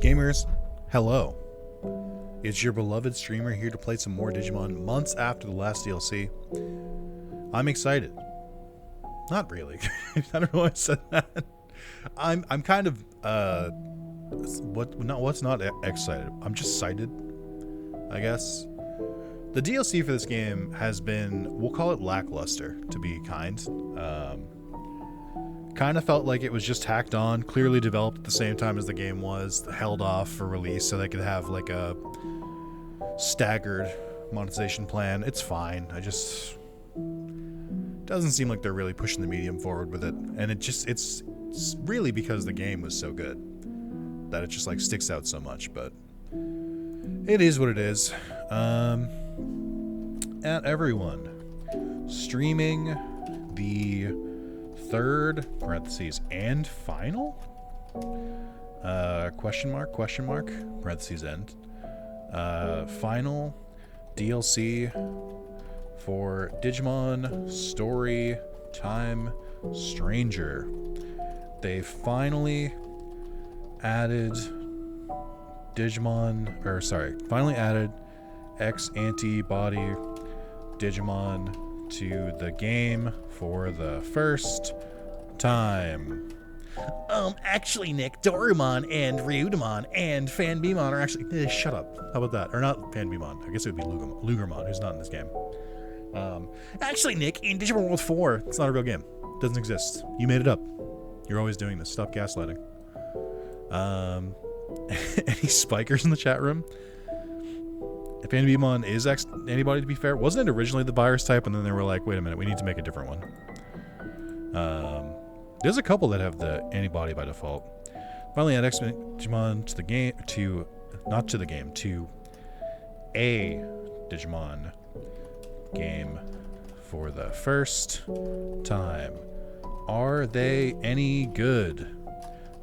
Gamers, hello. It's your beloved streamer here to play some more Digimon months after the last DLC. I'm excited. Not really. I don't know why I said that. I'm kind of what's not excited. I'm just excited, I guess. The DLC for this game has been, we'll call it lackluster, to be kind. Kind of felt like it was just tacked on, clearly developed at the same time as the game was, held off for release so they could have like a staggered monetization plan. It's fine. Doesn't seem like they're really pushing the medium forward with it. And it's really because the game was so good that it just like sticks out so much, but it is what it is. At everyone, streaming the third parentheses and final question mark parentheses end final DLC for Digimon Story Time Stranger. They finally added finally added X-Antibody Digimon to the game for the first time. Actually, Nick, Dorumon and Ryudamon and Fanbimon are actually... shut up. How about that? Or not Fanbimon. I guess it would be Lugermon, who's not in this game. Actually, Nick, in Digimon World 4, it's not a real game. It doesn't exist. You made it up. You're always doing this. Stop gaslighting. Any spikers in the chat room? If Fanbimon is X-Antibody, to be fair, wasn't it originally the virus type, and then they were like, wait a minute, we need to make a different one. There's a couple that have the antibody by default. Finally add X-Digimon to the game, to a Digimon game for the first time. Are they any good?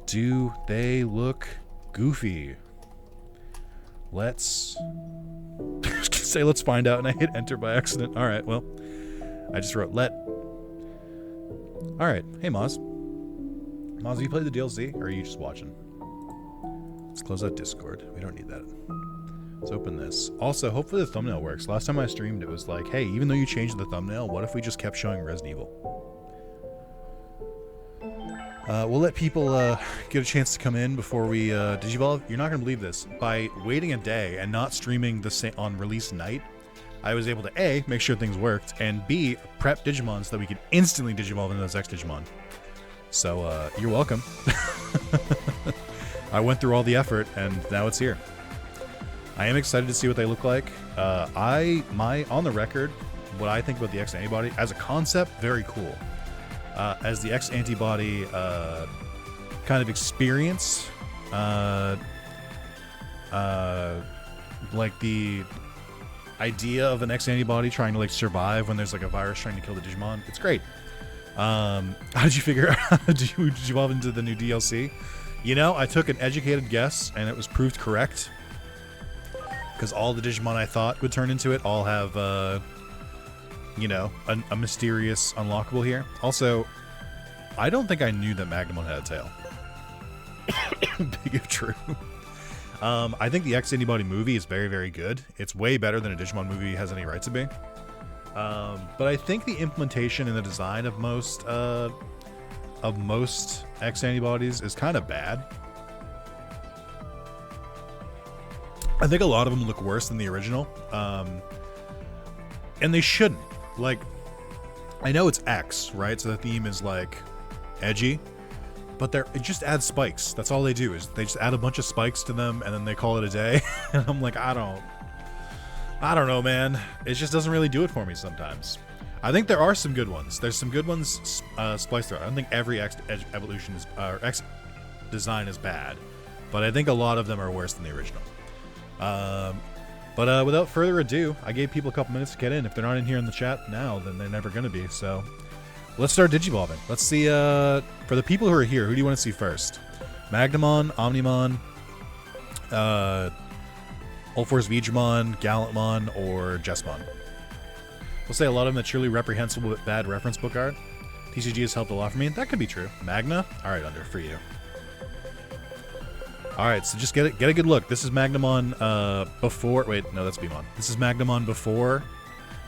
Do they look goofy? Let's find out, and I hit enter by accident. Alright, well, I just wrote Alright, hey Moz. Moz, have you played the DLC, or are you just watching? Let's close out Discord. We don't need that. Let's open this. Also, hopefully the thumbnail works. Last time I streamed, it was like, hey, even though you changed the thumbnail, what if we just kept showing Resident Evil? We'll let people get a chance to come in before we Digivolve. You're not going to believe this. By waiting a day and not streaming on release night, I was able to A, make sure things worked, and B, prep Digimon so that we could instantly Digivolve into those X Digimon. So, you're welcome. I went through all the effort, and now it's here. I am excited to see what they look like. On the record, what I think about the X-Antibody, as a concept, very cool. As the X-Antibody kind of experience, like the idea of an X-Antibody trying to like survive when there's like a virus trying to kill the Digimon, it's great. How did you figure out how to evolve into the new DLC? You know, I took an educated guess and it was proved correct, because all the Digimon I thought would turn into it all have you know, a mysterious unlockable here. Also, I don't think I knew that Magnamon had a tail. Big if true. I think the X-Antibody movie is very, very good. It's way better than a Digimon movie has any right to be. But I think the implementation and the design of most X-Antibodies is kind of bad. I think a lot of them look worse than the original. And they shouldn't. Like, I know it's X, right? So the theme is like edgy, but it just adds spikes. That's all they do, is they just add a bunch of spikes to them and then they call it a day. And I'm like, I don't know, man. It just doesn't really do it for me sometimes. I think there are some good ones. There's some good ones spliced throughout. I don't think every X evolution X design is bad, but I think a lot of them are worse than the original. But without further ado, I gave people a couple minutes to get in. If they're not in here in the chat now, then they're never going to be. So let's start Digivolving. Let's see, for the people who are here, who do you want to see first? Magnamon, Omnimon, Ulforce Vegemon, Gallantmon, or Jessmon? We'll say a lot of them are truly reprehensible but bad reference book art. TCG has helped a lot for me. That could be true. Magna? Alright, Under, for you. All right, so just get a good look. This is Magnamon before. Wait, no, that's Beamon. This is Magnamon before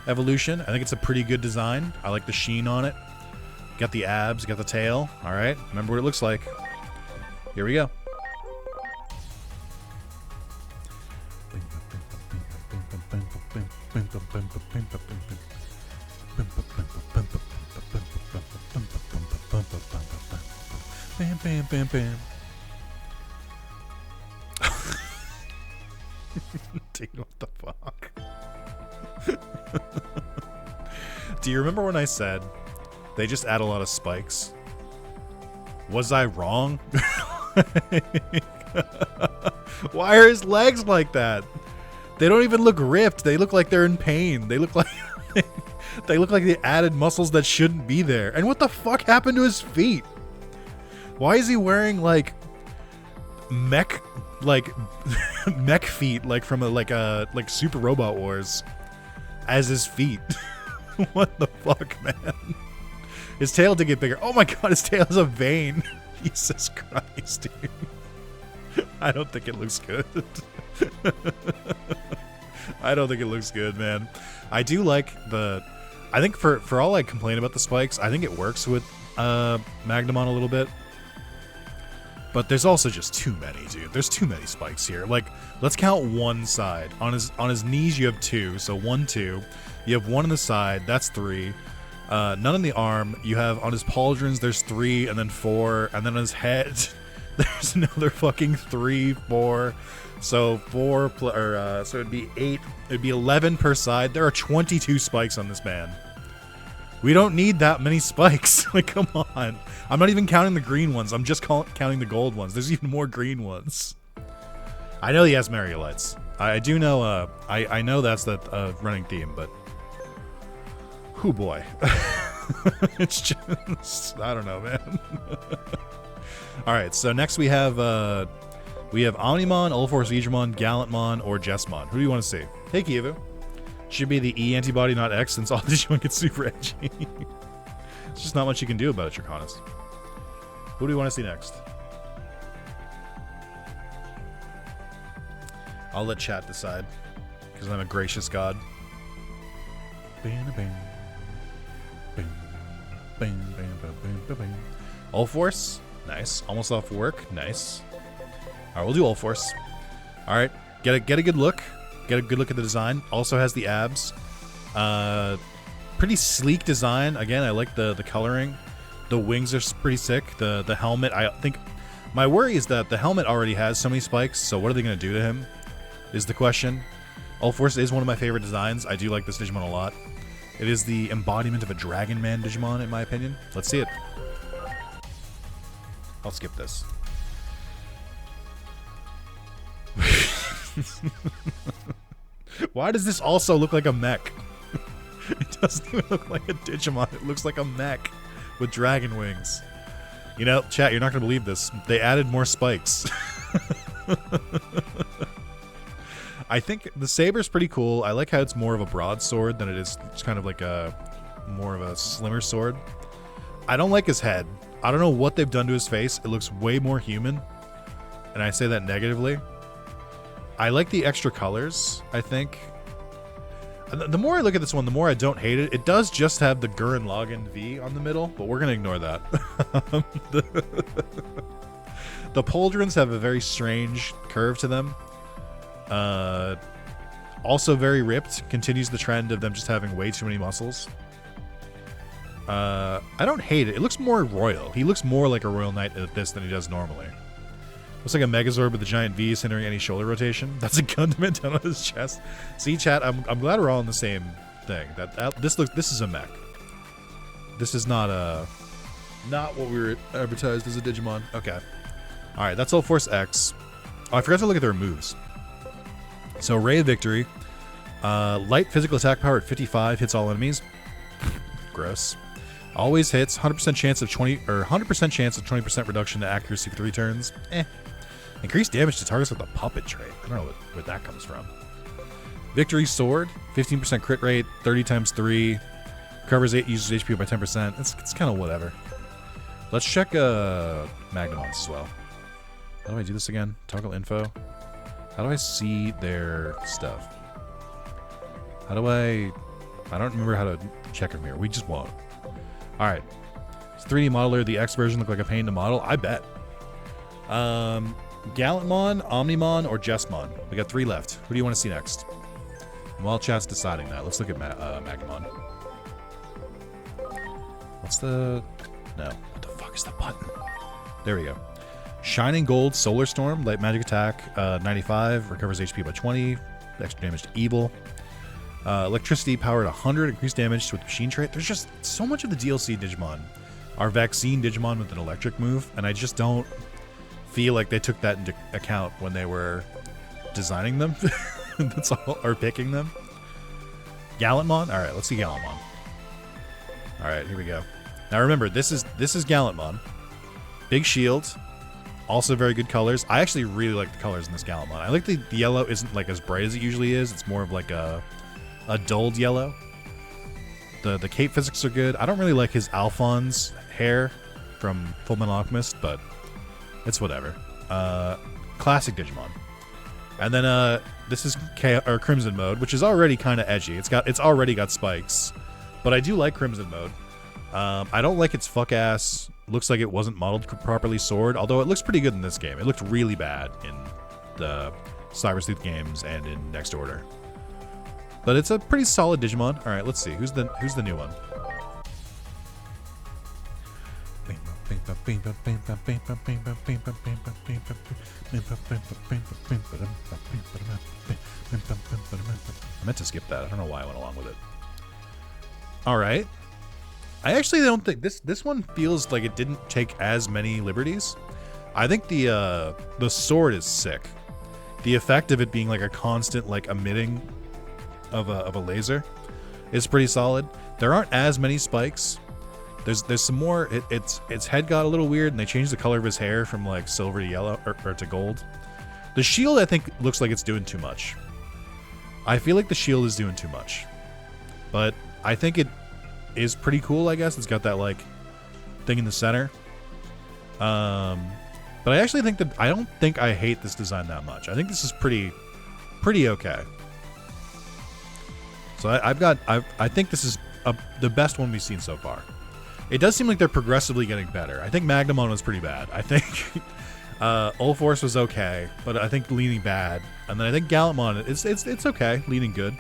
evolution. I think it's a pretty good design. I like the sheen on it. Got the abs, got the tail. All right, remember what it looks like. Here we go. Bam, bam, bam, bam. Dude, what the fuck? Do you remember when I said they just add a lot of spikes? Was I wrong? Why are his legs like that? They don't even look ripped. They look like they're in pain. They look like they look like they added muscles that shouldn't be there. And what the fuck happened to his feet? Why is he wearing like mech feet like from like Super Robot Wars as his feet? What the fuck, man? His tail did get bigger. Oh my god, his tail has a vein. Jesus Christ, dude. I don't think it looks good. I don't think it looks good, man. I do like I think for all I complain about the spikes, I think it works with Magnamon a little bit. But there's also just too many, dude. There's too many spikes here. Like, let's count one side. On his knees, you have 2, so 1, 2. You have 1 on the side, that's 3. None on the arm. You have on his pauldrons, there's 3, and then 4, and then on his head, there's another fucking 3, 4. So so it'd be 8. It'd be 11 per side. There are 22 spikes on this man. We don't need that many spikes. Like, come on. I'm not even counting the green ones. I'm just counting the gold ones. There's even more green ones. I know he has Mariolites. I do know. I know that's the running theme, but whoo boy, it's just I don't know, man. All right. So next we have Omnimon, Ulforce, Digimon, Gallantmon, or Jessmon. Who do you want to see? Hey, Kivu. Should be the E antibody, not X, since all Digimon get super edgy. There's just not much you can do about it, Draconis. Who do you want to see next? I'll let chat decide, because I'm a gracious god. Ulforce? Nice. Almost off work. Nice. Alright, we'll do Ulforce. Alright, get a good look. Get a good look at the design. Also has the abs. Pretty sleek design. Again, I like the coloring. The wings are pretty sick. The helmet, I think... My worry is that the helmet already has so many spikes, so what are they going to do to him? Is the question. Ulforce is one of my favorite designs. I do like this Digimon a lot. It is the embodiment of a Dragon Man Digimon, in my opinion. Let's see it. I'll skip this. Why does this also look like a mech? It doesn't even look like a Digimon. It looks like a mech with dragon wings. You know, chat, you're not going to believe this. They added more spikes. I think the saber's pretty cool. I like how it's more of a broadsword than it is just kind of like a more of a slimmer sword. I don't like his head. I don't know what they've done to his face. It looks way more human. And I say that negatively. I like the extra colors, I think. The more I look at this one, the more I don't hate it. It does just have the Gurren Lagann V on the middle, but we're going to ignore that. The pauldrons have a very strange curve to them. Also very ripped. Continues the trend of them just having way too many muscles. I don't hate it. It looks more royal. He looks more like a Royal Knight at this than he does normally. Looks like a Megazord with a giant V is hindering any shoulder rotation. That's a Gundam down on his chest. See, chat, I'm glad we're all on the same thing. This is a mech. This is not what we were advertised as a Digimon. Okay. All right, that's Ulforce X. Oh, I forgot to look at their moves. So Ray of Victory, light physical attack power at 55 hits all enemies. Gross. Always hits. 100% chance of 20% reduction to accuracy for 3 turns. Increased damage to targets with a puppet trait. I don't know where that comes from. Victory Sword, 15% crit rate, 30 times 3, covers 8 users HP by 10%. It's kind of whatever. Let's check Magnamons as well. How do I do this again? Toggle info. How do I see their stuff? How do I don't remember how to check them here. We just won't. All right. It's 3D modeler. The X version looked like a pain to model. I bet. Gallantmon, Omnimon, or Jesmon? We got 3 left. Who do you want to see next? While chat's deciding that, let's look at Magnemon. What's the... No. What the fuck is the button? There we go. Shining Gold, Solar Storm, Light Magic Attack, 95, recovers HP by 20, extra damage to Evil. Electricity powered 100, increased damage with Machine Trait. There's just so much of the DLC Digimon are Vaccine Digimon with an electric move, and I just don't feel like they took that into account when they were designing them. That's all, or picking them. Gallantmon? Alright, let's see Gallantmon. Alright, here we go. Now remember, this is Gallantmon. Big shield. Also very good colors. I actually really like the colors in this Gallantmon. I like the yellow isn't like as bright as it usually is. It's more of like a dulled yellow. The cape physics are good. I don't really like his Alphonse hair from Fullmetal Alchemist, but it's whatever. Classic Digimon. And then this is Crimson mode, which is already kind of edgy. It's already got spikes, but I do like Crimson mode. I don't like its fuck ass. Looks like it wasn't modeled properly sword, although it looks pretty good in this game. It looked really bad in the Cyber Sleuth games and in Next Order. But it's a pretty solid Digimon. All right, let's see. Who's the new one? I meant to skip that. I don't know why I went along with it. All right. I actually don't think this one feels like it didn't take as many liberties. I think the sword is sick. The effect of it being like a constant like emitting of a laser is pretty solid. There aren't as many spikes. There's some more. Its head got a little weird, and they changed the color of his hair from like silver to yellow or to gold. The shield I think looks like it's doing too much. I feel like the shield is doing too much, but I think it is pretty cool. I guess it's got that like thing in the center. But I actually think that I don't think I hate this design that much. I think this is pretty okay. So I think this is the best one we've seen so far. It does seem like they're progressively getting better. I think Magnemon was pretty bad. I think Ulforce was okay, but I think leaning bad. And then I think Gallantmon, it's okay, leaning good.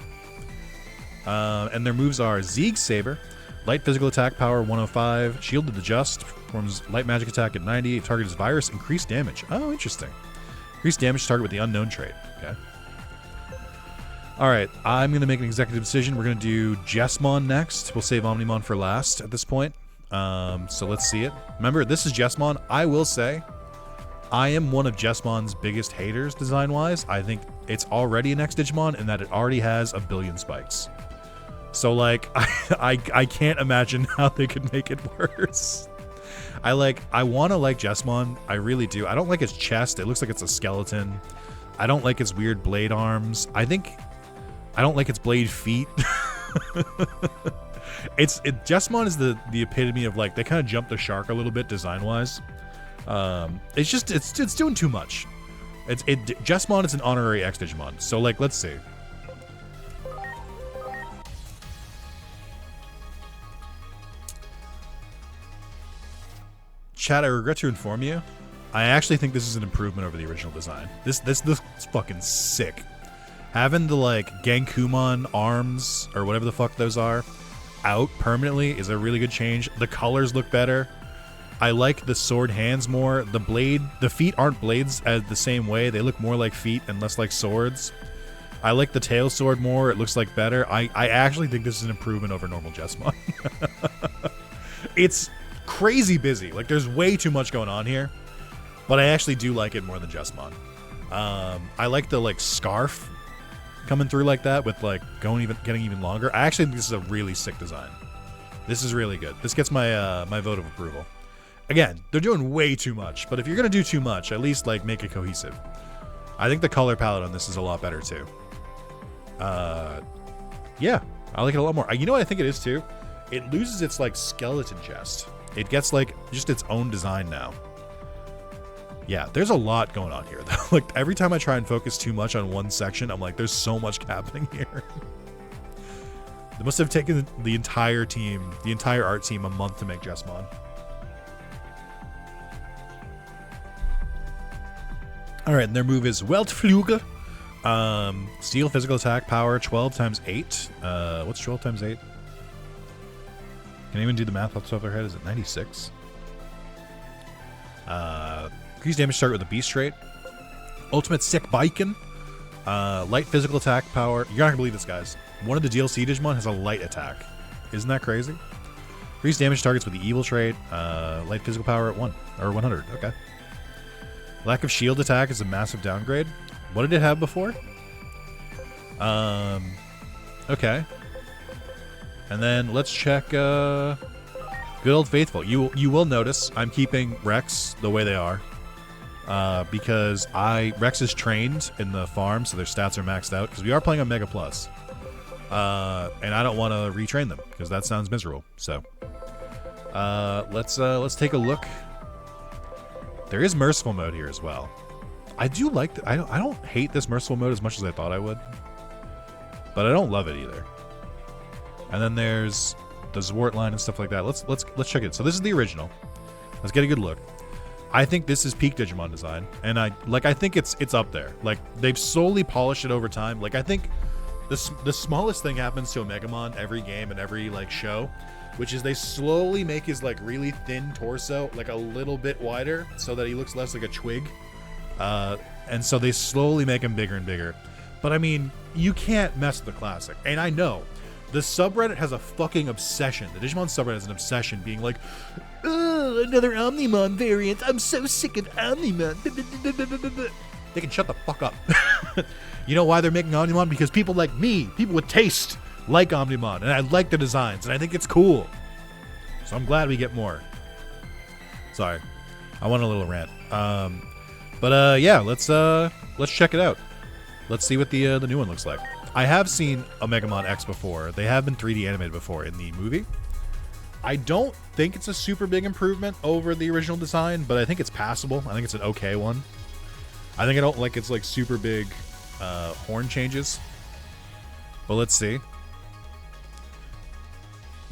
And their moves are Zeeg Saber, light physical attack power 105, shield to the just, performs light magic attack at 90, target is virus, increased damage. Oh, interesting. Increased damage to target with the unknown trait. Okay. Alright, I'm going to make an executive decision. We're going to do Jesmon next. We'll save Omnimon for last at this point. So let's see it. Remember, this is Jesmon. I will say, I am one of Jesmon's biggest haters design-wise. I think it's already an X-Digimon in that it already has 1 billion spikes. So, like, I can't imagine how they could make it worse. I want to like Jesmon. I really do. I don't like its chest. It looks like it's a skeleton. I don't like its weird blade arms. I don't like its blade feet. Jesmon is the epitome of like they kind of jumped the shark a little bit design wise. It's doing too much. Jesmon is an honorary X Digimon. So like let's see. Chat, I regret to inform you, I actually think this is an improvement over the original design. This looks fucking sick. Having the like Genkumon arms or whatever the fuck those are out permanently is a really good change. The colors look better. I like the sword hands more. The feet aren't blades the same way. They look more like feet and less like swords. I like the tail sword more. It looks like better. I actually think this is an improvement over normal Jesmon. It's crazy busy. Like there's way too much going on here, but I actually do like it more than Jesmon. I like the like scarf coming through like that with like getting even longer. I actually think this is a really sick design. This is really good. This gets my my vote of approval. Again, they're doing way too much, but if you're gonna do too much, at least like make it cohesive. I think the color palette on this is a lot better too. Yeah, I like it a lot more. You know what I think it is too? It loses its like skeleton chest. It gets like just its own design now. Yeah, there's a lot going on here. Like, every time I try and focus too much on one section, I'm like, there's so much happening here. They must have taken the entire team, the entire art team, a month to make Jesmon. All right, and their move is Weltflüge. Steel physical attack power 12 times 8. What's 12 times 8? Can anyone do the math off the top of their head? Is it 96? Increased damage start with a beast trait. Ultimate sick biken. Light physical attack power. You're not gonna believe this, guys. One of the DLC Digimon has a light attack. Isn't that crazy? Increased damage targets with the evil trait. Light physical power at 1 or 100. Okay. Lack of shield attack is a massive downgrade. What did it have before? Okay. And then let's check good old faithful. You will notice I'm keeping Rex the way they are. Because Rex is trained in the farm, so their stats are maxed out. Because we are playing on Mega Plus. And I don't want to retrain them because that sounds miserable. So let's take a look. There is merciful mode here as well. I do like I don't hate this merciful mode as much as I thought I would, but I don't love it either. And then there's the Zwart line and stuff like that. Let's check it. So this is the original. Let's get a good look. I think this is peak Digimon design, and I think it's up there. Like, they've slowly polished it over time. Like, I think the smallest thing happens to Omegamon every game and every like show, which is they slowly make his like really thin torso like a little bit wider so that he looks less like a twig. And so they slowly make him bigger and bigger. But I mean, you can't mess with the classic. And I know the subreddit has a fucking obsession. The Digimon subreddit has an obsession being like, oh, another Omnimon variant. I'm so sick of Omnimon. They can shut the fuck up. You know why they're making Omnimon? Because people like me, people with taste, like Omnimon, and I like the designs, and I think it's cool. So I'm glad we get more. Sorry, I went a little rant. Yeah, let's check it out. Let's see what the new one looks like. I have seen Omegamon X before. They have been 3D animated before in the movie. I don't think it's a super big improvement over the original design, but I think it's passable. I think it's an okay one. I think I don't like it's like super big horn changes. But let's see.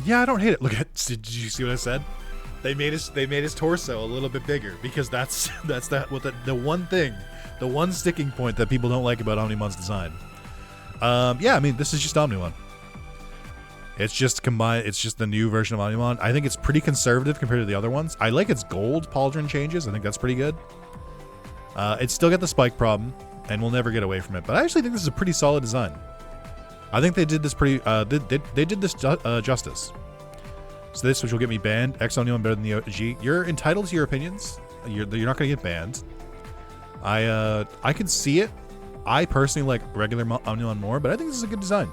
Yeah, I don't hate it. Look at, did you see what I said? They made his torso a little bit bigger because that's the one thing, the one sticking point that people don't like about Omnimon's design. Yeah, I mean, this is just Omnimon. It's just combined. It's just the new version of Omnimon. I think it's pretty conservative compared to the other ones. I like its gold pauldron changes. I think that's pretty good. It's still got the spike problem, and we'll never get away from it. But I actually think this is a pretty solid design. I think they did this pretty. They did this justice. So this, which will get me banned. X Omnimon better than the OG. You're entitled to your opinions. You're not going to get banned. I can see it. I personally like regular Omnimon more, but I think this is a good design.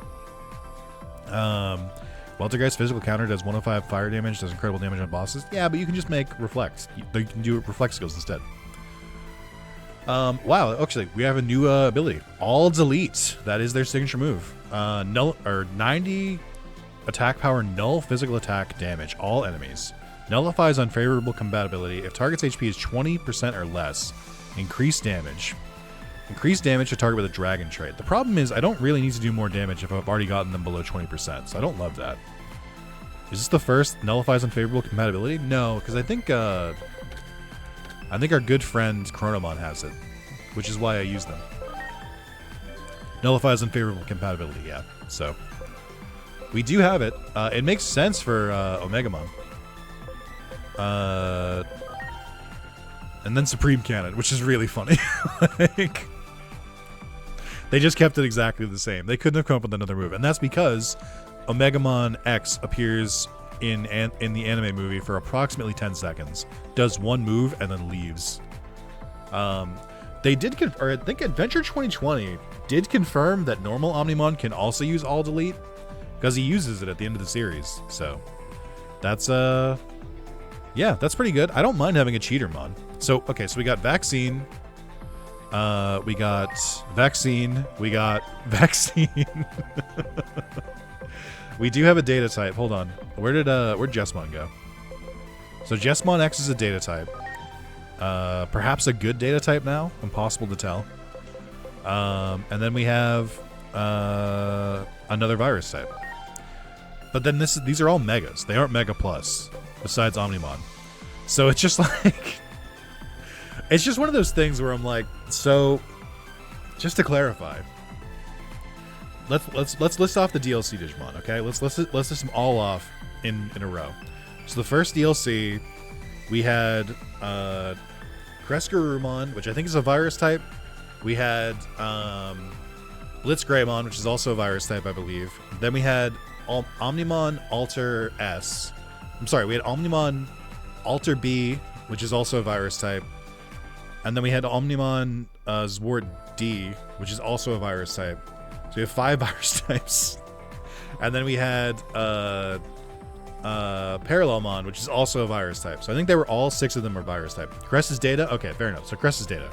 Weltergeist's physical counter does 105 fire damage, does incredible damage on bosses. Yeah, but you can just make reflect. You can do reflect skills instead. Wow, actually, we have a new ability. All delete. That is their signature move. Null or 90 attack power, null physical attack damage. All enemies. Nullifies unfavorable compatibility. If target's HP is 20% or less, increase damage. Increase damage to target with a dragon trait. The problem is I don't really need to do more damage if I've already gotten them below 20%, so I don't love that. Is this the first nullifies unfavorable compatibility? No, because I think our good friend Chronomon has it, which is why I use them. Nullifies unfavorable compatibility, yeah. So we do have it. It makes sense for Omegamon. And then Supreme Cannon, which is really funny. Like, they just kept it exactly the same. They couldn't have come up with another move, and that's because Omegamon X appears in the anime movie for approximately 10 seconds, does one move, and then leaves. They did, or I think Adventure 2020 did confirm that normal Omnimon can also use All Delete, because he uses it at the end of the series. So that's yeah, that's pretty good. I don't mind having a Cheatermon. So okay, so we got Vaccine. We got Vaccine. We got Vaccine. We do have a data type. Hold on. Where'd Jesmon go? So Jesmon X is a data type. perhaps a good data type now. Impossible to tell. And then we have another virus type. But then these are all megas. They aren't mega plus, besides Omnimon. So it's just like, it's just one of those things where I'm like, so just to clarify, let's list off the DLC Digimon, okay? Let's list them all off in a row. So the first DLC, we had Kreskarumon, which I think is a virus type. We had Blitzgreymon, which is also a virus type, I believe. Then we had Omnimon Alter S. I'm sorry, we had Omnimon Alter B, which is also a virus type. And then we had Omnimon Zwart D, which is also a virus type. So we have 5 virus types. And then we had Parallelmon, which is also a virus type. So I think they were all 6 of them are virus type. Cress's data? Okay, fair enough. So Cress's data.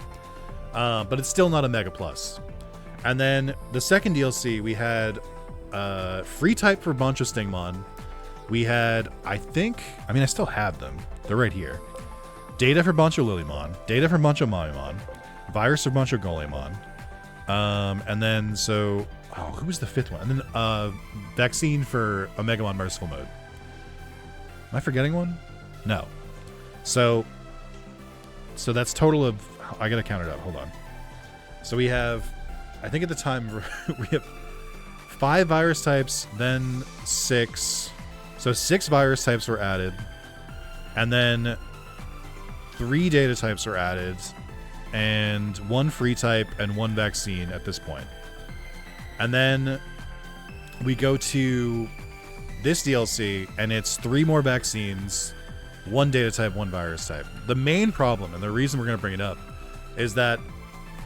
But it's still not a Mega Plus. And then the second DLC, we had free type for Bancho Stingmon. We had, I still have them. They're right here. Data for Bancho Lilymon. Data for Bancho Mamimon. Virus for Bancho Golemon. And then, who was the 5th one? And then vaccine for Omegamon Merciful Mode. Am I forgetting one? No. So that's total of, I gotta count it up. Hold on. So we have, I think at the time, we have 5 virus types, then 6. So 6 virus types were added. And then 3 data types were added. And 1 free type and 1 vaccine at this point. And then we go to this DLC, and it's 3 more vaccines, 1 data type, 1 virus type. The main problem, and the reason we're going to bring it up, is that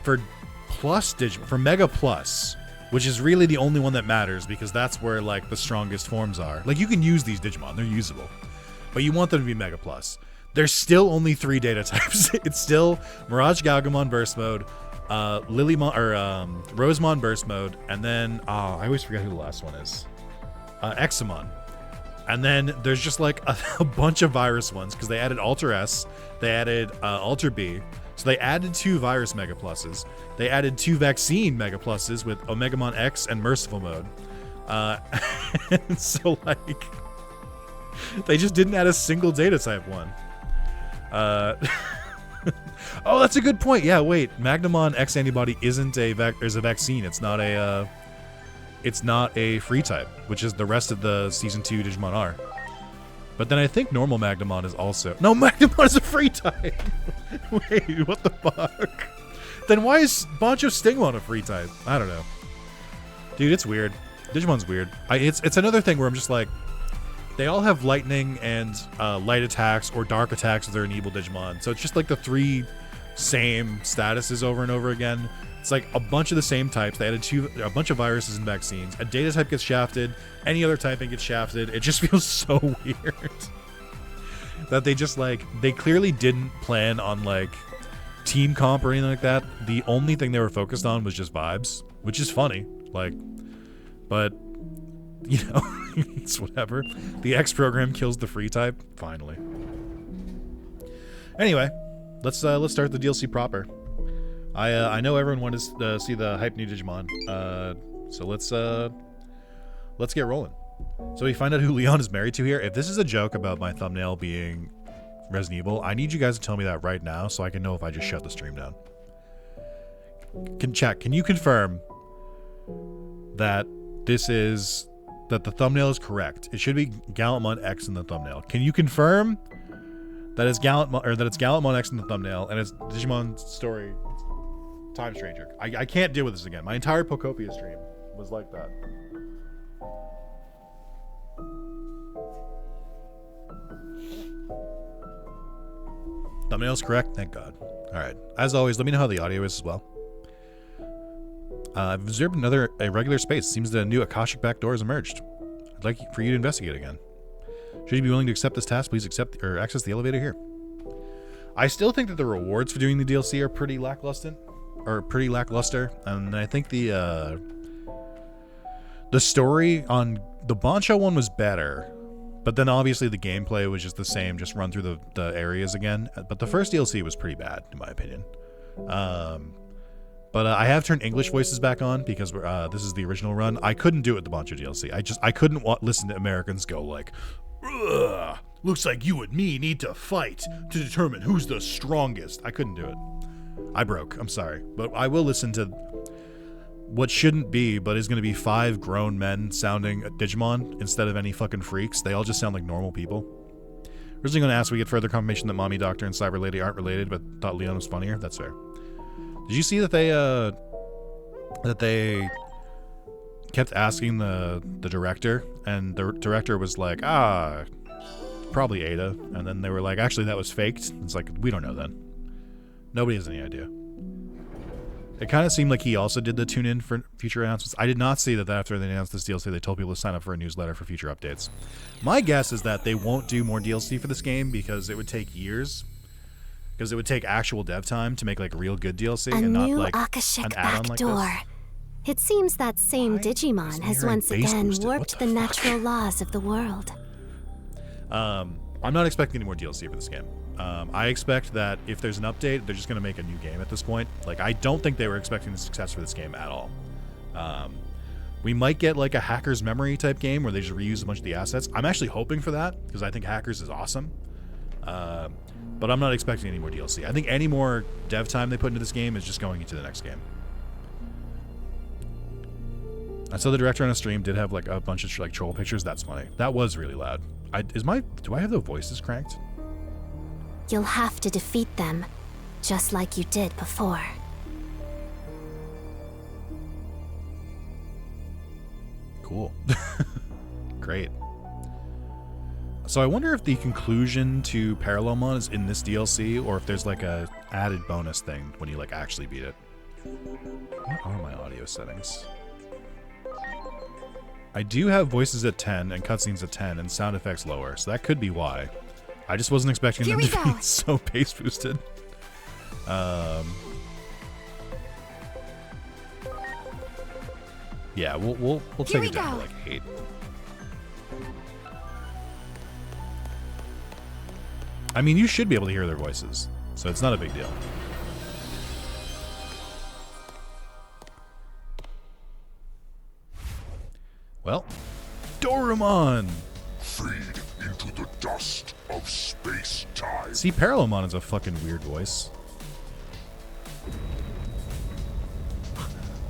for Plus Digimon, for Mega Plus, which is really the only one that matters because that's where like the strongest forms are. Like you can use these Digimon, they're usable, but you want them to be Mega Plus. There's still only 3 data types. It's still Mirage Galgamon Burst Mode, Lilymon or Rosemon Burst Mode, and then I always forget who the last one is. Examon. And then there's just like a bunch of virus ones because they added Alter S, they added Alter B. So they added 2 virus Mega Pluses. They added 2 vaccine Mega Pluses with Omegamon X and Merciful Mode. And so like they just didn't add a single data type one. Oh, that's a good point. Yeah, wait. Magnamon X antibody isn't a vaccine. It's not a free type, which is the rest of the season 2 Digimon are. But then I think normal Magnamon is also... No, Magnamon is a free type! Wait, what the fuck? Then why is Bancho Stingmon a free type? I don't know. Dude, it's weird. Digimon's weird. It's another thing where I'm just like... They all have lightning and light attacks or dark attacks if they're an evil Digimon. So it's just like the 3 same statuses over and over again. It's like a bunch of the same types. They added a bunch of viruses and vaccines. A data type gets shafted. Any other typing gets shafted. It just feels so weird. That they just like, they clearly didn't plan on like team comp or anything like that. The only thing they were focused on was just vibes, which is funny. Like, but, you know, it's whatever. The X program kills the free type. Finally. Anyway, let's start the DLC proper. I know everyone wanted to see the hype new Digimon, so let's get rolling. So we find out who Leon is married to here. If this is a joke about my thumbnail being Resident Evil, I need you guys to tell me that right now so I can know if I just shut the stream down. Can you confirm that that the thumbnail is correct? It should be Gallantmon X in the thumbnail. Can you confirm that it's Gallantmon X in the thumbnail and it's Digimon Story Time Stranger? I can't deal with this again. My entire Pokopia stream was like that. Thumbnail's correct, thank God. Alright, as always, let me know how the audio is as well. I've observed another irregular space. It seems that a new Akashic backdoor has emerged. I'd like for you to investigate again. Should you be willing to accept this task, please access the elevator here. I still think that the rewards for doing the DLC are pretty lackluster. And I think the story on the Bancho one was better. But then obviously the gameplay was just the same, just run through the areas again. But the first DLC was pretty bad, in my opinion. But I have turned English voices back on because this is the original run. I couldn't do it with the Bancho DLC. I couldn't listen to Americans go like, ugh, looks like you and me need to fight to determine who's the strongest. I couldn't do it. I broke. I'm sorry. But I will listen to what shouldn't be, but is going to be 5 grown men sounding Digimon instead of any fucking freaks. They all just sound like normal people. Originally going to ask, we get further confirmation that Mommy Doctor and Cyber Lady aren't related, but thought Leon was funnier. That's fair. Did you see that they kept asking the director, and the director was like, probably Ada, and then they were like, actually that was faked. It's like, we don't know then. Nobody has any idea. It kind of seemed like he also did the tune in for future announcements. I did not see that after they announced this DLC, they told people to sign up for a newsletter for future updates. My guess is that they won't do more DLC for this game because it would take years. Because it would take actual dev time to make like real good DLC and not like an add-on like this. It seems that same Digimon has once again warped the natural laws of the world. I'm not expecting any more DLC for this game. I expect that if there's an update, they're just going to make a new game at this point. Like, I don't think they were expecting the success for this game at all. We might get like a Hacker's Memory type game where they just reuse a bunch of the assets. I'm actually hoping for that because I think Hackers is awesome. But I'm not expecting any more DLC. I think any more dev time they put into this game is just going into the next game. I saw the director on a stream did have like a bunch of like troll pictures. That's funny. That was really loud. Do I have the voices cranked? You'll have to defeat them, just like you did before. Cool. Great. So I wonder if the conclusion to Parallelmon is in this DLC, or if there's like a added bonus thing when you like actually beat it. What are my audio settings? I do have voices at 10 and cutscenes at 10 and sound effects lower, so that could be why. I just wasn't expecting them to be so pace boosted. Yeah, we'll take it down to like 8. I mean, you should be able to hear their voices, so it's not a big deal. Well, Dorumon! Fade into the dust of space-time. See, Parallelmon is a fucking weird voice.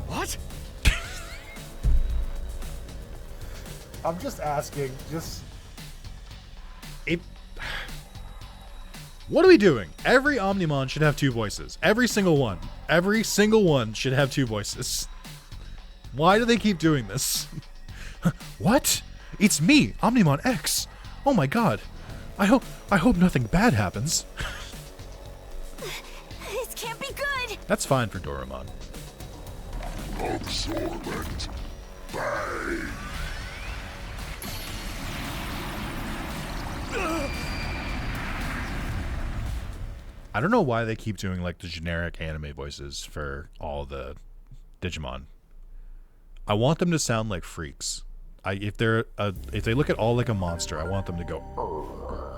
What? I'm just asking, What are we doing? Every Omnimon should have 2 voices. Every single one. Every single one should have 2 voices. Why do they keep doing this? What? It's me, Omnimon X. Oh my god. I hope nothing bad happens. This can't be good. That's fine for Dorumon. Absorbent. Bang. I don't know why they keep doing like the generic anime voices for all the Digimon. I want them to sound like freaks. If they look at all like a monster, I want them to go.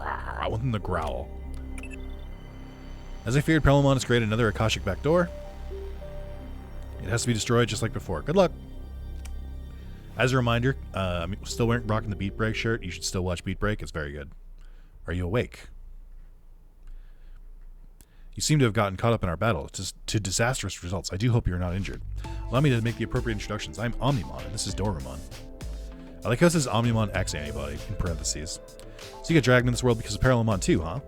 I want them to growl. As I feared, Parallelmon has created another Akashic backdoor. It has to be destroyed just like before. Good luck. As a reminder, I'm still rocking the Beat Break shirt. You should still watch Beat Break. It's very good. Are you awake? You seem to have gotten caught up in our battle to disastrous results. I do hope you're not injured. Allow me to make the appropriate introductions. I'm Omnimon, and this is Dorumon. I like how it says Omnimon X antibody in parentheses. So you get dragged in this world because of Parallelmon too, huh?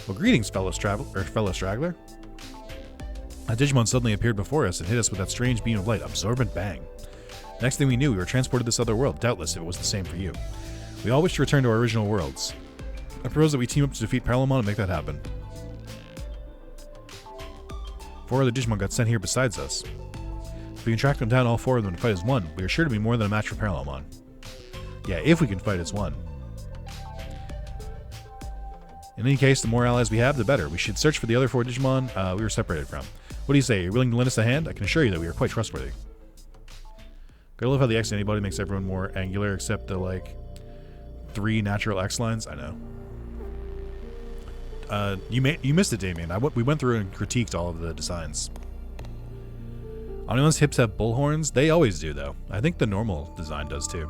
Well, greetings, fellow straggler. A Digimon suddenly appeared before us and hit us with that strange beam of light, absorbent bang. Next thing we knew, we were transported to this other world, doubtless if it was the same for you. We all wish to return to our original worlds. I propose that we team up to defeat Parallelmon and make that happen. 4 other Digimon got sent here besides us. If we can track them down, all 4 of them, to fight as one, we are sure to be more than a match for Parallelmon. Yeah, if we can fight as one. In any case, the more allies we have, the better. We should search for the other 4 Digimon we were separated from. What do you say? Are you willing to lend us a hand? I can assure you that we are quite trustworthy. Gotta love how the X antibody makes everyone more angular, except the, like, 3 natural X lines. I know. You missed it, Damien. We went through and critiqued all of the designs. Omnimon's hips have bull horns. They always do, though. I think the normal design does too.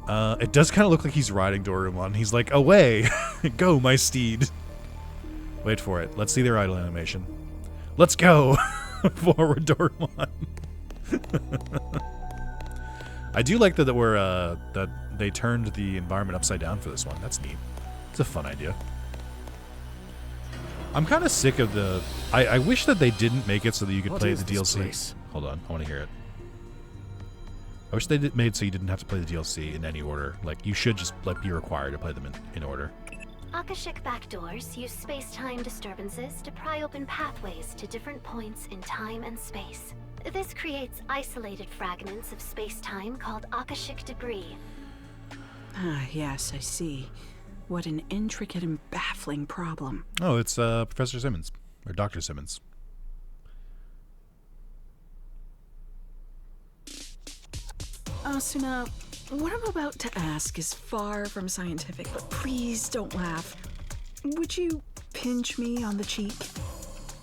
It does kind of look like he's riding Dorumon. He's like, away, go, my steed. Wait for it. Let's see their idle animation. Let's go, forward, Dorumon. I do like that that they turned the environment upside down for this one. That's neat. It's a fun idea. I'm kind of sick of the... I wish that they didn't make it so that you could play the DLC. Hold on, I want to hear it. I wish they made so you didn't have to play the DLC in any order. Like, you should just be required to play them in order. Akashic backdoors use space-time disturbances to pry open pathways to different points in time and space. This creates isolated fragments of space-time called Akashic debris. Ah, yes, I see. What an intricate and baffling problem. Oh, it's Professor Simmons. Or Dr. Simmons. Asuna, what I'm about to ask is far from scientific, but please don't laugh. Would you pinch me on the cheek?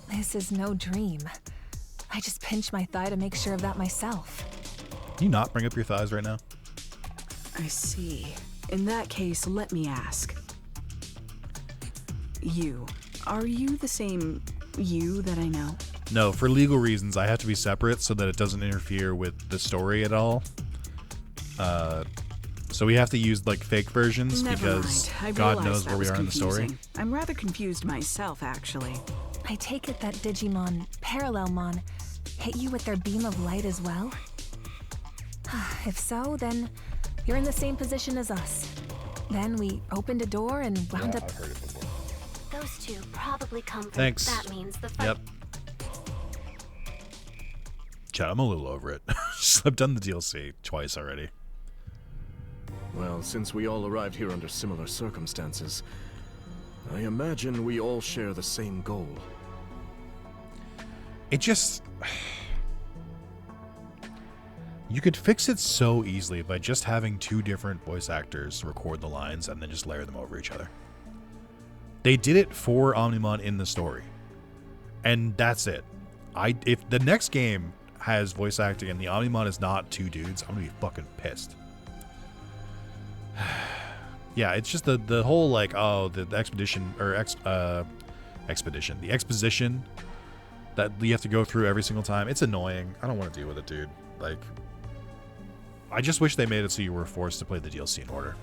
This is no dream. I just pinched my thigh to make sure of that myself. Can you not bring up your thighs right now? I see. In that case, let me ask. Are you the same you that I know? No, for legal reasons, I have to be separate so that it doesn't interfere with the story at all. So we have to use like fake versions because God knows where we are in the story. I'm rather confused myself, actually. I take it that Digimon, Parallelmon, hit you with their beam of light as well? If so, then you're in the same position as us. Then we opened a door and wound up... I've heard it before. Those two probably come from... Thanks. That means the fight... Yep. Chat, I'm a little over it. I've done the DLC twice already. Well, since we all arrived here under similar circumstances, I imagine we all share the same goal. It just... You could fix it so easily by just having 2 different voice actors record the lines and then just layer them over each other. They did it for Omnimon in the story. And that's it. If the next game has voice acting and the Omnimon is not 2 dudes, I'm gonna be fucking pissed. Yeah, it's just the whole like, oh, the expedition or the exposition that you have to go through every single time. It's annoying. I don't want to deal with it, dude. Like, I just wish they made it so you were forced to play the DLC in order.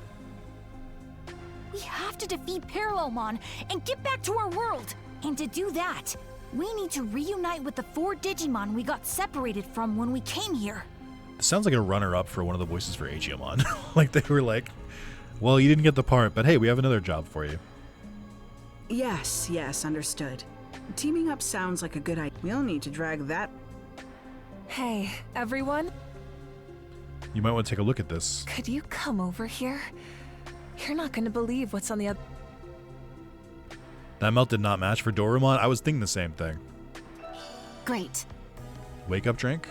We have to defeat Parallelmon and get back to our world. And to do that, we need to reunite with the 4 Digimon we got separated from when we came here. This sounds like a runner-up for one of the voices for Aegeomon. Like, they were like, well, you didn't get the part, but hey, we have another job for you. Yes, understood. Teaming up sounds like a good idea. We'll need to drag that... Hey, everyone? You might want to take a look at this. Could you come over here? You're not going to believe what's on the other... That melt did not match for Dorumon. I was thinking the same thing. Great. Wake up drink?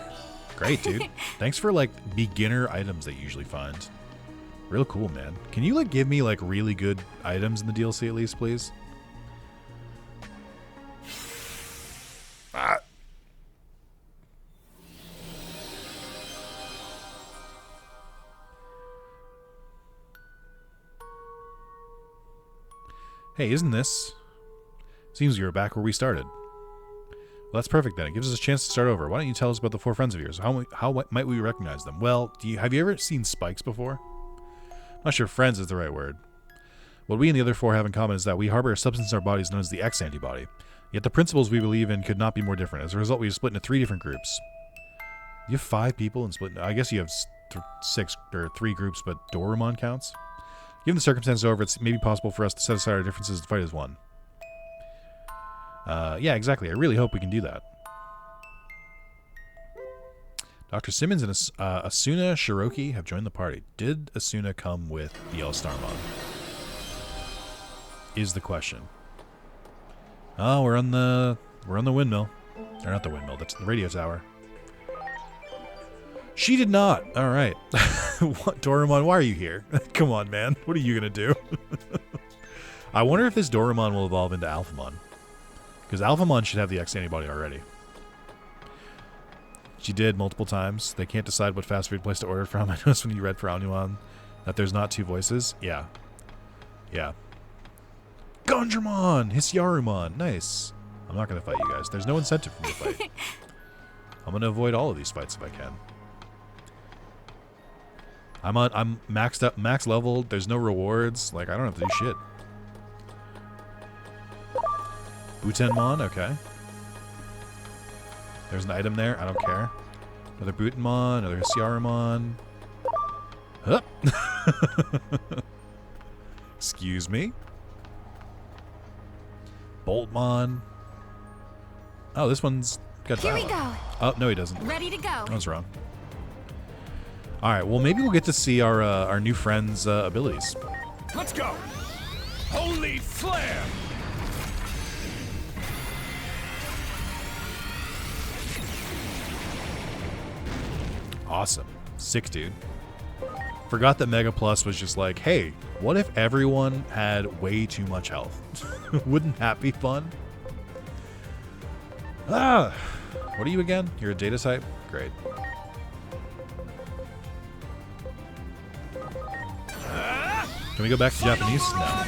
Great, dude. Thanks for, like, beginner items that you usually find. Real cool, man. Can you, like, give me, like, really good items in the DLC at least, please? Ah. Hey, isn't this? Seems you were back where we started. Well, that's perfect then. It gives us a chance to start over. Why don't you tell us about the 4 friends of yours? How might we recognize them? Well, have you ever seen spikes before? I'm not sure friends is the right word. What we and the other 4 have in common is that we harbor a substance in our bodies known as the X antibody. Yet the principles we believe in could not be more different. As a result, we have split into 3 different groups. You have 5 people and split... I guess you have 6 or 3 groups, but Dorumon counts? Given the circumstances over, it's maybe possible for us to set aside our differences and fight as one. Yeah, exactly. I really hope we can do that. Dr. Simmons and Asuna Shiroki have joined the party. Did Asuna come with the All-Starmon? Is the question. Oh, we're on the windmill. Or not the windmill, that's the radio tower. She did not. All right. What, Doraemon, why are you here? Come on, man. What are you going to do? I wonder if this Doraemon will evolve into Alphamon. Because Alphamon should have the X antibody already. She did multiple times. They can't decide what fast food place to order from. I noticed when you read for Omnimon that there's not two voices. Yeah. Yeah. Gondramon! Hisyarumon! Nice. I'm not going to fight you guys. There's no incentive for me to fight. I'm going to avoid all of these fights if I can. I'm maxed up, max leveled. There's no rewards. Like, I don't have to do shit. Butenmon, okay. There's an item there. I don't care. Another Butenmon, another Hisyarumon. Huh. Excuse me. Boltmon. Oh, this one's got Here we dialogue. go. Oh, no, he doesn't. Ready to go. I was wrong. All right, well, maybe we'll get to see our new friend's abilities. Let's go! Holy flare! Awesome. Sick, dude. Forgot that Mega Plus was just like, hey, what if everyone had way too much health? Wouldn't that be fun? Ah! What are you again? You're a data type? Great. Can we go back to Japanese? No.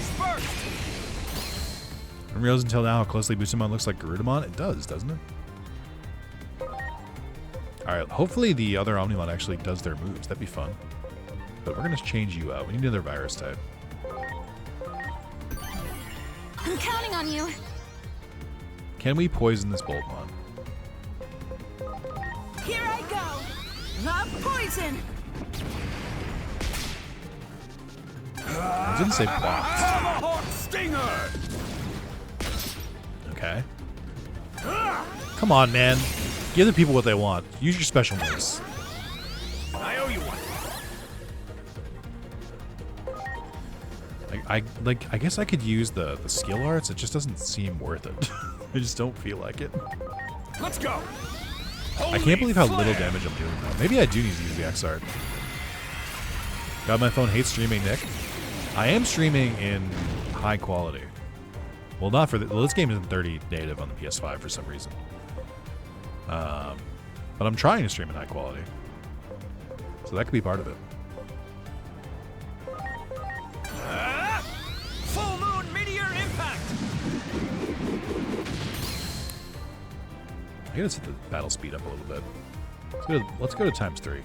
Didn't realize until now how closely Busamon looks like Garudamon. It does, doesn't it? Alright, hopefully the other Omnimon actually does their moves. That'd be fun. But we're going to change you out. We need another virus type. I'm counting on you. Can we poison this Boltmon? Here I go. The poison. I didn't say blocked. Tomahawk stinger! Okay. Come on, man. Give the people what they want. Use your special moves. I owe you one. I guess I could use the skill arts. It just doesn't seem worth it. I just don't feel like it. Let's go! I can't believe how little damage I'm doing though. Maybe I do need to use the X art. God, my phone hates streaming, Nick. I am streaming in high quality. Well, not for well, this game isn't 30 native on the PS5 for some reason. But I'm trying to stream in high quality. So that could be part of it. Full moon meteor impact! I gotta set the battle speed up a little bit. Let's go to times 3.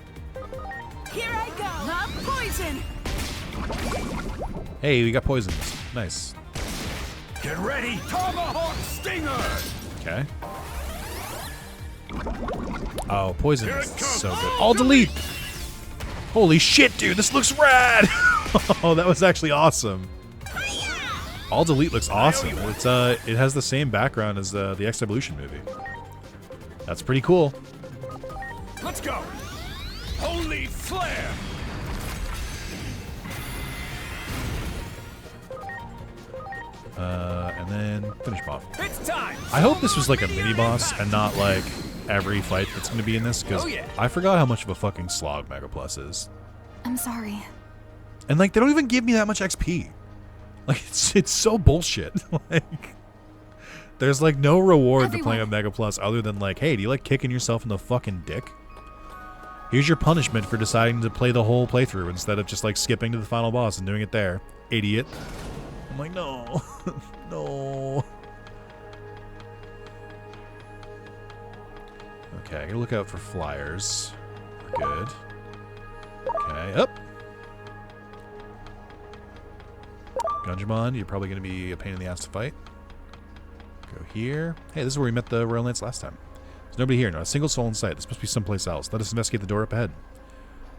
Here I go. The poison. Hey, we got poisons. Nice. Get ready! Tomahawk stinger! Okay. Oh, poison Here is it comes. so good. All delete! Holy shit, dude, this looks rad! Oh, that was actually awesome. All delete looks awesome. It's it has the same background as the X Evolution movie. That's pretty cool. Let's go! Holy flare! And then finish off. It's time! I hope this was like a mini boss and not like every fight that's going to be in this, because Oh, yeah. I forgot how much of a fucking slog Mega Plus is. I'm sorry. And like they don't even give me that much XP. Like it's so bullshit. Like there's like no reward to playing a Mega Plus other than like, hey, do you like kicking yourself in the fucking dick? Here's your punishment for deciding to play the whole playthrough instead of just like skipping to the final boss and doing it there. Idiot. I'm like, no. No. Okay, I gotta look out for flyers. We're good. Okay, up. Gunjamon, you're probably gonna be a pain in the ass to fight. Go here. Hey, this is where we met the Royal Knights last time. There's nobody here, not a single soul in sight. This must be someplace else. Let us investigate the door up ahead.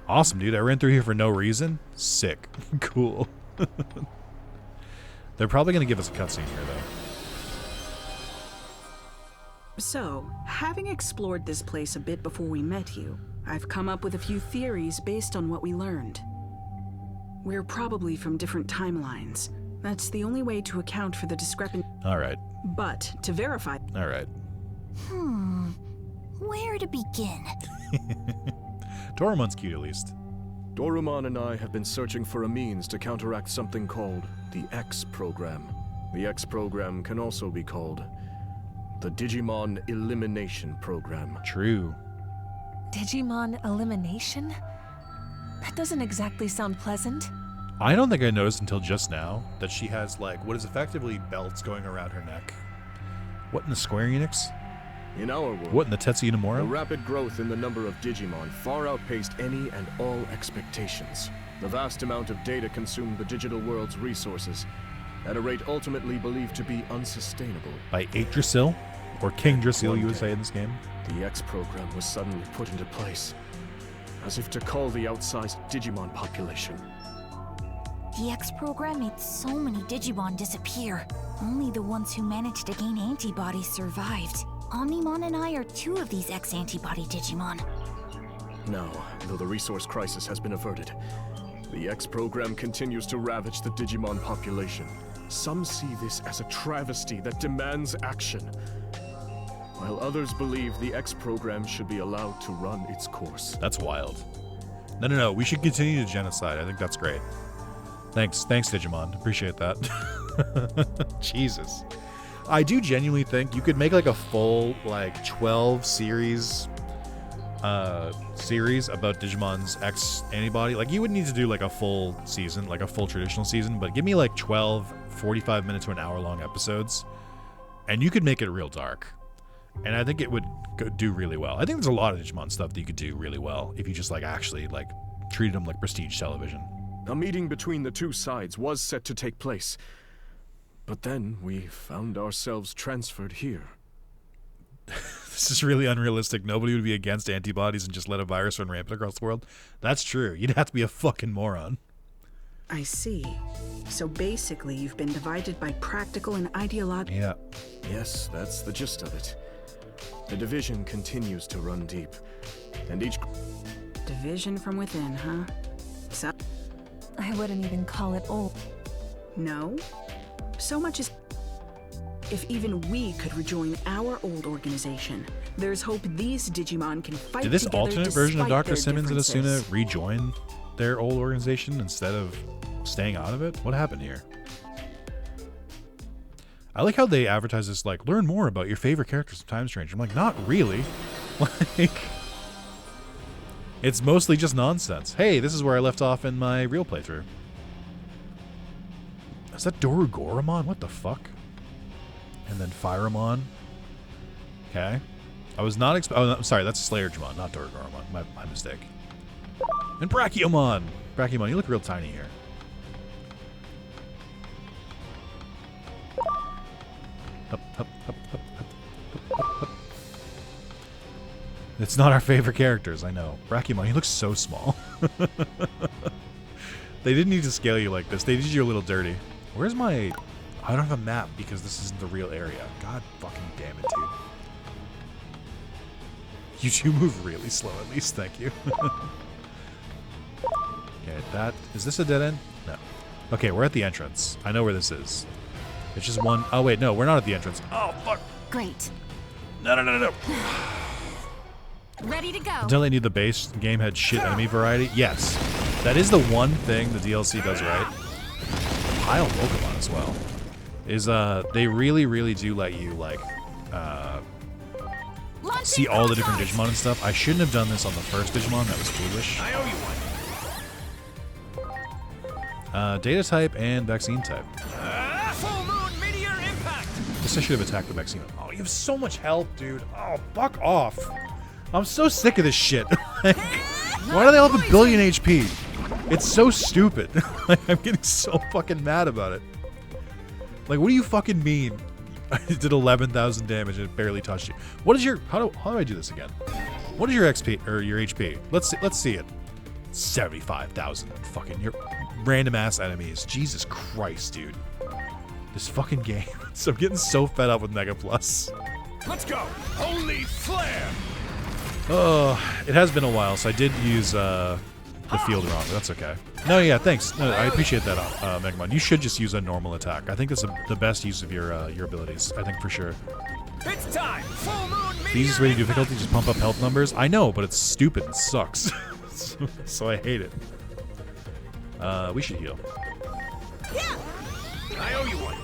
Awesome, dude. I ran through here for no reason. Sick. Cool. They're probably going to give us a cutscene here, though. So, having explored this place a bit before we met you, I've come up with a few theories based on what we learned. We're probably from different timelines. That's the only way to account for the discrepancy. All right. But to verify, All right. Where to begin? Doraemon's cute, at least. Dorumon and I have been searching for a means to counteract something called the X program. The X program can also be called the Digimon Elimination Program. True. Digimon elimination? That doesn't exactly sound pleasant. I don't think I noticed until just now that she has, like, what is effectively belts going around her neck. What in the Square Enix? In our world, What in the Tetsuya the Nomura? rapid growth in the number of Digimon far outpaced any and all expectations. The vast amount of data consumed the digital world's resources at a rate ultimately believed to be unsustainable. By Yggdrasil? Or King Drasil, you would say in this game? The X program was suddenly put into place, as if to cull the outsized Digimon population. The X program made so many Digimon disappear. Only the ones who managed to gain antibodies survived. Omnimon and I are 2 of these X antibody Digimon. Now, though the resource crisis has been averted, the X program continues to ravage the Digimon population. Some see this as a travesty that demands action, while others believe the X program should be allowed to run its course. That's wild. No. We should continue to genocide. I think that's great. Thanks, Digimon. Appreciate that. Jesus. I do genuinely think you could make like a full, like, 12 series about Digimon's X antibody. Like, you would need to do like a full season, like a full traditional season, but give me like 12 45 minute to an hour long episodes, and you could make it real dark. And I think it would do really well. I think there's a lot of Digimon stuff that you could do really well if you just like actually like treated them like prestige television. A meeting between the two sides was set to take place, but then we found ourselves transferred here. This is really unrealistic. Nobody would be against antibodies and just let a virus run rampant across the world. That's true. You'd have to be a fucking moron. I see. So basically, you've been divided by practical and ideological. Yeah. Yes, that's the gist of it. The division continues to run deep, and each... Division from within, huh? So, I wouldn't even call it old. no? So much as... If even we could rejoin our old organization, there's hope these Digimon can fight Did this together alternate version of despite Dr. their Simmons and differences. Asuna rejoin their old organization instead of staying out of it? What happened here? I like how they advertise this, like, learn more about your favorite characters from Time Strange. I'm like, not really. Like, it's mostly just nonsense. Hey, this is where I left off in my real playthrough. Is that Dorugoramon? What the fuck? And then Phyramon. Okay. I was not oh, I'm sorry, that's Slayerjamon, not Dorugoramon. My mistake. And Brachiomon! Brachiomon, you look real tiny here. Hup, hup, hup, hup, hup, hup, hup, hup. It's not our favorite characters, I know. Brachiomon, he looks so small. They didn't need to scale you like this. They did you a little dirty. Where's my... I don't have a map because this isn't the real area. God fucking damn it, dude. You do move really slow, at least. Thank you. Okay, that... Is this a dead end? No. Okay, we're at the entrance. I know where this is. It's just one... Oh, wait, no, we're not at the entrance. Oh, fuck. Great. No. Ready to go. Until they knew the base game had shit enemy variety. Yes. That is the one thing the DLC does right. Pile Pokemon as well. Is, they really, really do let you, like, see all the different Digimon and stuff. I shouldn't have done this on the first Digimon. That was foolish. I owe you one. Data type and vaccine type. Full moon meteor impact. Guess I should have attacked the vaccine. Oh, you have so much health, dude. Oh, fuck off. I'm so sick of this shit. Like, why do they all have a billion HP? It's so stupid. Like, I'm getting so fucking mad about it. Like, what do you fucking mean? I did 11,000 damage and it barely touched you. What is your... How do I do this again? What is your XP or your HP? Let's see it. 75,000. Fucking your random ass enemies. Jesus Christ, dude. This fucking game. So I'm getting so fed up with Mega Plus. Let's go. Holy flare. Oh, it has been a while, so I did use the field wrong, but that's okay. No, yeah, thanks. No, I appreciate that, Megamon. You should just use a normal attack. I think that's the best use of your abilities. I think for sure. It's time. Full moon meteor The easiest way to do impact. difficulty is just pump up health numbers. I know, but it's stupid and sucks. so I hate it. We should heal. Yeah! I owe you one.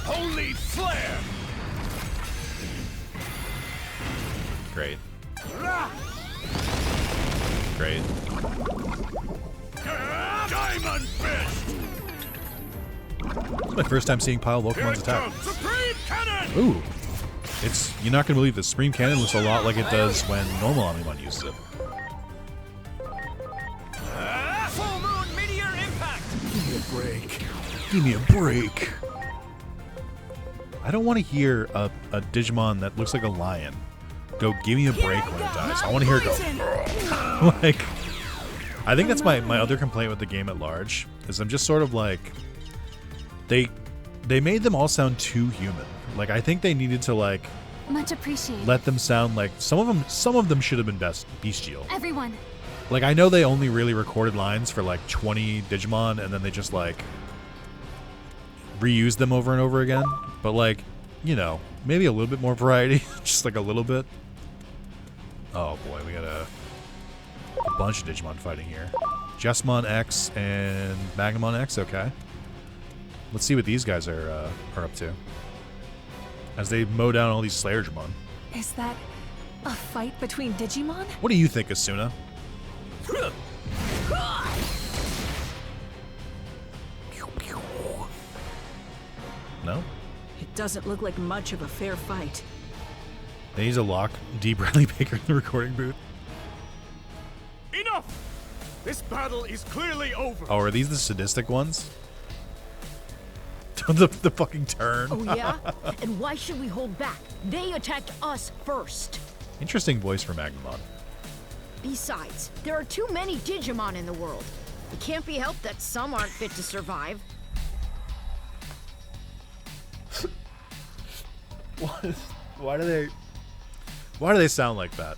Holy flare! Great. Great. Diamond Fist! It's my first time seeing Pile Pokemon's attack. Supreme Cannon! Ooh. You're not gonna believe the Supreme Cannon looks a lot like it does when normal Omnimon uses it. Full Moon Meteor Impact! Give me a break. Give me a break. I don't want to hear a Digimon that looks like a lion go, give me a break when it dies. I want to hear it go. Like, I think that's my other complaint with the game at large, is I'm just sort of like, they made them all sound too human. Like, I think they needed to, like, Much appreciated. let them sound like, some of them should have been bestial. Everyone. Like, I know they only really recorded lines for like 20 Digimon, and then they just like reused them over and over again. But like, you know, maybe a little bit more variety, just like a little bit. Oh boy, we got a bunch of Digimon fighting here. Jessamon X and Magnamon X, okay. Let's see what these guys are up to as they mow down all these Slayer Digimon. Is that a fight between Digimon? What do you think, Asuna? No? It doesn't look like much of a fair fight. They need to lock D. Bradley Baker in the recording booth. Enough! This battle is clearly over. Oh, are these the sadistic ones? the fucking turn. Oh yeah? And why should we hold back? They attacked us first. Interesting voice for Magnamon. Besides, there are too many Digimon in the world. It can't be helped that some aren't fit to survive. Why do they sound like that?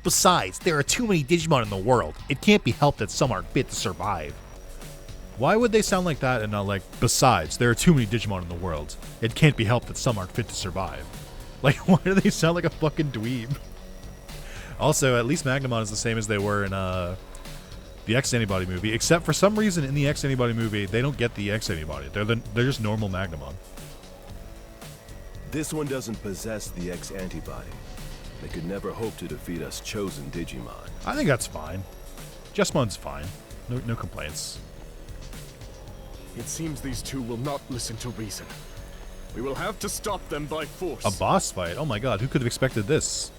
Besides, there are too many Digimon in the world. It can't be helped that some aren't fit to survive. Why would they sound like that and not like, besides, there are too many Digimon in the world. It can't be helped that some aren't fit to survive. Like, why do they sound like a fucking dweeb? Also, at least Magnamon is the same as they were in the X-Antibody movie, except for some reason in the X-Antibody movie, they don't get the X-Antibody. They're just normal Magnamon. This one doesn't possess the X-Antibody. They could never hope to defeat us chosen Digimon. I think that's fine. Jesmon's fine. No complaints. It seems these two will not listen to reason. We will have to stop them by force. A boss fight? Oh my god, who could have expected this?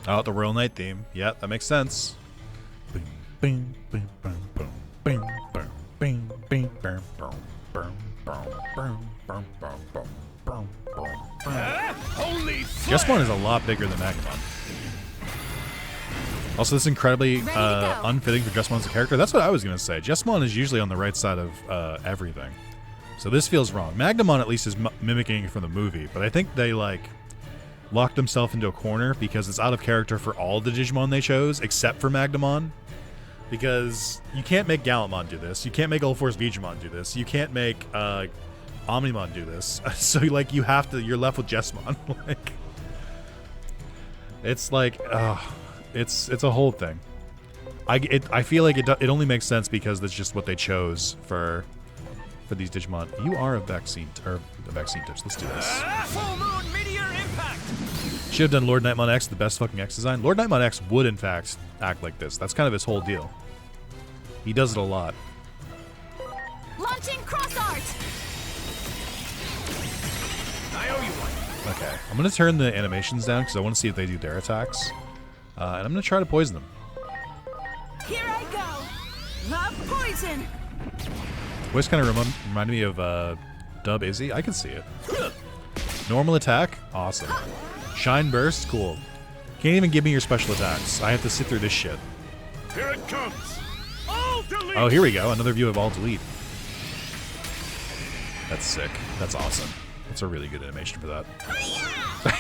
Oh, the Royal Knight theme. Yeah, that makes sense. Holy Jessamon is a lot bigger than Magnamon. Also, this is incredibly unfitting for Jessamon as a character. That's what I was going to say. Jessamon is usually on the right side of everything. So this feels wrong. Magnamon at least is mimicking it from the movie, but I think they, like, locked themselves into a corner because it's out of character for all the Digimon they chose, except for Magnamon. Because you can't make Gallantmon do this. You can't make Ulforce Vegemon do this. You can't make Omnimon do this. So, like, you're left with Jessamon. Like, it's like, it's a whole thing. I feel like it only makes sense because that's just what they chose for these Digimon. You are a vaccine tips. Let's do this. Full Moon Meteor Impact! Should have done Lord Nightmon X, the best fucking X design. Lord Nightmon X would, in fact, act like this. That's kind of his whole deal. He does it a lot. Launching cross art! I owe you one. Okay, I'm going to turn the animations down because I want to see if they do their attacks. And I'm going to try to poison them. Here I go! The poison! Voice kind of reminded me of Dub Izzy. I can see it. Normal attack? Awesome. Shine Burst? Cool. Can't even give me your special attacks. I have to sit through this shit. Here it comes! All delete! Oh, here we go. Another view of All Delete. That's sick. That's awesome. That's a really good animation for that. I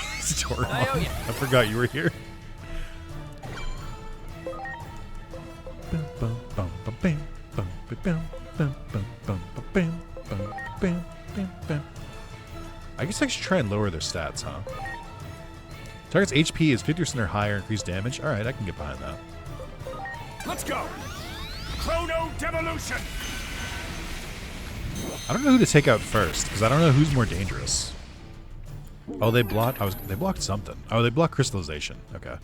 forgot you were here. I guess I should try and lower their stats, huh? Target's HP is 50% or higher, increased damage. Alright, I can get behind that. Let's go! Chrono Devolution! I don't know who to take out first, because I don't know who's more dangerous. Oh, they blocked. They blocked something. Oh, they blocked crystallization. Okay.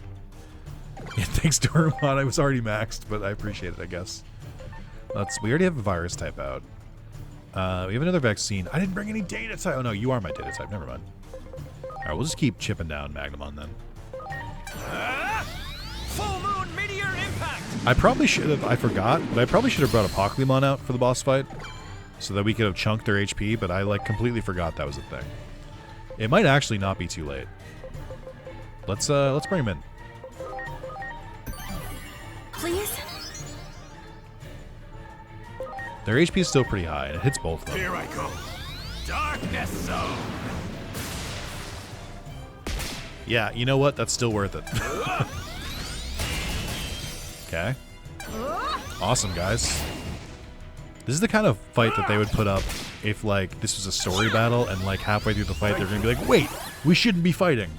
Yeah, thanks, Doraemon. I was already maxed, but I appreciate it, I guess. We already have a virus type out. We have another vaccine. I didn't bring any data type. Oh no, you are my data type. Never mind. All right, we'll just keep chipping down Magnamon then. Full Moon Meteor Impact! I probably should have. I forgot, but I probably should have brought a Pokemon out for the boss fight, so that we could have chunked their HP. But I like completely forgot that was a thing. It might actually not be too late. Let's bring him in. Please? Their HP is still pretty high, and it hits both of them. Here I go. Darkness Zone! Yeah, you know what? That's still worth it. Okay. Awesome, guys. This is the kind of fight that they would put up if, like, this was a story battle, and, like, halfway through the fight, they're gonna be like, wait, we shouldn't be fighting.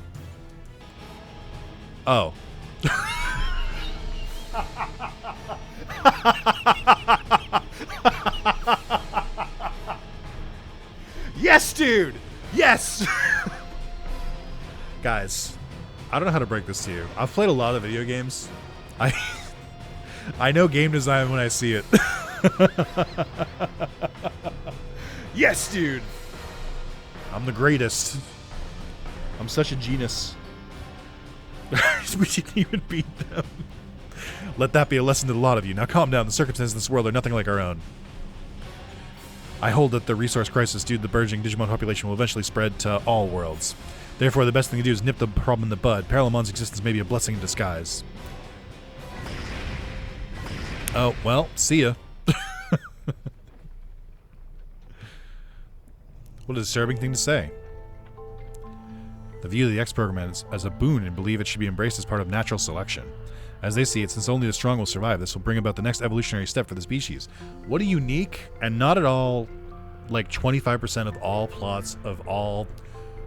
Oh. Yes, dude! Yes! Guys, I don't know how to break this to you. I've played a lot of video games. I know game design when I see it. Yes, dude! I'm the greatest. I'm such a genius. We didn't even beat them. Let that be a lesson to a lot of you. Now calm down. The circumstances of this world are nothing like our own. I hold that the resource crisis due to the burgeoning Digimon population will eventually spread to all worlds. Therefore, the best thing to do is nip the problem in the bud. Parallelmon's existence may be a blessing in disguise. Oh, well, see ya. What a disturbing thing to say. The view of the X program as a boon and believe it should be embraced as part of natural selection. As they see it, since only the strong will survive, this will bring about the next evolutionary step for the species. What a unique and not at all like 25% of all plots of all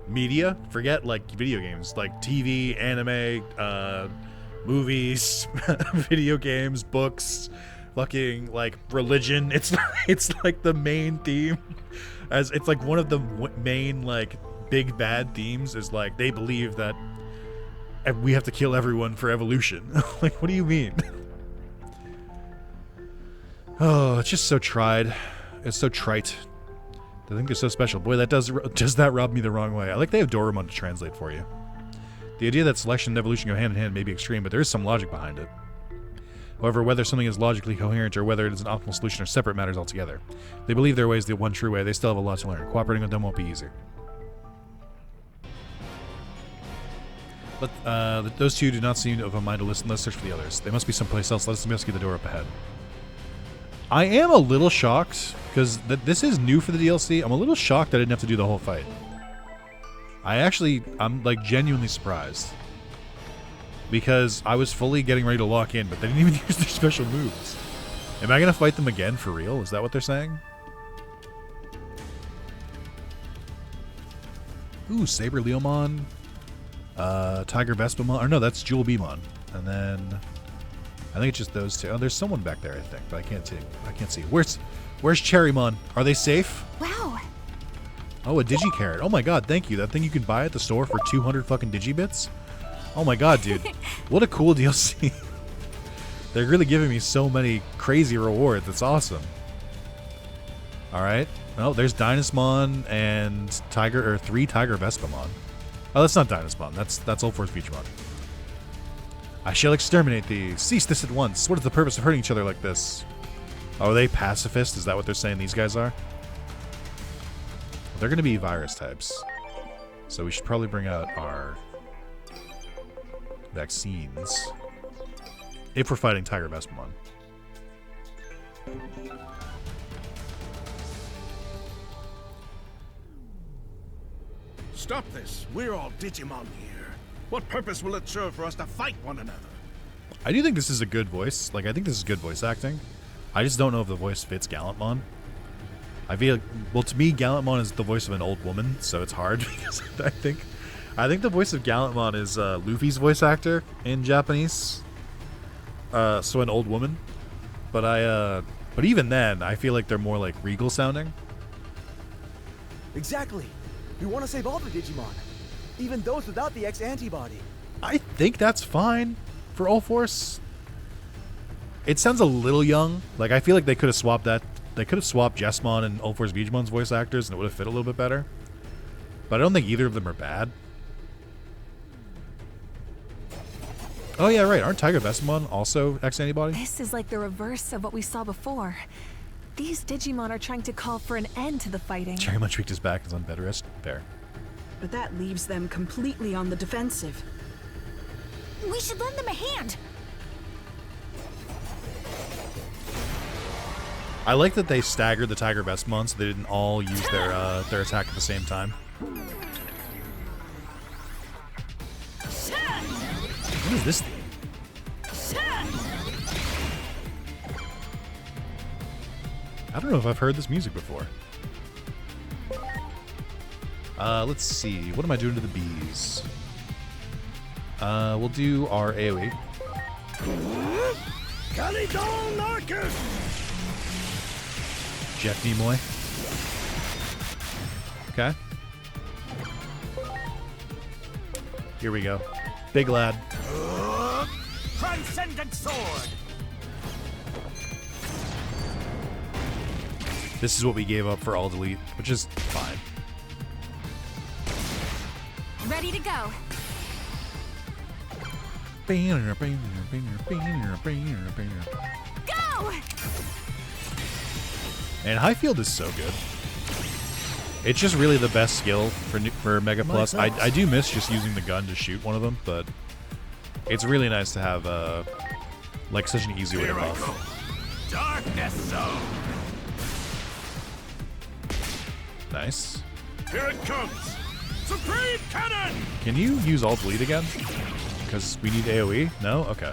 media. Forget like video games, like TV, anime, movies, video games, books, fucking like religion. It's like the main theme. As it's like one of the main like big bad themes is like they believe that we have to kill everyone for evolution. Like, what do you mean? Oh, it's just so tried. It's so trite. They think they're so special. Boy, that does that rub me the wrong way. I like they have Doraemon to translate for you. The idea that selection and evolution go hand in hand may be extreme, but there is some logic behind it. However, whether something is logically coherent or whether it is an optimal solution are separate matters altogether. They believe their way is the one true way. They still have a lot to learn. Cooperating with them won't be easy. But those two do not seem of a mind to listen. Let's search for the others. They must be someplace else. Let us investigate the door up ahead. I am a little shocked, because this is new for the DLC. I'm a little shocked I didn't have to do the whole fight. I'm like genuinely surprised. Because I was fully getting ready to lock in, but they didn't even use their special moves. Am I going to fight them again for real? Is that what they're saying? Ooh, Saber Leomon. Tiger Vespamon. Or no, that's Jewel Beamon. And then I think it's just those two. Oh, there's someone back there, I think, but I can't see. Where's Cherrymon? Are they safe? Wow. Oh, a Digicarrot. Oh my god, thank you. That thing you can buy at the store for 200 fucking Digibits? Oh my god, dude. What a cool DLC. They're really giving me so many crazy rewards. It's awesome. Alright. Oh, there's Dynasmon and three Tiger Vespamon. Oh, that's not Dynasmon. That's Old Force Futuremon. I shall exterminate thee. Cease this at once. What is the purpose of hurting each other like this? Oh, are they pacifist? Is that what they're saying these guys are? They're going to be virus types. So we should probably bring out our vaccines. If we're fighting Tiger Vespamon. Stop this. We're all Digimon here. What purpose will it serve for us to fight one another? I do think this is a good voice. Like, I think this is good voice acting. I just don't know if the voice fits Gallantmon. I feel like, well, to me, Gallantmon is the voice of an old woman, so it's hard because I think the voice of Gallantmon is Luffy's voice actor in Japanese. So an old woman, but even then, I feel like they're more like regal sounding. Exactly. We want to save all the Digimon, even those without the X antibody. I think that's fine for All Force. It sounds a little young. Like, I feel like they could have swapped that. They could have swapped Jessmon and All Force Vigimon's voice actors, and it would have fit a little bit better. But I don't think either of them are bad. Oh yeah, right. Aren't Tiger Vestimon also X antibody? This is like the reverse of what we saw before. These Digimon are trying to call for an end to the fighting. Cherrymon tweaked his back and is on bed rest. Fair. But that leaves them completely on the defensive. We should lend them a hand. I like that they staggered the Tiger Vestimon so they didn't all use their attack at the same time. What is this thing? I don't know if I've heard this music before. Let's see. What am I doing to the bees? We'll do our AoE. Jeff Nimoy. Okay. Here we go. Big lad. Transcendent sword. This is what we gave up for all delete, which is fine. Ready to go. Go! And High Field is so good. It's just really the best skill for Mega Plus. I do miss just using the gun to shoot one of them, but it's really nice to have like such an easy way to buff. Darkness zone. Nice. Here it comes. Supreme Cannon. Can you use Alt Delete again? Because we need AoE? No? Okay.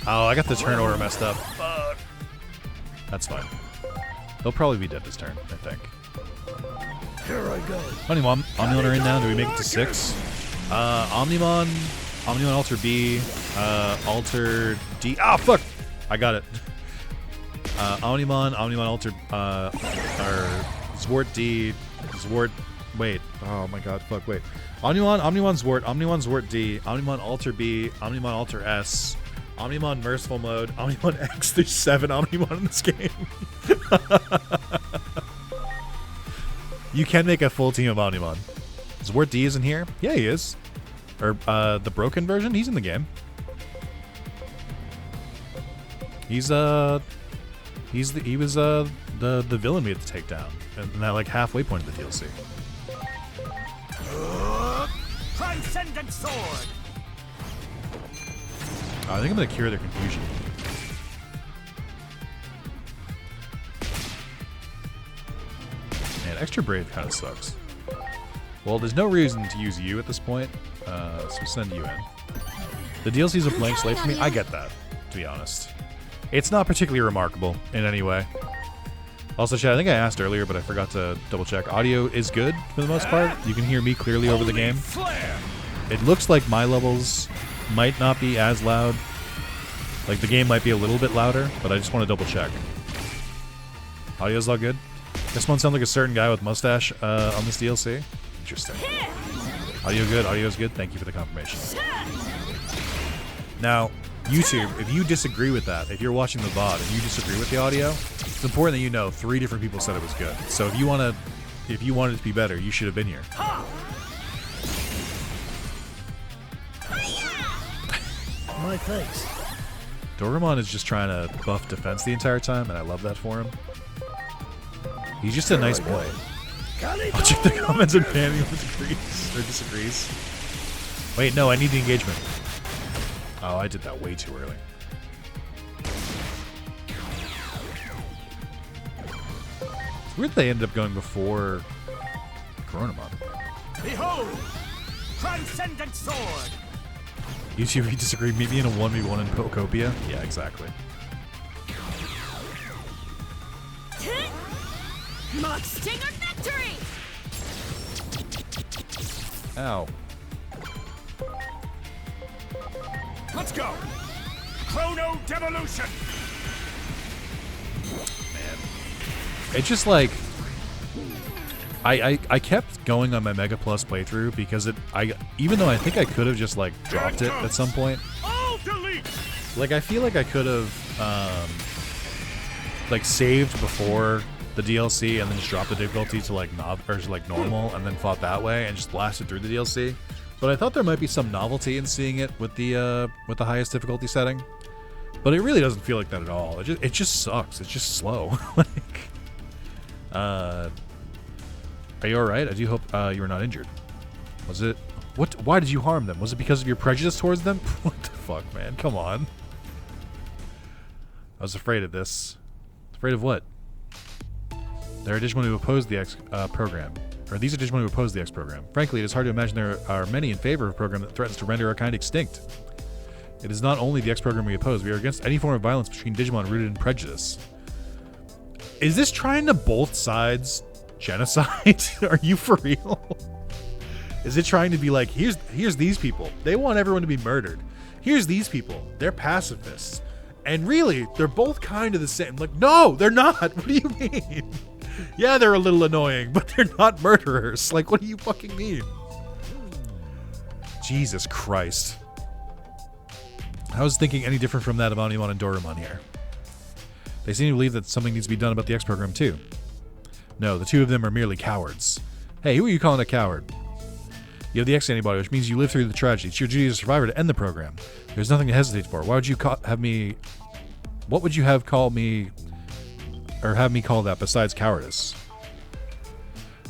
Oh, I got the turn order messed up. Fuck. That's fine. They'll probably be dead this turn, I think. Here I go. Omnimon are in now. Do we make it to 6? Omnimon Alter B, Alter D. Ah, fuck! I got it. Omnimon Alter, or Zwart D, Zwart. Wait. Oh my god, fuck, wait. Omnimon Zwart D, Omnimon Alter B, Omnimon Alter S, Omnimon Merciful Mode, Omnimon X. There's 7 Omnimon in this game. You can make a full team of Omnimon. Zwart D isn't here? Yeah, he is. Or the broken version, he's in the game. He was the villain we had to take down in that like halfway point of the DLC. Transcendent sword. I think I'm gonna cure their confusion. Man, extra brave kind of sucks. Well, there's no reason to use you at this point, so send you in. The DLC's a blank slate for me. I get that, to be honest. It's not particularly remarkable in any way. Also, chat, I think I asked earlier, but I forgot to double check. Audio is good for the most part. You can hear me clearly over the game. It looks like my levels might not be as loud. Like, the game might be a little bit louder, but I just want to double check. Audio's all good? This one sounds like a certain guy with mustache on this DLC. Interesting. Audio good, audio's good. Thank you for the confirmation. Now, YouTube, if you disagree with that, if you're watching the VOD and you disagree with the audio, it's important that you know 3 different people said it was good. So if you wanted it to be better, you should have been here. My thanks. Doraemon is just trying to buff defense the entire time, and I love that for him. He's just a nice boy. I'll check the comments and Panny agrees or disagrees. Wait, no, I need the engagement. Oh, I did that way too early. It's weird they ended up going before Coronamon. Behold! Transcendent sword! YouTube, if you disagree, meet me in a 1v1 in Pocopia? Yeah, exactly. Mach Stinger victory! Ow. Let's go! Chrono Devolution! It's just like I kept going on my Mega Plus playthrough because even though I think I could have just like dropped it at some point. Like I feel like I could have like saved before the DLC and then just dropped the difficulty to like normal and then fought that way and just blasted through the DLC. But I thought there might be some novelty in seeing it with the highest difficulty setting. But it really doesn't feel like that at all. It just sucks. It's just slow. Like, are you all right? I do hope you were not injured. Was it? What? Why did you harm them? Was it because of your prejudice towards them? What the fuck, man? Come on. I was afraid of this. Afraid of what? There are Digimon who oppose the X program. Or these are Digimon who oppose the X program. Frankly, it is hard to imagine there are many in favor of a program that threatens to render our kind extinct. It is not only the X program we oppose. We are against any form of violence between Digimon rooted in prejudice. Is this trying to both sides genocide? Are you for real? Is it trying to be like, here's these people. They want everyone to be murdered. Here's these people. They're pacifists. And really, they're both kind of the same. Like, no, they're not. What do you mean? Yeah, they're a little annoying, but they're not murderers. Like, what do you fucking mean? Jesus Christ. How is thinking any different from that of Omnimon and Dorumon here? They seem to believe that something needs to be done about the X program too. No, the two of them are merely cowards. Hey, who are you calling a coward? You have the X antibody, which means you lived through the tragedy. It's your duty as a survivor to end the program. There's nothing to hesitate for. Why would you have me... What would you have called me... Or have me call that besides cowardice?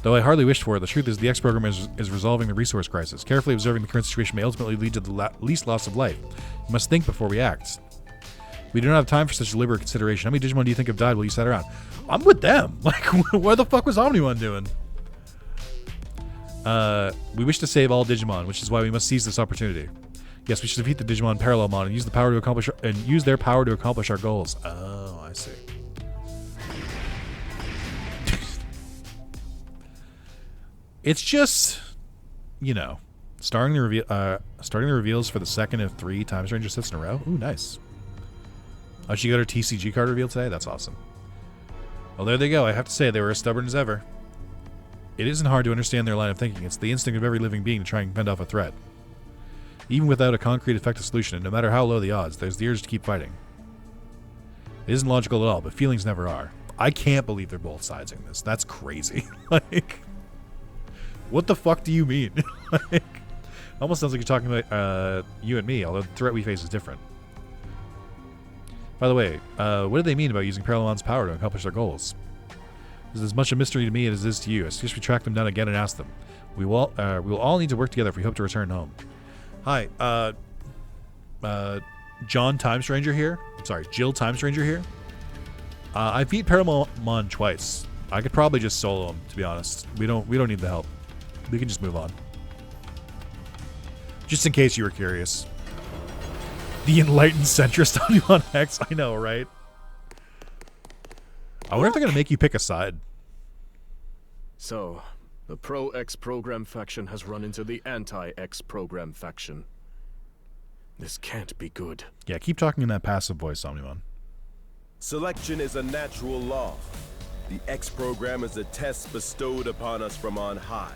Though I hardly wished for it, the truth is the X program is resolving the resource crisis. Carefully observing the current situation may ultimately lead to the least loss of life. We must think before we act. We do not have time for such deliberate consideration. How many Digimon do you think have died while you sat around? I'm with them. Like, what the fuck was Omnimon doing? We wish to save all Digimon, which is why we must seize this opportunity. Yes, we should defeat the Digimon Parallelmon and use their power to accomplish our goals. Oh, I see. It's just, you know, starting the reveals for the second of 3 Time Stranger sets in a row. Ooh, nice. Oh, she got her TCG card revealed today? That's awesome. Well, there they go. I have to say, they were as stubborn as ever. It isn't hard to understand their line of thinking. It's the instinct of every living being to try and fend off a threat. Even without a concrete effective solution, and no matter how low the odds, there's the urge to keep fighting. It isn't logical at all, but feelings never are. I can't believe they're both siding this. That's crazy. Like, what the fuck do you mean? Like, almost sounds like you're talking about you and me, although the threat we face is different. By the way, what do they mean about using Parallelmon's power to accomplish their goals? This is as much a mystery to me as it is to you. I suggest we track them down again and ask them. We will all need to work together if we hope to return home. Hi, John Time Stranger here. I'm sorry, Jill Time Stranger here. I beat Parallelmon twice. I could probably just solo him, to be honest. We don't need the help. We can just move on. Just in case you were curious. The enlightened centrist Omnimon X. I know, right? I wonder if they're going to make you pick a side. So, the pro-X program faction has run into the anti-X program faction. This can't be good. Yeah, keep talking in that passive voice, Omnimon. Selection is a natural law. The X program is a test bestowed upon us from on high,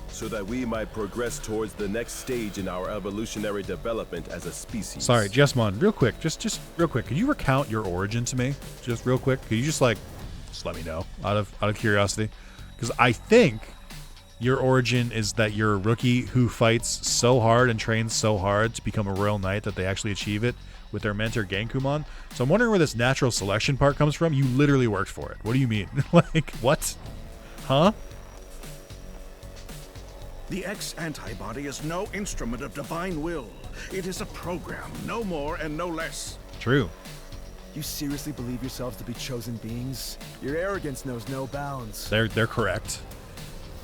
so that we might progress towards the next stage in our evolutionary development as a species. Sorry, Jessmon, real quick, just real quick, could you recount your origin to me? Just real quick, could you just let me know out of curiosity? Because I think your origin is that you're a rookie who fights so hard and trains so hard to become a royal knight that they actually achieve it with their mentor Genkumon. So I'm wondering where this natural selection part comes from. You literally worked for it. What do you mean? Like, what? Huh? The X antibody is no instrument of divine will. It is a program, no more and no less. True. You seriously believe yourselves to be chosen beings? Your arrogance knows no bounds. They're correct.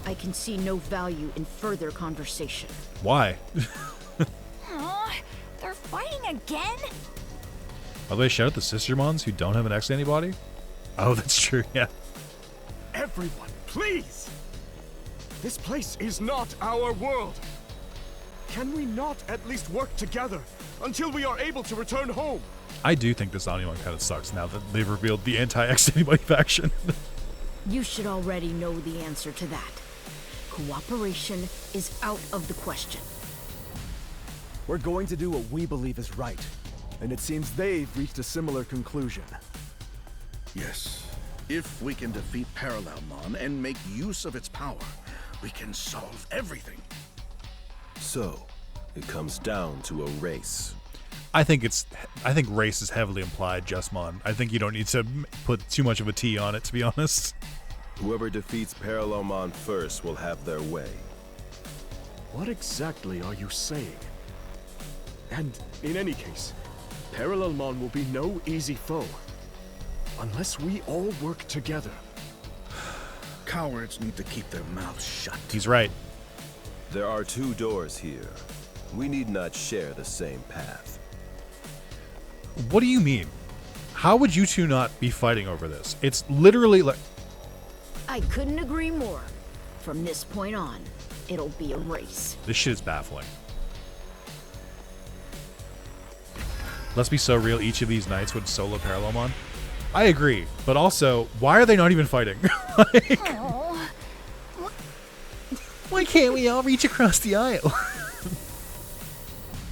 I can see no value in further conversation. Why? They're fighting again? By the way, shout out the Sistermons who don't have an X antibody. Oh, that's true, yeah. Everyone, please! This place is not our world. Can we not at least work together until we are able to return home? I do think this Omnimon kind of sucks now that they've revealed the anti-X-Anybody faction. You should already know the answer to that. Cooperation is out of the question. We're going to do what we believe is right. And it seems they've reached a similar conclusion. Yes. If we can defeat Parallelmon and make use of its power, we can solve everything. So, it comes down to a race. I think race is heavily implied, Justmon. I think you don't need to put too much of a T on it, to be honest. Whoever defeats Parallelmon first will have their way. What exactly are you saying? And in any case, Parallelmon will be no easy foe. Unless we all work together. Cowards need to keep their mouths shut. He's right. There are 2 doors here. We need not share the same path. What do you mean? How would you two not be fighting over this? It's literally like... I couldn't agree more. From this point on, it'll be a race. This shit is baffling. Let's be so real, each of these knights would solo Parallelmon. I agree, but also, why are they not even fighting? Like, why can't we all reach across the aisle?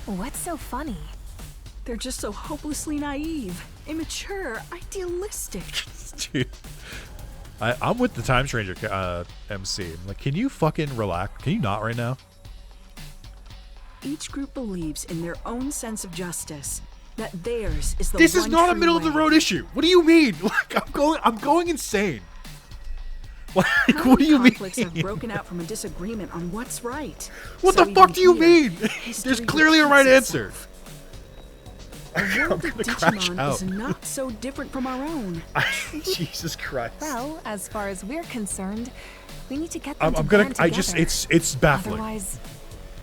What's so funny? They're just so hopelessly naive, immature, idealistic. Dude, I'm with the Time Stranger MC. Like, can you fucking relax? Can you not right now? Each group believes in their own sense of justice. That theirs is the This one is not a true middle of the way. road issue. What do you mean? Like, I'm going insane. Like, what do you mean? Conflicts have broken out from a disagreement on what's right. What So the fuck even do you here, mean? history There's clearly a right repeats answer. itself. The world of gonna crash Digimon out. is not so different from our own. Jesus Christ. Well, as far as we're concerned, we need to get them I'm to gonna. band I just. together. It's baffling. Otherwise,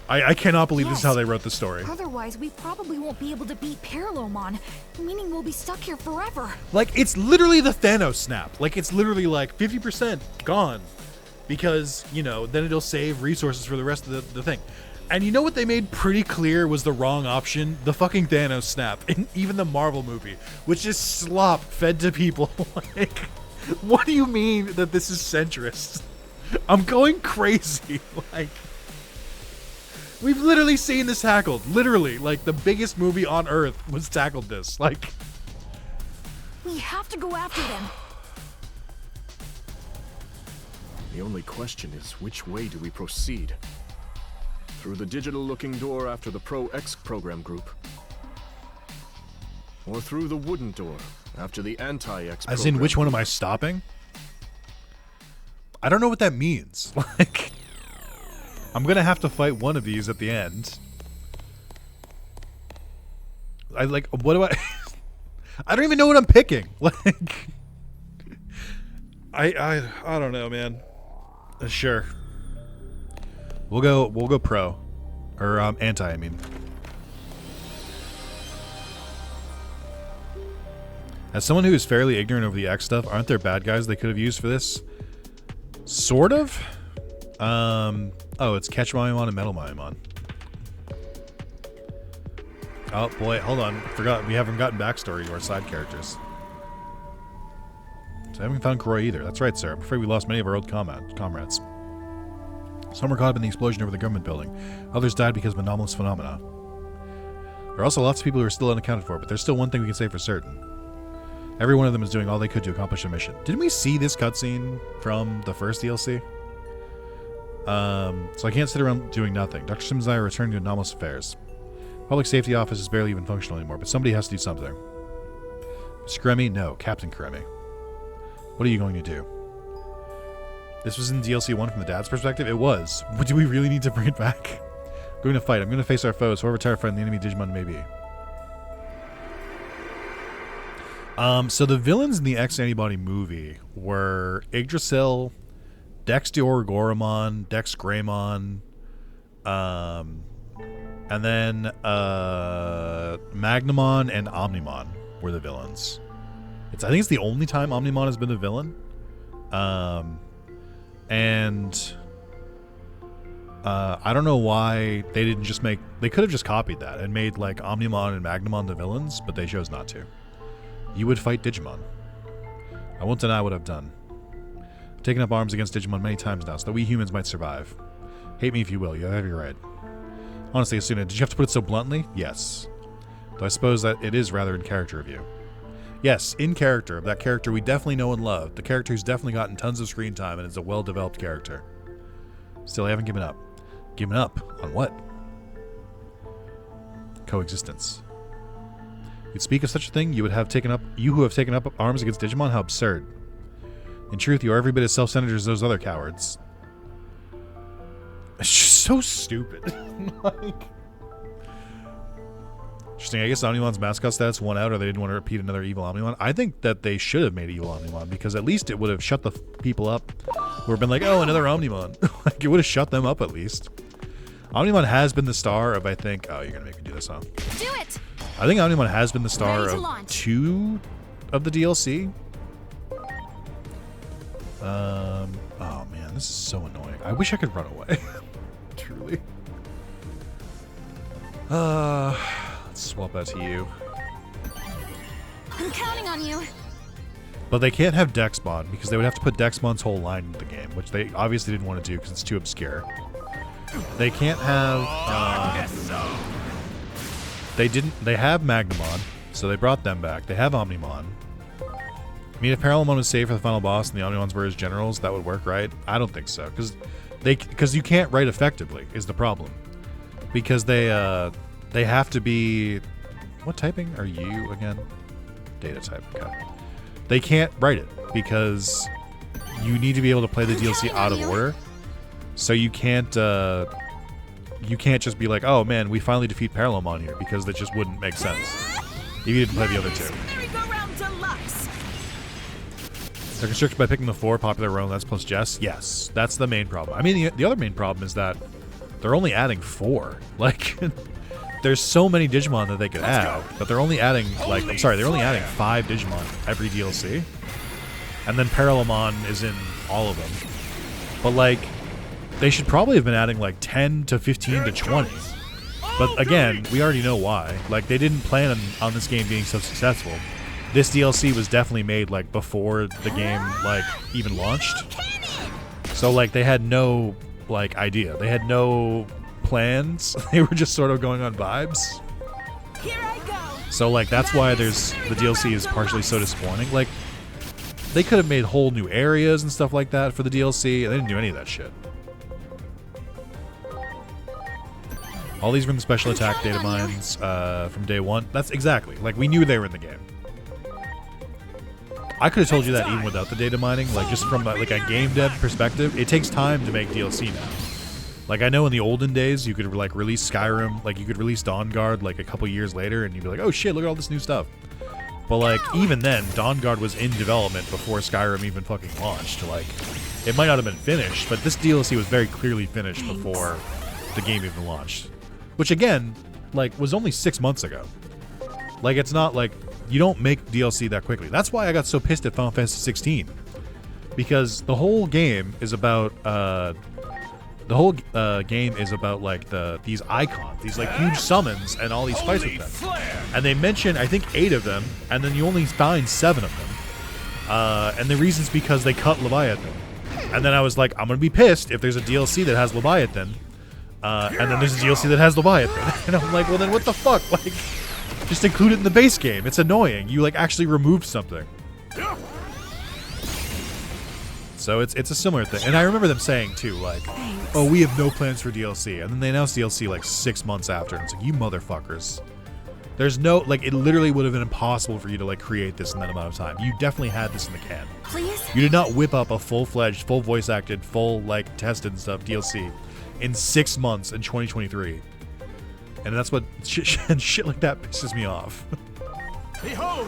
I cannot believe this is how Yes. they wrote the story. Otherwise, we probably won't be able to beat Parallelmon, meaning we'll be stuck here forever. Like, it's literally the Thanos snap. Like, it's literally like 50% gone. Because, you know, then it'll save resources for the rest of the thing. And you know what they made pretty clear was the wrong option? The fucking Thanos snap. In even the Marvel movie. Which is slop fed to people. Like, what do you mean that this is centrist? I'm going crazy. Like, we've literally seen this tackled. Literally. Like, the biggest movie on Earth was tackled this. Like... We have to go after them. The only question is, which way do we proceed? Through the digital-looking door after the Pro-X program group? Or through the wooden door after the Anti-X program? As in, which one am I stopping? I don't know what that means. Like, I'm gonna have to fight one of these at the end. What do I... I don't even know what I'm picking. Like... I don't know, man. Sure. We'll go pro. Or, anti, I mean. As someone who is fairly ignorant over the X stuff, aren't there bad guys they could have used for this? Sort of? Oh, it's Catch Mimon and Metal Mimon. Oh, boy, hold on. Forgot, we haven't gotten backstory to our side characters. So I haven't found Koroi either. That's right, sir. I'm afraid we lost many of our old comrades. Some were caught up in the explosion over the government building. Others died because of anomalous phenomena. There are also lots of people who are still unaccounted for, but there's still one thing we can say for certain. Every one of them is doing all they could to accomplish a mission. Didn't we see this cutscene from the first DLC? So I can't sit around doing nothing. Dr. Sims and I are returning to anomalous affairs. Public safety office is barely even functional anymore, but somebody has to do something. Scremmy? No. Captain Cremmy. What are you going to do? This was in DLC 1 from the dad's perspective? It was. But do we really need to bring it back? We're going to fight. I'm going to face our foes, however terrifying the enemy Digimon may be. So the villains in the X-Antibody movie were Yggdrasil, Dexter Goramon, Dex Greymon, and then Magnamon and Omnimon were the villains. I think it's the only time Omnimon has been a villain. And I don't know why they didn't just make... They could have just copied that and made like Omnimon and Magnamon the villains, but they chose not to. You would fight Digimon. I won't deny what I've done. I've taken up arms against Digimon many times now so that we humans might survive. Hate me if you will, you have your right. Honestly, Asuna, did you have to put it so bluntly? Yes. Though I suppose that it is rather in character of you. Yes, in character, of that character we definitely know and love. The character who's definitely gotten tons of screen time and is a well-developed character. Still, I haven't given up. Given up? On what? Coexistence. You'd speak of such a thing, you who have taken up arms against Digimon? How absurd. In truth, you are every bit as self-centered as those other cowards. It's just so stupid. Like... Interesting. I guess Omnimon's mascot stats won out, or they didn't want to repeat another evil Omnimon. I think that they should have made an evil Omnimon, because at least it would have shut the people up who have been like, oh, another Omnimon. Like, it would have shut them up at least. Omnimon has been the star of, I think... Oh, you're going to make me do this, huh? Do it! I think Omnimon has been the star of 2 of the DLC. Oh, man. This is so annoying. I wish I could run away. Truly. Let's swap that to you. I'm counting on you. But they can't have Dexmon because they would have to put Dexmon's whole line into the game, which they obviously didn't want to do because it's too obscure. They can't have... They have Magnamon, so they brought them back. They have Omnimon. I mean, if Parallelmon was saved for the final boss and the Omnimons were his generals, that would work, right? I don't think so, because you can't write effectively is the problem. Because they have to be... What typing are you again? Data type, okay. They can't write it because you need to be able to play the DLC out of order. So you can't just be like, oh man, we finally defeat Parallelmon here, because that just wouldn't make sense. You need to play the other 2. They're constructed by picking the 4 popular Rollets plus Jess. Yes, that's the main problem. I mean, the other main problem is that they're only adding 4. Like, there's so many Digimon that they could add, but they're only adding, like, I'm sorry, they're only adding 5 Digimon every DLC. And then Parallelmon is in all of them. But, like, they should probably have been adding, like, 10 to 15 to 20. But, again, we already know why. Like, they didn't plan on this game being so successful. This DLC was definitely made, like, before the game, like, even launched. So, like, they had no, like, idea. They had no plans. They were just sort of going on vibes. So, like, that's why the DLC is partially so disappointing. Like, they could have made whole new areas and stuff like that for the DLC. They didn't do any of that shit. All these were in the special attack data mines from day 1. That's exactly. Like, we knew they were in the game. I could have told you that even without the data mining. Like, just from like a game dev perspective, it takes time to make DLC now. Like, I know in the olden days, you could like release Skyrim, like you could release Dawn Guard like a couple years later, and you'd be like, oh shit, look at all this new stuff. But like, even then, Dawn Guard was in development before Skyrim even fucking launched. Like, it might not have been finished, but this DLC was very clearly finished before the game even launched. Which again, like, was only 6 months ago. Like, it's not like, you don't make DLC that quickly. That's why I got so pissed at Final Fantasy 16. Because the whole game is about, like these icons, these like huge summons and all these fights with them. And they mention, I think, 8 of them, and then you only find 7 of them. And the reason's because they cut Leviathan. And then I was like, I'm gonna be pissed if there's a DLC that has Leviathan, and then there's a DLC that has Leviathan. And I'm like, well then what the fuck? Like, just include it in the base game. It's annoying. You like actually removed something. So it's a similar thing. And I remember them saying too, like, oh, we have no plans for DLC. And then they announced DLC like 6 months after. And it's like, you motherfuckers. There's no, like, it literally would have been impossible for you to like create this in that amount of time. You definitely had this in the can. Please? You did not whip up a full-fledged, full voice-acted, full like tested and stuff DLC in 6 months in 2023. And that's what shit like that pisses me off. Behold,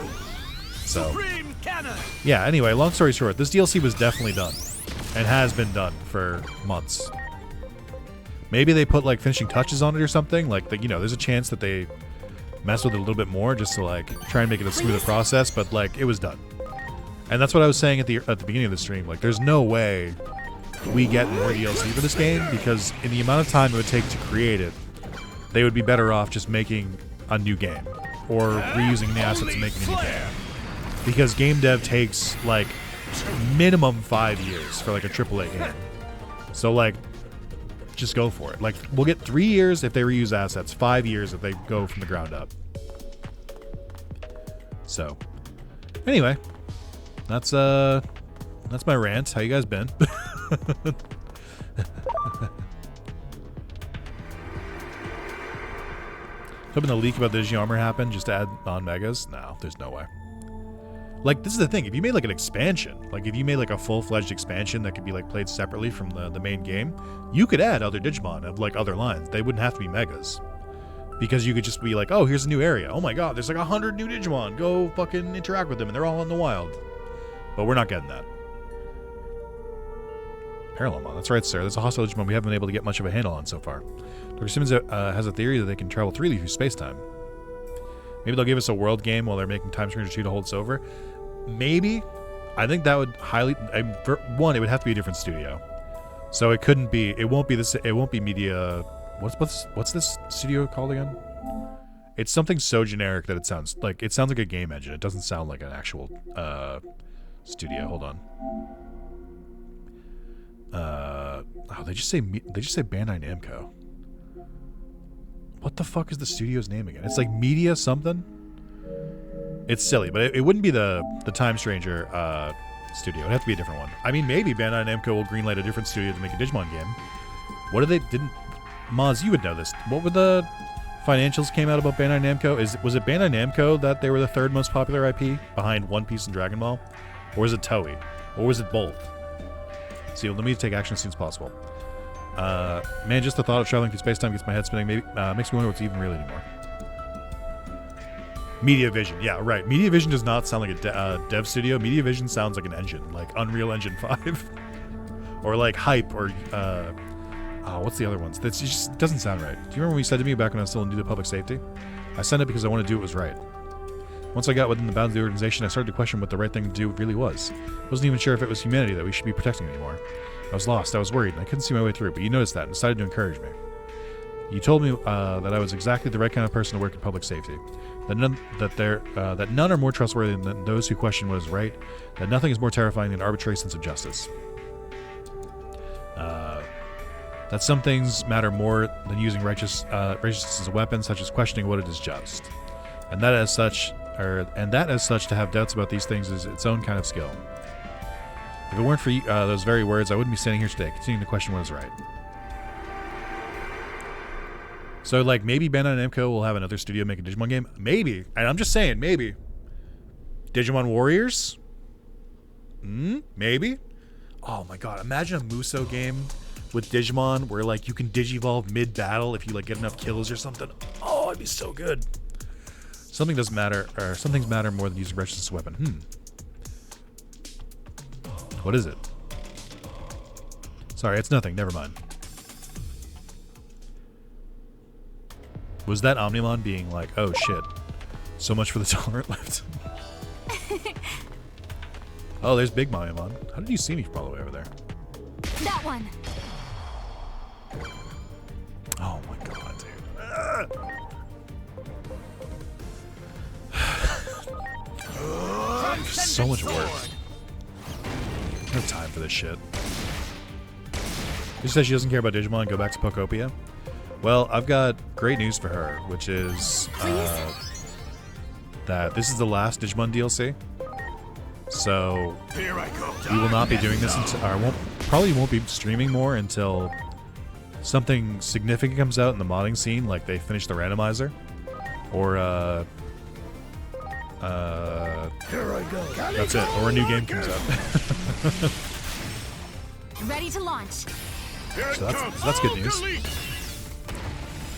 so, Supreme Cannon. Yeah, anyway, long story short, this DLC was definitely done. And has been done for months. Maybe they put like finishing touches on it or something. Like, you know, there's a chance that they mess with it a little bit more just to like try and make it a smoother process, but like it was done. And that's what I was saying at the beginning of the stream. Like, there's no way we get more DLC for this game, because in the amount of time it would take to create it, they would be better off just making a new game or reusing the assets and making a new game. Because game dev takes like minimum 5 years for like a AAA game. So like, just go for it. Like, we'll get 3 years if they reuse assets, 5 years if they go from the ground up. So, anyway, that's my rant. How you guys been? Hoping the leak about the Digi armor happened just to add on megas? No, there's no way. Like, this is the thing. If you made like an expansion, like if you made like a full-fledged expansion that could be like played separately from the main game, you could add other Digimon of like other lines. They wouldn't have to be megas. Because you could just be like, oh, here's a new area. Oh my god, there's like 100 new Digimon. Go fucking interact with them, and they're all in the wild. But we're not getting that. Parallelmon, that's right, sir. There's a hostile Digimon we haven't been able to get much of a handle on so far. Dr. Simmons has a theory that they can travel freely through space-time. Maybe they'll give us a world game while they're making Time Stranger 2 to hold us over. Maybe. I think that would highly... one, it would have to be a different studio. So it couldn't be... It won't be this... It won't be media... What's this studio called again? It's something so generic that it sounds like a game engine. It doesn't sound like an actual studio. Hold on. Oh, they just say Bandai Namco. What the fuck is the studio's name again? It's like Media something. It's silly, but it wouldn't be the Time Stranger studio. It'd have to be a different one. I mean, maybe Bandai Namco will greenlight a different studio to make a Digimon game. What did they didn't? Maz, you would know this. What were the financials came out about Bandai Namco? Was it Bandai Namco that they were the third most popular IP behind One Piece and Dragon Ball, or was it Toei, or was it both? See, let me take action as soon as possible. Man, just the thought of traveling through space-time gets my head spinning. Maybe makes me wonder what's even real anymore. Media Vision, yeah, right. Media Vision does not sound like a dev studio. Media Vision sounds like an engine, like Unreal Engine 5, or like Hype, or what's the other ones? That just doesn't sound right. Do you remember when you said to me back when I was still in New Public Safety? I signed up because I wanted to do what was right. Once I got within the bounds of the organization, I started to question what the right thing to do really was. I wasn't even sure if it was humanity that we should be protecting anymore. I was lost, I was worried, and I couldn't see my way through, but you noticed that and decided to encourage me. You told me that I was exactly the right kind of person to work in public safety. That none are more trustworthy than those who question what is right. That nothing is more terrifying than an arbitrary sense of justice. That some things matter more than using righteousness as a weapon, such as questioning what it is just. And that as such, to have doubts about these things is its own kind of skill. If it weren't for those very words, I wouldn't be standing here today, continuing to question what is right. So, like, maybe Bandai Namco will have another studio make a Digimon game. Maybe. And I'm just saying, maybe. Digimon Warriors? Maybe. Oh my god, imagine a Musou game with Digimon where, like, you can Digivolve mid-battle if you, like, get enough kills or something. Oh, it'd be so good. Something doesn't matter, or some things matter more than using righteousness as a weapon. What is it? Sorry, it's nothing. Never mind. Was that Omnimon being like, oh shit, so much for the tolerant left? Oh, there's Big Omnimon. How did you see me from all the way over there? That one. Oh my god, dude. So much work. No time for this shit. She says she doesn't care about Digimon and go back to Pokopia. Well, I've got great news for her, which is that this is the last Digimon DLC. So we will not be doing this until, probably won't be streaming more until something significant comes out in the modding scene, like they finish the randomizer, or here I go. That's it, or a new game comes out. Ready to launch. So that's good news.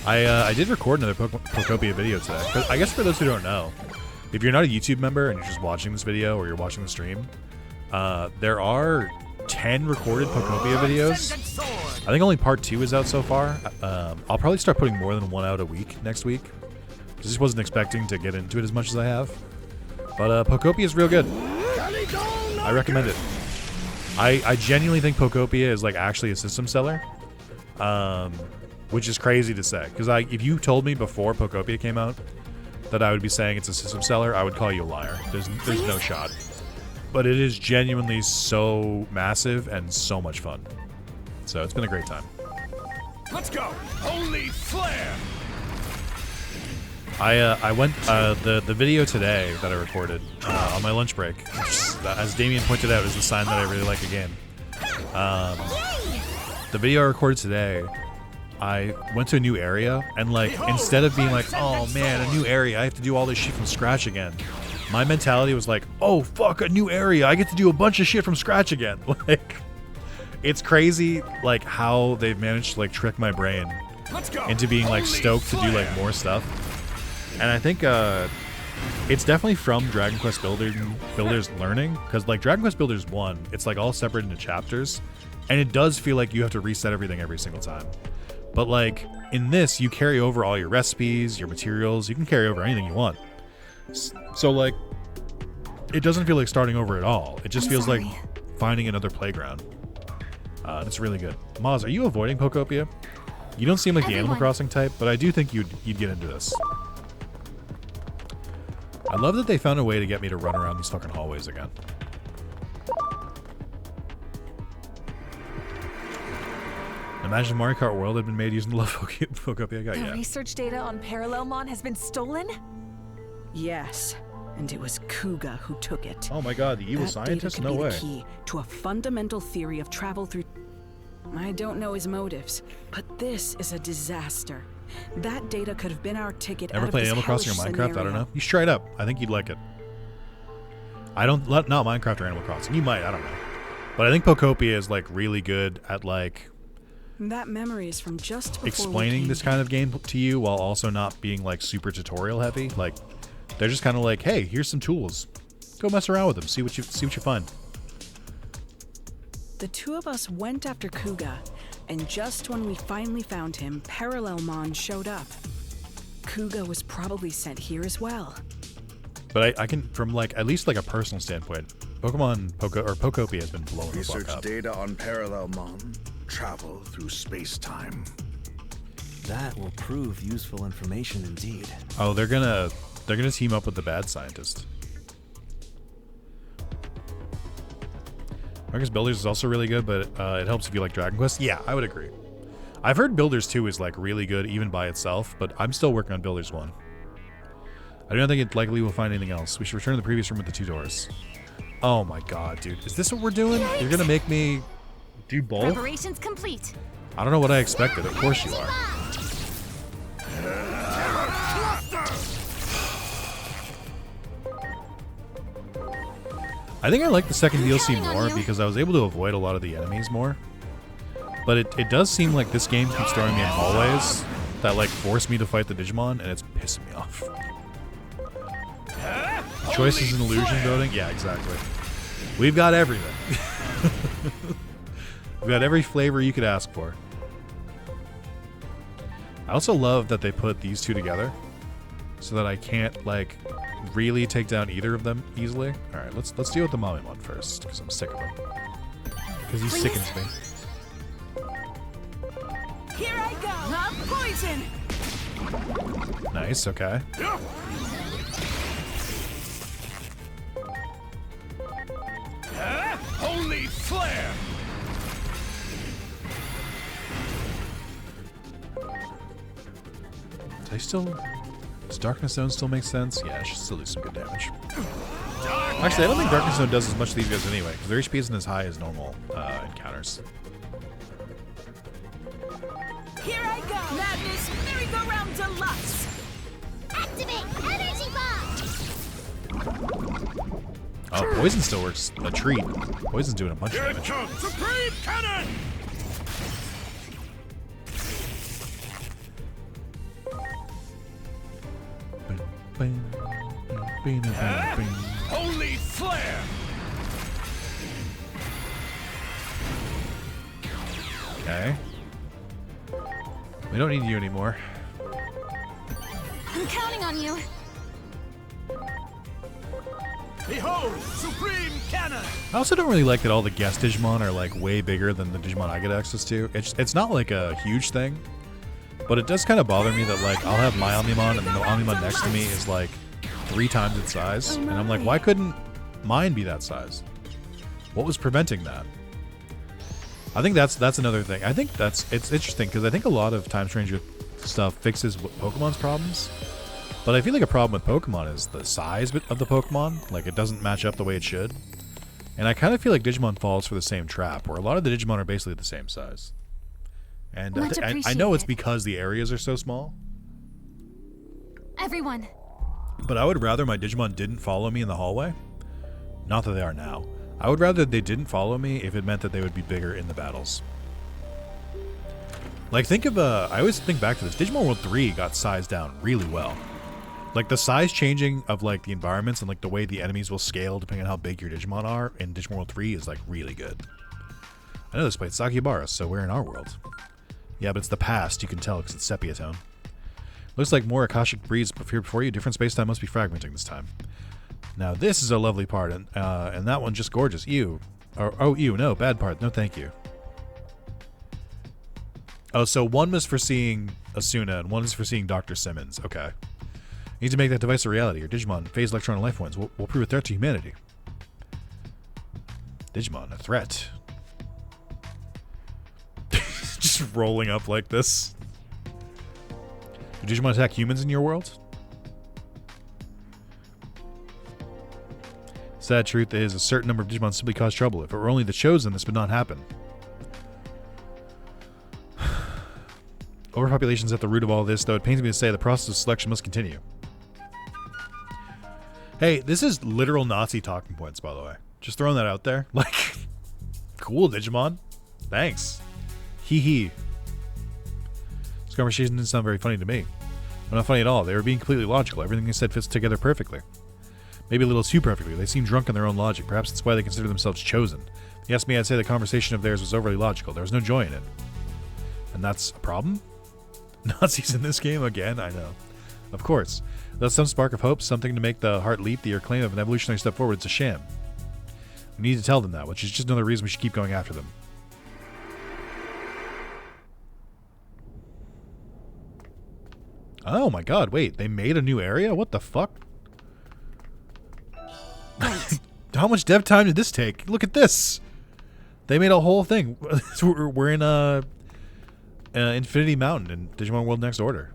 I did record another Pokopia video today. But I guess for those who don't know, if you're not a YouTube member and you're just watching this video or you're watching the stream, there are 10 recorded Pokopia videos. I think only part 2 is out so far. I'll probably start putting more than one out a week next week. I just wasn't expecting to get into it as much as I have. But Pokopia is real good. I recommend it. I genuinely think Pokopia is like actually a system seller, which is crazy to say. Because if you told me before Pokopia came out that I would be saying it's a system seller, I would call you a liar. There's no shot. But it is genuinely so massive and so much fun. So it's been a great time. Let's go! Holy flare! I went the video today that I recorded on my lunch break, which, as Damien pointed out, is a sign that I really like a game. The video I recorded today, I went to a new area, and like instead of being like, oh man, a new area, I have to do all this shit from scratch again, my mentality was like, oh fuck, a new area, I get to do a bunch of shit from scratch again. Like, it's crazy like how they've managed to like trick my brain into being like stoked to do like more stuff. And I think it's definitely from Dragon Quest Builders learning, because like Dragon Quest Builders 1, it's like all separate into chapters, and it does feel like you have to reset everything every single time. But like in this, you carry over all your recipes, your materials, you can carry over anything you want. So like, it doesn't feel like starting over at all. It just feels like finding another playground. It's really good. Maz, are you avoiding Pokopia? You don't seem like the Animal Crossing type, but I do think you'd get into this. I love that they found a way to get me to run around these fucking hallways again. Imagine Mario Kart World had been made using the love Pokopia. The research data on Parallelmon has been stolen? Yes, and it was Kuga who took it. Oh my god, the evil scientist? No way. That data could be the key to a fundamental theory of travel through... I don't know his motives, but this is a disaster. That data could have been our ticket out of this Ever played Animal Crossing or Minecraft? scenario. I don't know. You should try it up. I think you'd like it. Not Minecraft or Animal Crossing. You might, I don't know. But I think Pokopia is like really good at like That memory is from just before explaining this kind of game to you while also not being like super tutorial heavy. Like they're just kind of like, hey, here's some tools. Go mess around with them. See what you find. The two of us went after Kuga, and just when we finally found him, Parallelmon showed up. Kuga was probably sent here as well. But I can, from like at least like a personal standpoint, Pokopia has been blowing the fuck Research up. data on Parallelmon. Travel through space-time. That will prove useful information indeed. Oh, they're gonna team up with the bad scientist. I guess Builders is also really good, but it helps if you like Dragon Quest. Yeah, I would agree. I've heard Builders 2 is like really good even by itself, but I'm still working on Builders 1. I don't think it likely will find anything else. We should return to the previous room with the 2 doors. Oh my god, dude. Is this what we're doing? Yikes. You're gonna make me do both? Preparations complete. I don't know what I expected. Of course you are. I think I like the second DLC more because I was able to avoid a lot of the enemies more. But it does seem like this game keeps throwing me in hallways that like force me to fight the Digimon, and it's pissing me off. Choices and illusion voting? Yeah, exactly. We've got everything. We've got every flavor you could ask for. I also love that they put these two together so that I can't like really take down either of them easily. All right, let's deal with the mommy one first because I'm sick of him. Because he sickens me. Here I go. I'm poison. Nice. Okay. Holy flare! Does Darkness Zone still make sense? Yeah, I should still do some good damage. Actually, I don't think Darkness Zone does as much to these guys anyway, because their HP isn't as high as normal encounters. Here I go. Madness merry-go-round deluxe. Activate energy bomb! Oh, poison still works a treat. Poison's doing a bunch of damage. Supreme Cannon! Holy flare! Okay. We don't need you anymore. I'm counting on you. Behold, Supreme Cannon! I also don't really like that all the guest Digimon are like way bigger than the Digimon I get access to. It's not like a huge thing, but it does kind of bother me that like I'll have my Omnimon and the Omnimon next to me is like 3 times its size, and I'm like, why couldn't mine be that size? What was preventing that? I think that's another thing. I think it's interesting because I think a lot of Time Stranger stuff fixes Pokemon's problems. But I feel like a problem with Pokemon is the size of the Pokemon. Like, it doesn't match up the way it should. And I kind of feel like Digimon falls for the same trap, where a lot of the Digimon are basically the same size. And I know it's because the areas are so small. Everyone. But I would rather my Digimon didn't follow me in the hallway. Not that they are now. I would rather they didn't follow me if it meant that they would be bigger in the battles. Like, think of, I always think back to this. Digimon World 3 got sized down really well. Like, the size changing of, like, the environments and, like, the way the enemies will scale depending on how big your Digimon are in Digimon World 3 is, like, really good. I know this place, Sakibara, so we're in our world. Yeah, but it's the past, you can tell, because it's sepia tone. Looks like more Akashic breeds appeared before you. Different space-time must be fragmenting this time. Now, this is a lovely part, and that one just gorgeous. Ew. Oh, ew, no, bad part. No, thank you. Oh, so one was for seeing Asuna, and one is for seeing Dr. Simmons. Okay. Need to make that device a reality. Your Digimon, phase electron life ones, will prove a threat to humanity. Digimon, a threat. Just rolling up like this. Do Digimon attack humans in your world? Sad truth is, a certain number of Digimon simply cause trouble. If it were only the chosen, this would not happen. Overpopulation is at the root of all this, though it pains me to say the process of selection must continue. Hey, this is literal Nazi talking points, by the way. Just throwing that out there. Like, cool, Digimon. Thanks. Hee hee. This conversation didn't sound very funny to me. But not funny at all. They were being completely logical. Everything they said fits together perfectly. Maybe a little too perfectly. They seem drunk in their own logic. Perhaps that's why they consider themselves chosen. If you ask me, I'd say the conversation of theirs was overly logical. There was no joy in it. And that's a problem? Nazis in this game? Again? I know. Of course. Without some spark of hope, something to make the heart leap, your claim of an evolutionary step forward, it's a sham. We need to tell them that, which is just another reason we should keep going after them. Oh my god, wait, they made a new area? What the fuck? How much dev time did this take? Look at this! They made a whole thing. We're in Infinity Mountain in Digimon World Next Order.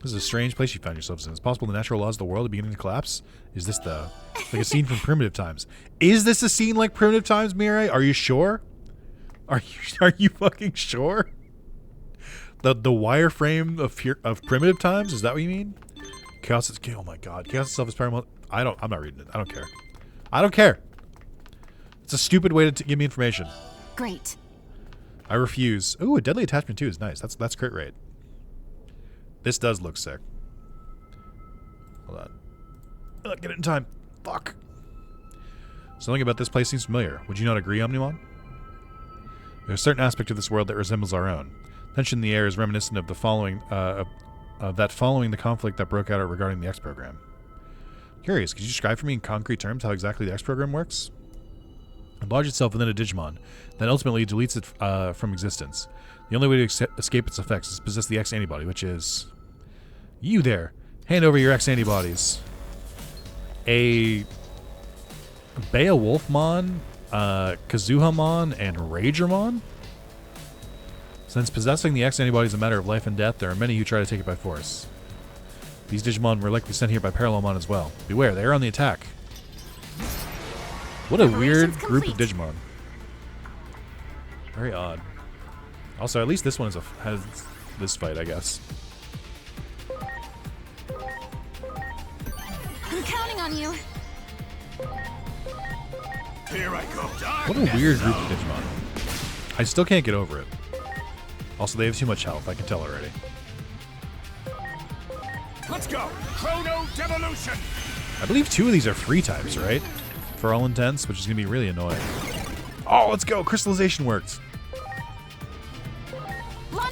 This is a strange place you found yourselves in. It's possible the natural laws of the world are beginning to collapse? Is this like a scene from Primitive Times? Is this a scene like Primitive Times, Mirai? Are you sure? Are you fucking sure? The wireframe of Primitive Times? Is that what you mean? Chaos is, oh my god. Chaos itself is paramount. I'm not reading it. I don't care. I don't care. It's a stupid way to give me information. Great. I refuse. Ooh, a deadly attachment too is nice. That's crit rate. This does look sick. Hold on. Get it in time. Fuck. Something about this place seems familiar. Would you not agree, Omnimon? There's a certain aspect of this world that resembles our own. Tension in the air is reminiscent of the following the conflict that broke out regarding the X program. Curious, could you describe for me in concrete terms how exactly the X program works? It lodges itself within a Digimon, then ultimately deletes it from existence. The only way to escape its effects is to possess the X antibody, which is... You there! Hand over your X antibodies. A Beowulfmon, Kazuhamon, and Ragermon? Since possessing the X antibody is a matter of life and death, there are many who try to take it by force. These Digimon were likely sent here by Parallelmon as well. Beware, they are on the attack. What a weird group of Digimon. Very odd. Also, at least this one has this fight, I guess. I'm counting on you. Here I go. What a weird group of Digimon. I still can't get over it. Also, they have too much health, I can tell already. Let's go! Chrono Devolution! I believe 2 of these are free types, right? For all intents, which is going to be really annoying. Oh, let's go! Crystallization worked!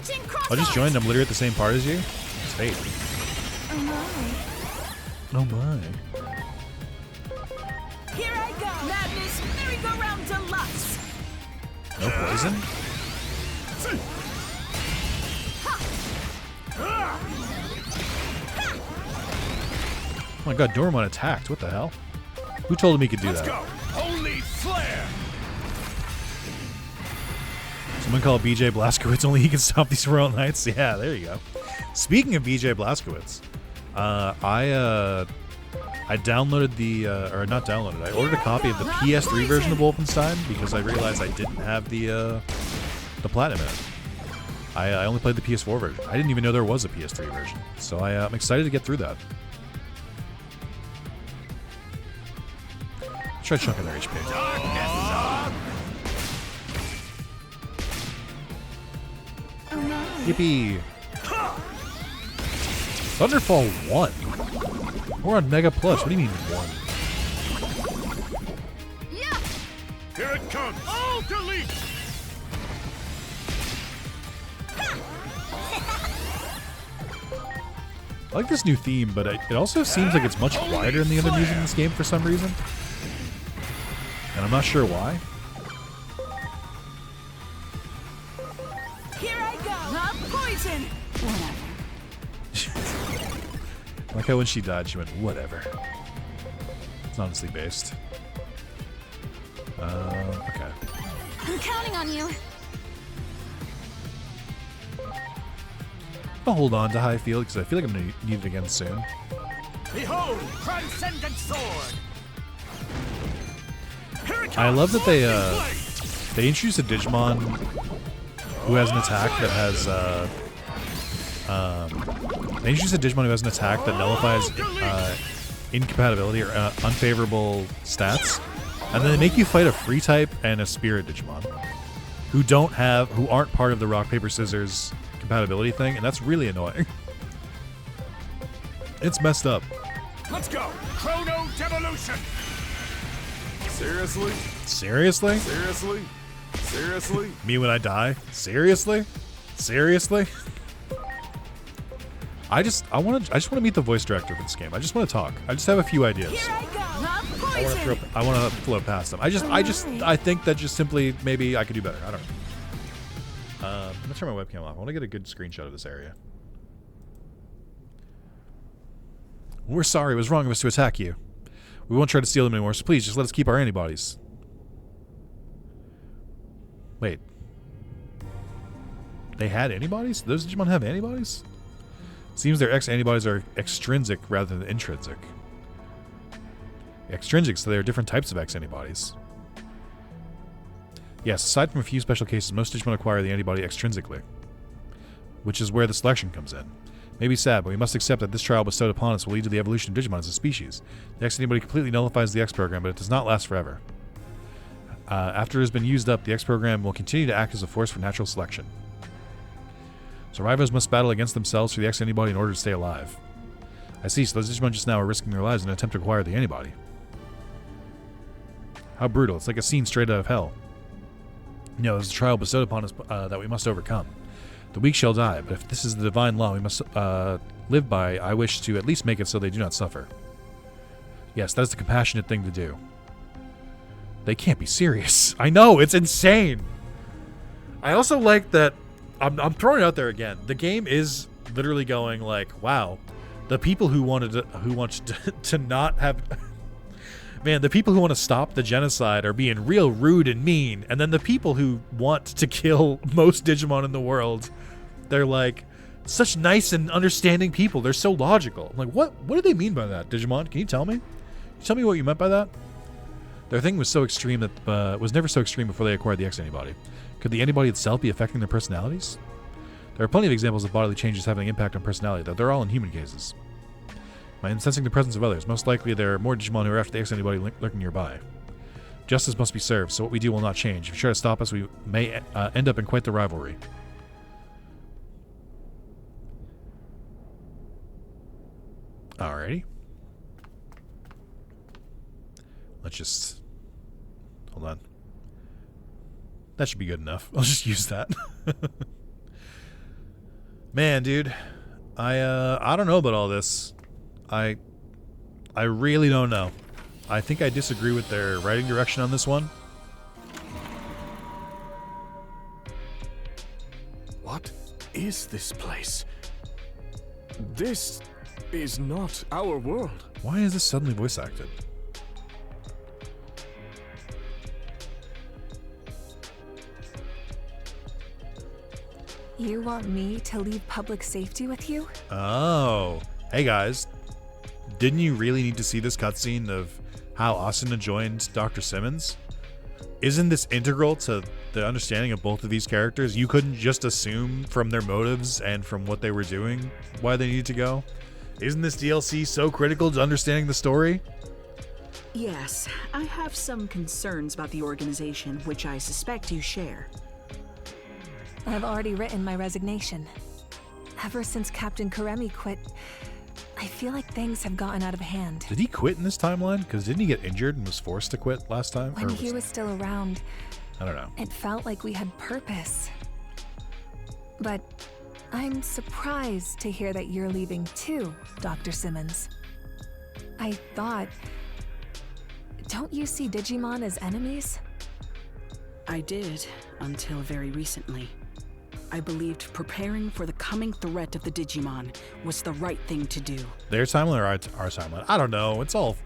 Launching cross. I just joined. I'm literally at the same part as you. It's fate. Oh my. Here I go. Madness merry-go-round deluxe. No poison? Oh my god, Dormon attacked. What the hell? Who told him he could do that? Let's go. Holy flare. Someone call BJ Blazkowicz. Only he can stop these Royal Knights. Yeah, there you go. Speaking of BJ Blazkowicz, I downloaded the, or not downloaded, I ordered a copy of the PS3 version of Wolfenstein because I realized I didn't have the Platinum in it. I only played the PS4 version. I didn't even know there was a PS3 version. So I'm excited to get through that. Try chunking their HP. Yippee! Thunderfall 1? We're on Mega Plus. What do you mean 1? Yeah. Here it comes. All delete. I like this new theme, but it also seems like it's much quieter than the other music in this game for some reason. And I'm not sure why. Here I go. Not poison. Whatever. Like how when she died, she went, whatever. It's honestly based. Okay. I'm counting on you. I'll hold on to how I feel because I feel like I'm going to need it again soon. Behold, transcendent sword. Here it comes. I love that they introduced a Digimon who has an attack that has they introduced a Digimon who has an attack that nullifies incompatibility or unfavorable stats, and then they make you fight a free type and a spirit Digimon who aren't part of the rock paper scissors compatibility thing, and that's really annoying. It's messed up. Let's go. Chrono devolution. Seriously? Seriously? Seriously? Seriously? Me when I die? Seriously? Seriously? I just want to meet the voice director for this game. I just want to talk. I just have a few ideas. Here I go. Not poison. I want to float past them. I think that just simply maybe I could do better. I don't know. I'm gonna turn my webcam off. I want to get a good screenshot of this area. We're sorry. It was wrong of us to attack you. We won't try to steal them anymore, so please just let us keep our antibodies. Wait. They had antibodies? Those Digimon have antibodies? Seems their X-antibodies are extrinsic rather than intrinsic. Extrinsic, so there are different types of X-antibodies. Yes, aside from a few special cases, most Digimon acquire the antibody extrinsically, which is where the selection comes in. Maybe sad, but we must accept that this trial bestowed upon us will lead to the evolution of Digimon as a species. The X-antibody completely nullifies the X program, but it does not last forever. After it has been used up, the X program will continue to act as a force for natural selection. Survivors must battle against themselves for the X-antibody in order to stay alive. I see, so those Digimon just now are risking their lives in an attempt to acquire the antibody. How brutal. It's like a scene straight out of hell. No, there's a trial bestowed upon us that we must overcome. The weak shall die, but if this is the divine law we must live by, I wish to at least make it so they do not suffer. Yes, that is the compassionate thing to do. They can't be serious. I know, it's insane. I also like that, I'm throwing it out there again. The game is literally going like, wow, the people who want to not have... Man, the people who want to stop the genocide are being real rude and mean, and then the people who want to kill most Digimon in the world, they're like such nice and understanding people. They're so logical. I'm like, what do they mean by that, Digimon? Can you tell me? Can you tell me what you meant by that? Their thing was so extreme that was never so extreme before they acquired the X antibody. Could the antibody itself be affecting their personalities? There are plenty of examples of bodily changes having an impact on personality, though they're all in human cases. By sensing the presence of others, most likely there are more Digimon who are after the X antibody lurking nearby. Justice must be served, so what we do will not change. If you try to stop us, we may end up in quite the rivalry. Alrighty. Let's just... Hold on. That should be good enough. I'll just use that. Man, dude, I don't know about all this. I really don't know. I think I disagree with their writing direction on this one. What is this place? This is not our world. Why is this suddenly voice acted? You want me to leave public safety with you? Oh. Hey guys, didn't you really need to see this cutscene of how Asuna joined Dr. Simmons? Isn't this integral to the understanding of both of these characters? You couldn't just assume from their motives and from what they were doing why they needed to go? Isn't this DLC so critical to understanding the story? Yes, I have some concerns about the organization, which I suspect you share. I've already written my resignation. Ever since Captain Karemi quit, I feel like things have gotten out of hand. Did he quit in this timeline? Because didn't he get injured and was forced to quit last time? When he was still around, I don't know. It felt like we had purpose. But I'm surprised to hear that you're leaving too, Dr. Simmons. I thought... Don't you see Digimon as enemies? I did, until very recently. I believed preparing for the coming threat of the Digimon was the right thing to do. Their timeline or our timeline? I don't know. It's all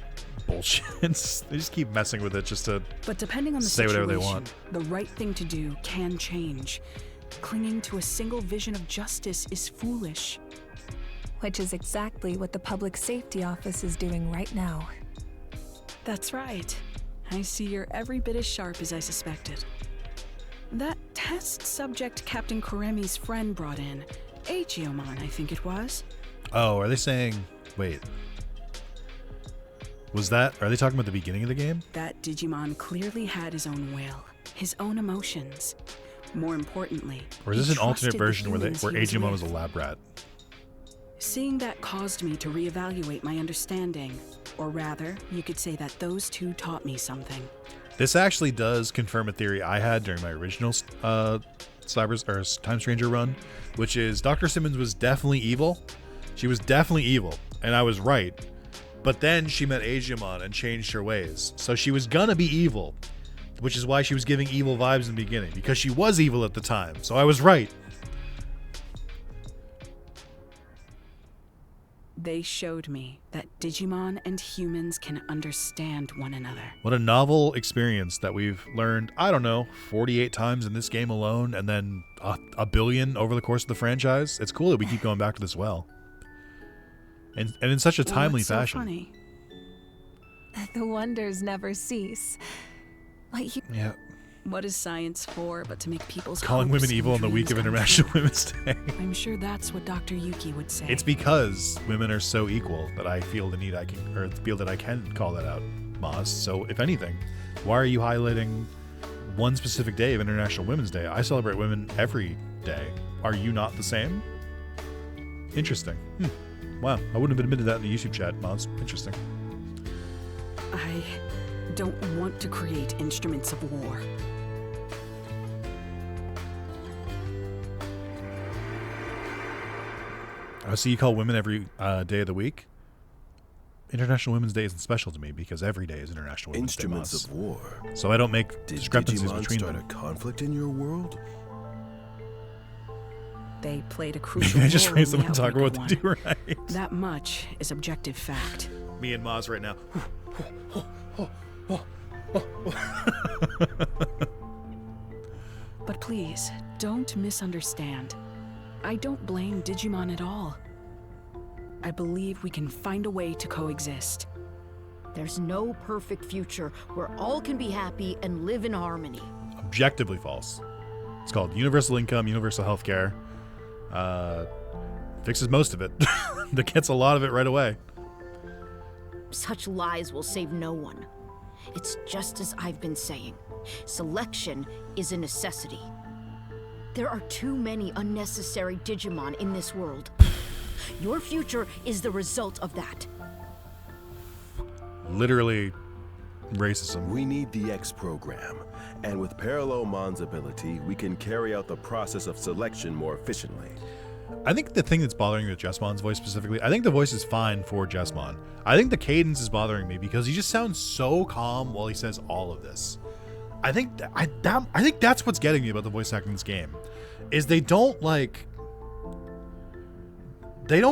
bullshit. They just keep messing with it just to But depending on the say situation, whatever they want. the right thing to do can change. Clinging to a single vision of justice is foolish. Which is exactly what the Public Safety Office is doing right now. That's right. I see you're every bit as sharp as I suspected. That test subject Captain Karemi's friend brought in, Agiomon, I think it was. Oh, are they saying... Wait. Are they talking about the beginning of the game? That Digimon clearly had his own will, his own emotions. More importantly, Or is this an alternate version where Agiomon Agumon was a lab rat? Seeing that caused me to reevaluate my understanding. Or rather, you could say that those two taught me something. This actually does confirm a theory I had during my original Time Stranger run, which is Dr. Simmons was definitely evil. She was definitely evil, and I was right. But then she met Agumon and changed her ways. So she was gonna be evil, which is why she was giving evil vibes in the beginning, because she was evil at the time. So I was right. They showed me that Digimon and humans can understand one another. What a novel experience that we've learned, I don't know, 48 times in this game alone, and then a billion over the course of the franchise. It's cool that we keep going back to this well. And in such a timely fashion. So funny? The wonders never cease. Yeah. What is science for but to make people's Calling hopes women evil on and the week of dreams come International true? Women's Day. I'm sure that's what Dr. Yuki would say. It's because women are so equal that I feel the need feel that I can call that out, Maz. So if anything, why are you highlighting one specific day of International Women's Day? I celebrate women every day. Are you not the same? Interesting. Wow, I wouldn't have admitted that in the YouTube chat, Maz. Interesting. I don't want to create instruments of war. So you call women every day of the week? International Women's Day isn't special to me because every day is International Women's Day. Instruments of war. So I don't make Did discrepancies Digimon between start them. a conflict in your world? They played a crucial I just role raised in them the and talk about outbreak what of they do right. one. That much is objective fact. Me and Maz right now. But please, don't misunderstand. I don't blame Digimon at all. I believe we can find a way to coexist. There's no perfect future where all can be happy and live in harmony. Objectively false. It's called universal income, universal healthcare. Fixes most of it. That gets a lot of it right away. Such lies will save no one. It's just as I've been saying. Selection is a necessity. There are too many unnecessary Digimon in this world. Your future is the result of that. Literally racism. We need the X program, and with Parallelmon's ability, we can carry out the process of selection more efficiently. I think the thing that's bothering me with Jessmon's voice specifically, I think the voice is fine for Jessmon. I think the cadence is bothering me because he just sounds so calm while he says all of this. I think that's what's getting me about the voice acting in this game, is they don't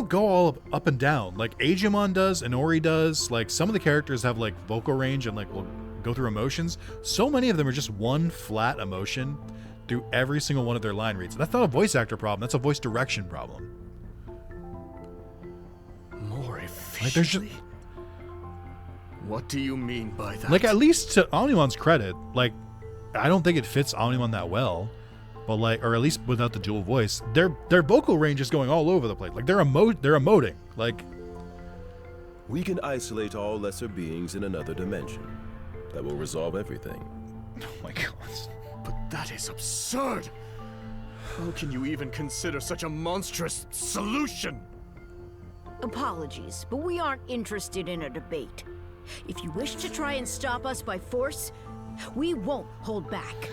go all up and down like Agumon does and Ori does. Like some of the characters have like vocal range and like will go through emotions. So many of them are just one flat emotion through every single one of their line reads. That's not a voice actor problem. That's a voice direction problem. More efficiently? Like there's just, what do you mean by that? like, at least to Omnimon's credit, like, I don't think it fits Omnimon that well, but like, or at least without the dual voice, their vocal range is going all over the place. Like they're emoting. Like, we can isolate all lesser beings in another dimension. That will resolve everything. oh my god. But that is absurd! How can you even consider such a monstrous solution? Apologies, but we aren't interested in a debate. If you wish to try and stop us by force, we won't hold back.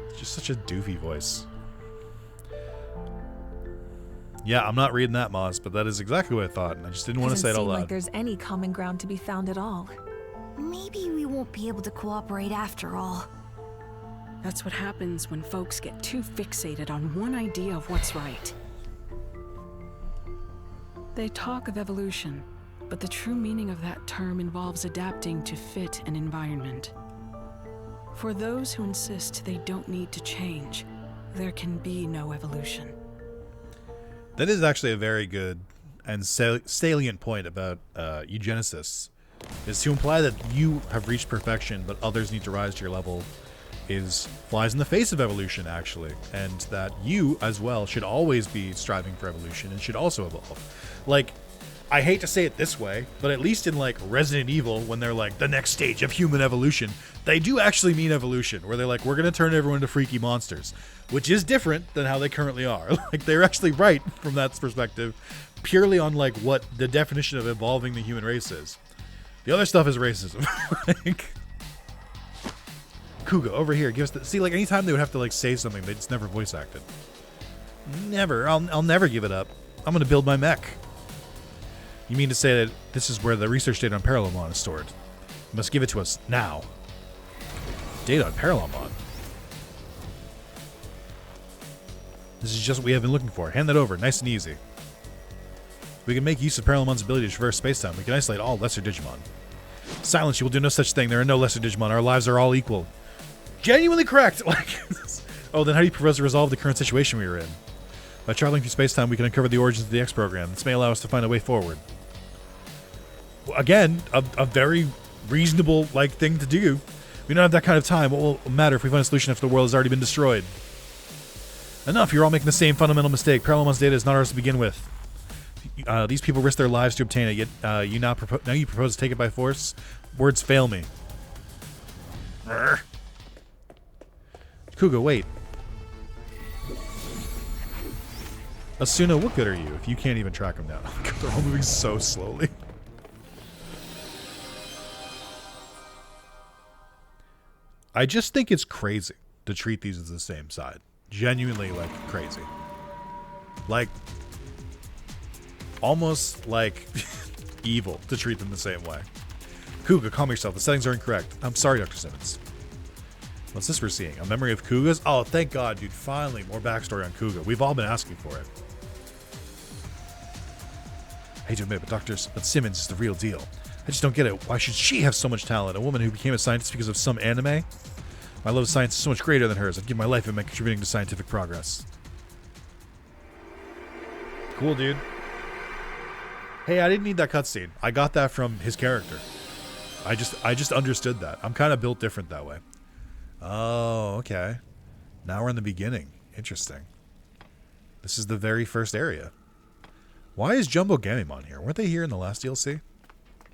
It's just such a doofy voice. Yeah, I'm not reading that, Moz, but that is exactly what I thought, and I just didn't want to say it out Doesn't seem loud. like there's any common ground to be found at all. Maybe we won't be able to cooperate after all. That's what happens when folks get too fixated on one idea of what's right. They talk of evolution, but the true meaning of that term involves adapting to fit an environment. For those who insist they don't need to change, there can be no evolution. That is actually a very good and salient point about eugenicists, is to imply that you have reached perfection, but others need to rise to your level, is flies in the face of evolution, actually, and that you as well should always be striving for evolution and should also evolve. Like, I hate to say it this way, but at least in like Resident Evil, when they're like the next stage of human evolution, they do actually mean evolution, where they're like, we're gonna turn everyone into freaky monsters, which is different than how they currently are. Like, they're actually right from that perspective, purely on like what the definition of evolving the human race is. The other stuff is racism. Like, Kuga, over here, give us the, see, like, anytime they would have to like say something, they just never voice acted. Never. I'll never give it up. I'm gonna build my mech. You mean to say that this is where the research data on Parallelmon is stored? You must give it to us now. Data on Parallelmon. This is just what we have been looking for. Hand that over, nice and easy. We can make use of Parallelmon's ability to traverse space-time. We can isolate all lesser Digimon. Silence, you will do no such thing. There are no lesser Digimon. Our lives are all equal. Genuinely correct! Like, oh, then how do you propose to resolve the current situation we are in? By traveling through space-time, we can uncover the origins of the X program. This may allow us to find a way forward. Again, a very reasonable like thing to do. We don't have that kind of time. What will matter if we find a solution after the world has already been destroyed? Enough, you're all making the same fundamental mistake. Parallelmon's data is not ours to begin with. These people risk their lives to obtain it, yet you propose to take it by force? Words fail me. Kuga, wait. Asuna, what good are you if you can't even track them down? They're all moving so slowly. I just think it's crazy to treat these as the same side. Genuinely, like, crazy. Like, almost, like, evil to treat them the same way. Kuga, calm yourself. The settings are incorrect. I'm sorry, Dr. Simmons. What's this we're seeing? A memory of Kuga's? Oh, thank God, dude. Finally, more backstory on Kuga. We've all been asking for it. I hate to admit, but Simmons is the real deal. I just don't get it. Why should she have so much talent? A woman who became a scientist because of some anime? My love of science is so much greater than hers. I'd give my life in contributing to scientific progress. Cool, dude. Hey, I didn't need that cutscene. I got that from his character. I just understood that. I'm kind of built different that way. Oh, okay. Now we're in the beginning. Interesting. This is the very first area. Why is Jumbo Gamemon here? Weren't they here in the last DLC?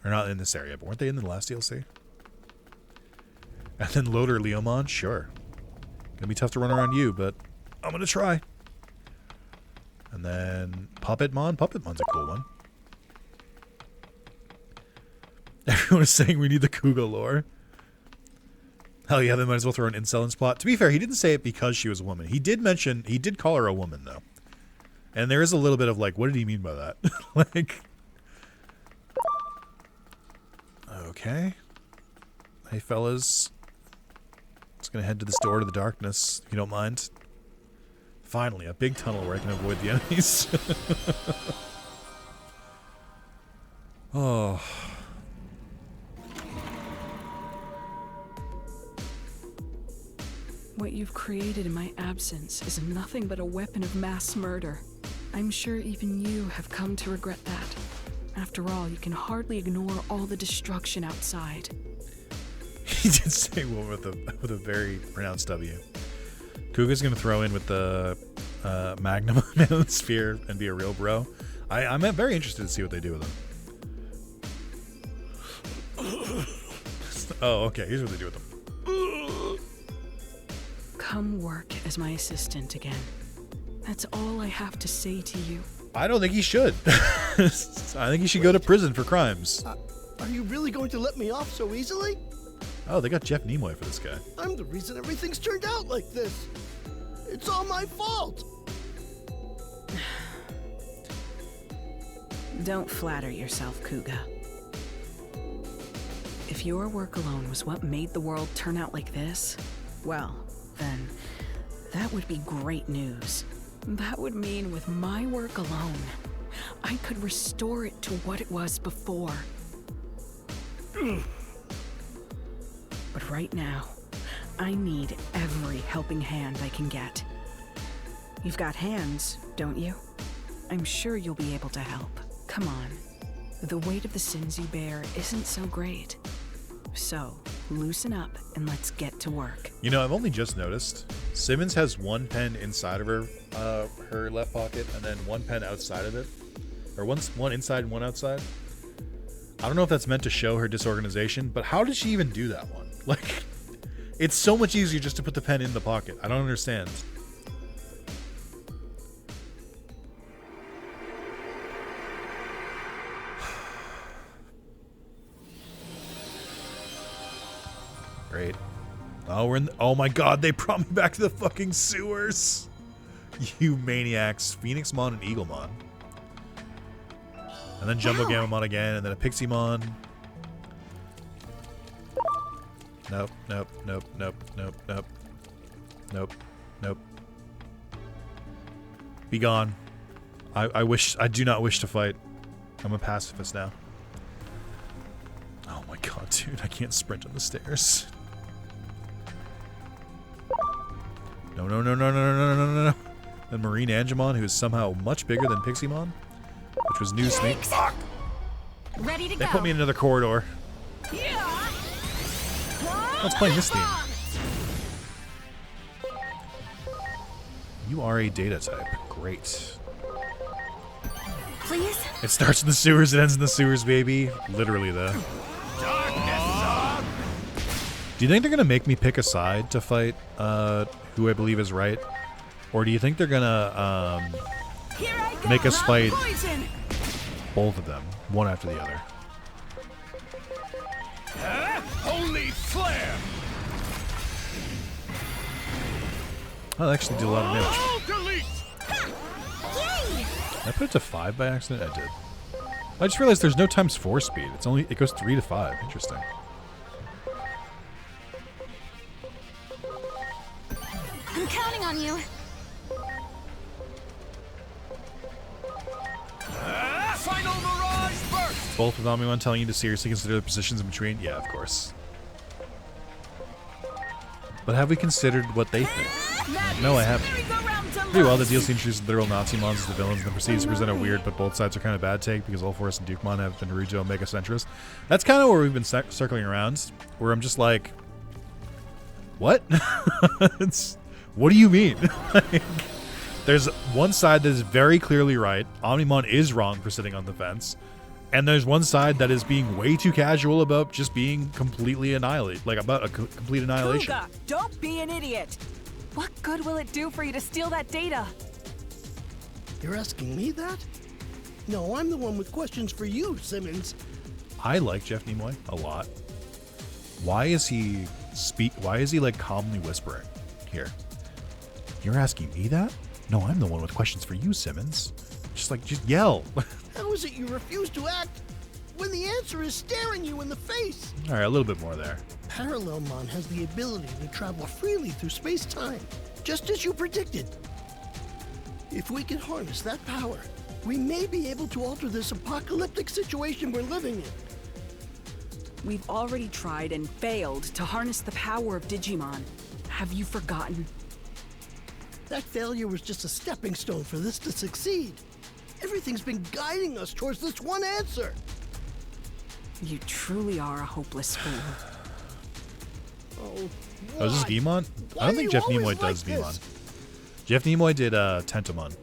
Or not in this area, but weren't they in the last DLC? And then Loader Leomon? Sure. Gonna be tough to run around you, but I'm gonna try. And then Puppetmon? Puppetmon's a cool one. Everyone is saying we need the Kuga lore. Hell yeah, they might as well throw an incel in plot. To be fair, he didn't say it because she was a woman. He did call her a woman, though. And there is a little bit of like, what did he mean by that? Like, okay. Hey, fellas. Just gonna head to this door to the darkness, if you don't mind. Finally, a big tunnel where I can avoid the enemies. Oh. What you've created in my absence is nothing but a weapon of mass murder. I'm sure even you have come to regret that. After all, you can hardly ignore all the destruction outside. He did say one with a very pronounced W. Kuga's gonna throw in with the Magnum Sphere and be a real bro. I'm very interested to see what they do with him. Oh, okay. Here's what they do with him. Come work as my assistant again. That's all I have to say to you. I don't think he should. I think he should go to prison for crimes. Are you really going to let me off so easily? Oh, they got Jeff Nimoy for this guy. I'm the reason everything's turned out like this. It's all my fault. Don't flatter yourself, Kuga. If your work alone was what made the world turn out like this, well, then that would be great news. That would mean with my work alone, I could restore it to what it was before. But right now, I need every helping hand I can get. You've got hands, don't you? I'm sure you'll be able to help. Come on. The weight of the sins you bear isn't so great. So, loosen up and let's get to work. You know, I've only just noticed Simmons has one pen inside of her left pocket and then one pen outside of it. Or one inside and one outside. I don't know if that's meant to show her disorganization, but how did she even do that one? Like, it's so much easier just to put the pen in the pocket. I don't understand. Great. Oh, we're in. Oh my God! They brought me back to the fucking sewers. You maniacs! Phoenixmon and Eaglemon, and then Jumbo Gamamon again, and then a Piximon. Nope. Nope. Nope. Nope. Nope. Nope. Nope. Nope. Be gone. I wish. I do not wish to fight. I'm a pacifist now. Oh my God, dude! I can't sprint on the stairs. No, no, no, no, no, no, no, no, no. And Marine Angemon, who is somehow much bigger than Piximon, which was news to me. Fuck! Ready to They go. put me in another corridor. Let's play this theme. You are a data type. Great. Please? It starts in the sewers, it ends in the sewers, baby. Literally, though. Do you think they're gonna make me pick a side to fight who I believe is right? Or do you think they're gonna make us fight both of them, one after the other? Holy flare! Oh, that actually did a lot of damage. Delete! Did I put it to 5 by accident? I did. I just realized there's no times 4 speed. It goes 3 to 5. Interesting. I'm counting on you. Final mirage burst! Both with Omni-Mon telling you to seriously consider the positions in between? Yeah, of course. But have we considered what they think? No, I haven't. Pretty well, the DLC introduces literal Nazi mons as the villains and then proceeds to present a weird but both sides are kind of bad take because Ulforce and Dukemon have been Naruto and Mega Centrist. That's kind of where we've been circling around, where I'm just like, what? What do you mean? Like, there's one side that is very clearly right. Omnimon is wrong for sitting on the fence. And there's one side that is being way too casual about just being completely annihilated. Like, about a complete annihilation. Kuga, don't be an idiot. What good will it do for you to steal that data? You're asking me that? No, I'm the one with questions for you, Simmons. I like Jeff Nimoy a lot. Why is he like calmly whispering here? You're asking me that? No, I'm the one with questions for you, Simmons. Just yell. How is it you refuse to act when the answer is staring you in the face? All right, a little bit more there. Parallelmon has the ability to travel freely through space-time, just as you predicted. If we can harness that power, we may be able to alter this apocalyptic situation we're living in. We've already tried and failed to harness the power of Digimon. Have you forgotten? That failure was just a stepping stone for this to succeed. Everything's been guiding us towards this one answer. You truly are a hopeless fool. Oh, is this Gimon? I don't think Jeff Nimoy does Gimon. Jeff Nimoy did Tentomon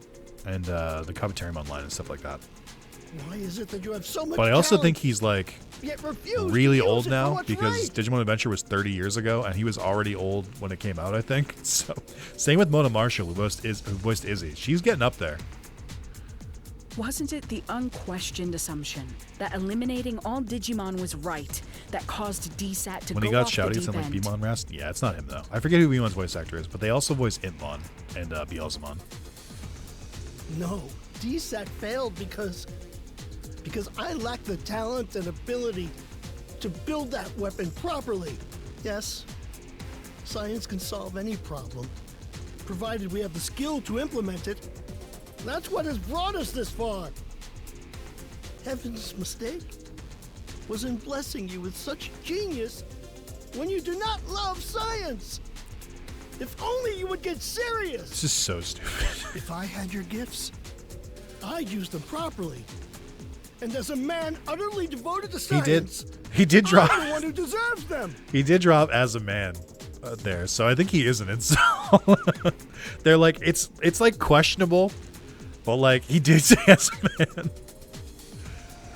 and the Kabuterimon line and stuff like that. Why is it that you have so much But I also talent, think he's like yet refuse really to use old it now for what's because right? Digimon Adventure was 30 years ago and he was already old when it came out, I think. So, same with Mona Marshall, who voiced Izzy. She's getting up there. Wasn't it the unquestioned assumption that eliminating all Digimon was right that caused DSAT to When go he got off shouty, the it deep sounded like end? Beamon Rast. Yeah, it's not him though. I forget who Beamon's voice actor is, but they also voice Impmon and Beelzemon. No, DSAT failed because I lack the talent and ability to build that weapon properly. Yes, science can solve any problem, provided we have the skill to implement it. That's what has brought us this far. Heaven's mistake was in blessing you with such genius when you do not love science. If only you would get serious. This is so stupid. If I had your gifts, I'd use them properly. And as a man utterly devoted to science, He did drop. I'm the one who deserves them. He did drop as a man there, so I think he is an incel. They're like it's like questionable, but like he did say as a man.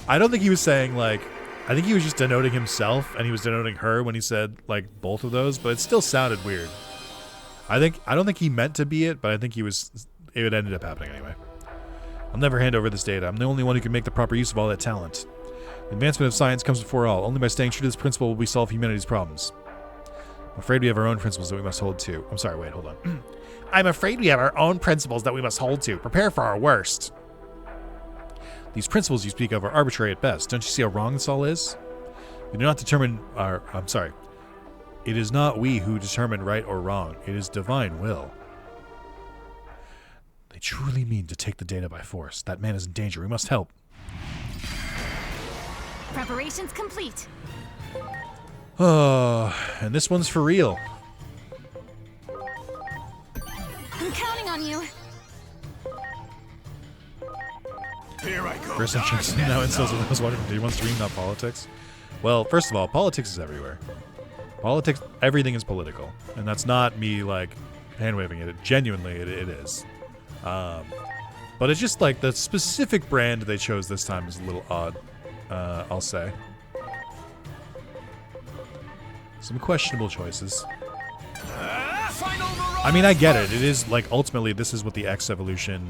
I don't think he was saying like. I think he was just denoting himself, and he was denoting her when he said like both of those, but it still sounded weird. I don't think he meant to be it, but I think he was. It ended up happening anyway. I'll never hand over this data. I'm the only one who can make the proper use of all that talent. The advancement of science comes before all. Only by staying true to this principle will we solve humanity's problems. I'm afraid we have our own principles that we must hold to. I'm sorry, wait, hold on. I'm afraid we have our own principles that we must hold to. Prepare for our worst. These principles you speak of are arbitrary at best. Don't you see how wrong this all is? We do not determine our... I'm sorry. It is not we who determine right or wrong. It is divine will. They truly mean to take the data by force. That man is in danger. We must help. Preparations complete. Oh, and this one's for real. I'm counting on you. Here I go. First entrance now incels when I was watching Digimon stream, not politics. Well, first of all, politics is everywhere. Politics, everything is political. And that's not me, like, hand-waving it. Genuinely, it is. But it's just, like, the specific brand they chose this time is a little odd, I'll say. Some questionable choices. I mean, I get it. It is, like, ultimately, this is what the X Evolution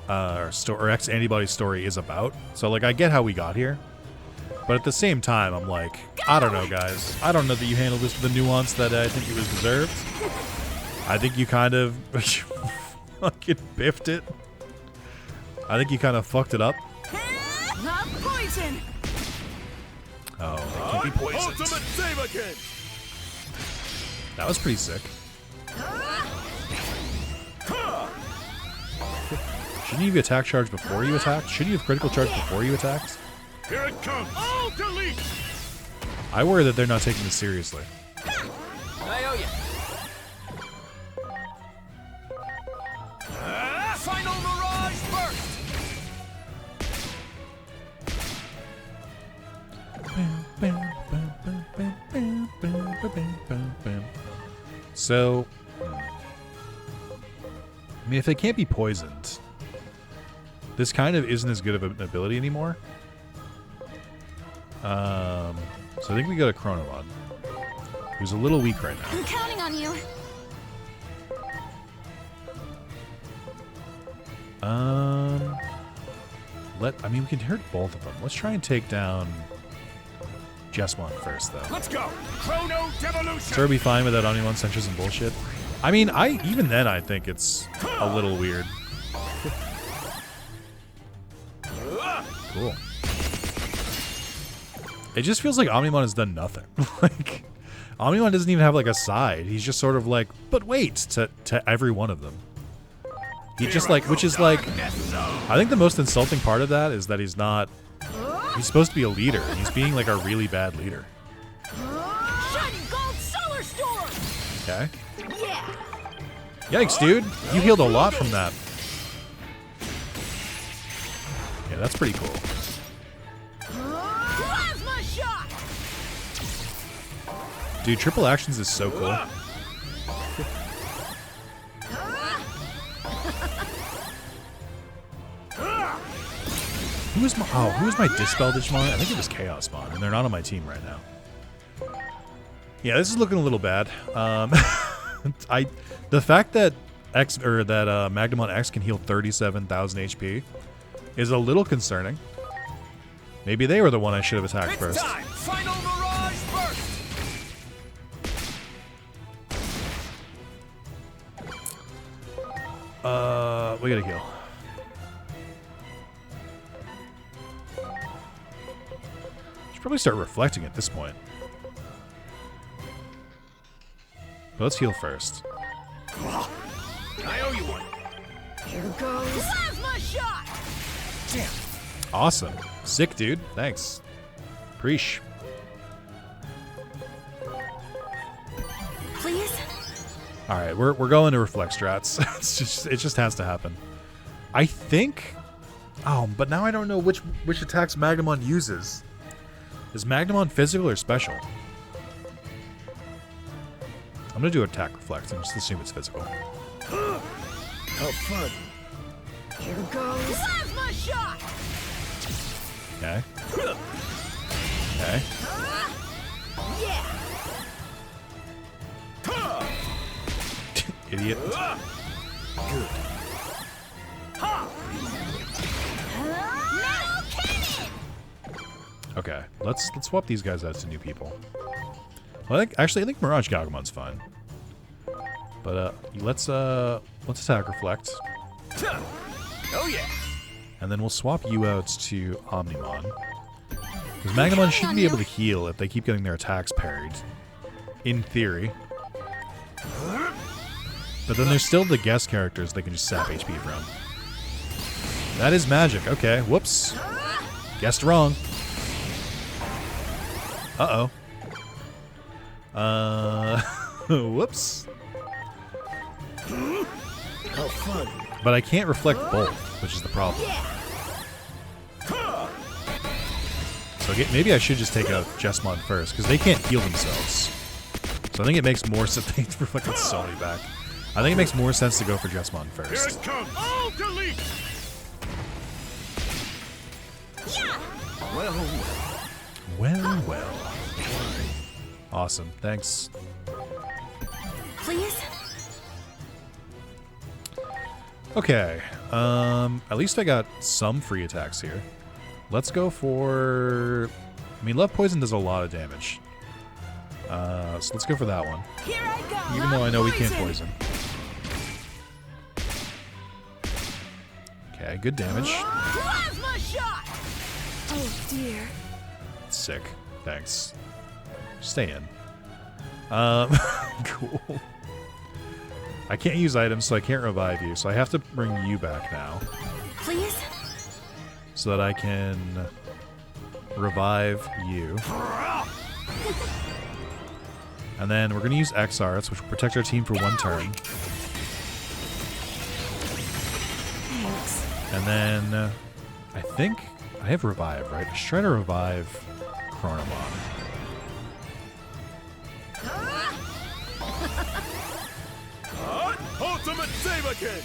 or X Antibody story is about. So, like, I get how we got here. But at the same time, I'm like, I don't know, guys. I don't know that you handled this with the nuance that I think it was deserved. I think you kind of fucking biffed it. I think you kind of fucked it up. Not poison. Oh, they can't be poisoned. Ultimate Save-A-Kin! That was pretty sick. Shouldn't you have attack charge before you attacked? Shouldn't you have critical charge before you attacked? Here it comes! All delete! I worry that they're not taking this seriously. I owe you. Final Mirage burst! So, I mean, if they can't be poisoned, this kind of isn't as good of an ability anymore. So I think we go to Chronomon, who's a little weak right now. I'm counting on you. I mean, we can hurt both of them. Let's try and take down Jessmon first, though. Let's go! Chrono Devolution! So are we fine with that Onimon Sentries and bullshit? I mean, even then I think it's a little weird. Cool. It just feels like Omnimon has done nothing. Like, Omnimon doesn't even have like a side. He's just sort of like, but wait, to every one of them. He just like, which is like, I think the most insulting part of that is that he's not, he's supposed to be a leader, and he's being like a really bad leader. Shining gold solar storm. Okay. Yeah. Yikes, dude. You healed a lot from that. Yeah, that's pretty cool. Plasma shot. Dude, triple actions is so cool. Who's my Dispel Digimon? I think it was Chaosmon, and they're not on my team right now. Yeah, this is looking a little bad. The fact that Magnamon X can heal 37,000 HP is a little concerning. Maybe they were the one I should have attacked first. Time. Final Mirage burst. We gotta heal. Should probably start reflecting at this point. But let's heal first. I owe you one. Here goes. Plasma shot. Damn. Awesome. Sick, dude. Thanks. Preesh. Please? All right, we're going to reflect strats. It just has to happen. I think. Oh, but now I don't know which attacks Magnamon uses. Is Magnamon physical or special? I'm gonna do attack reflect and just assume it's physical. How fun. Here goes. Plasma shot. Okay. Okay. Yeah. Idiot. Good. Metal cannon. Okay, let's swap these guys out to new people. Well, I think Mirage Gagumon's fine. But let's attack reflect. Oh yeah. And then we'll swap you out to Omnimon. Because Magnamon shouldn't be able to heal if they keep getting their attacks parried. In theory. But then there's still the guest characters they can just sap HP from. That is magic. Okay, whoops. Guessed wrong. Uh-oh. Whoops. How fun. But I can't reflect both, which is the problem. So maybe I should just take out Jesmon first, because they can't heal themselves. So I think it makes more sense. Thanks for fucking Sony back. I think it makes more sense to go for Jesmon Here first. it comes. All delete. Yeah. Well. Awesome. Thanks. Please? Okay. At least I got some free attacks here. Let's go for... I mean, Love Poison does a lot of damage. So let's go for that one. Here I go. Even though I know we can't poison. Okay, good damage. Plasma shot. Oh dear. Sick. Thanks. Stay in. Cool. I can't use items, so I can't revive you. So I have to bring you back now. Please? So that I can revive you. And then we're going to use X-Arts, which will protect our team for one turn. Thanks. And then I think I have revive, right? Let's try to revive Chronomon. Ultimate Saberkin.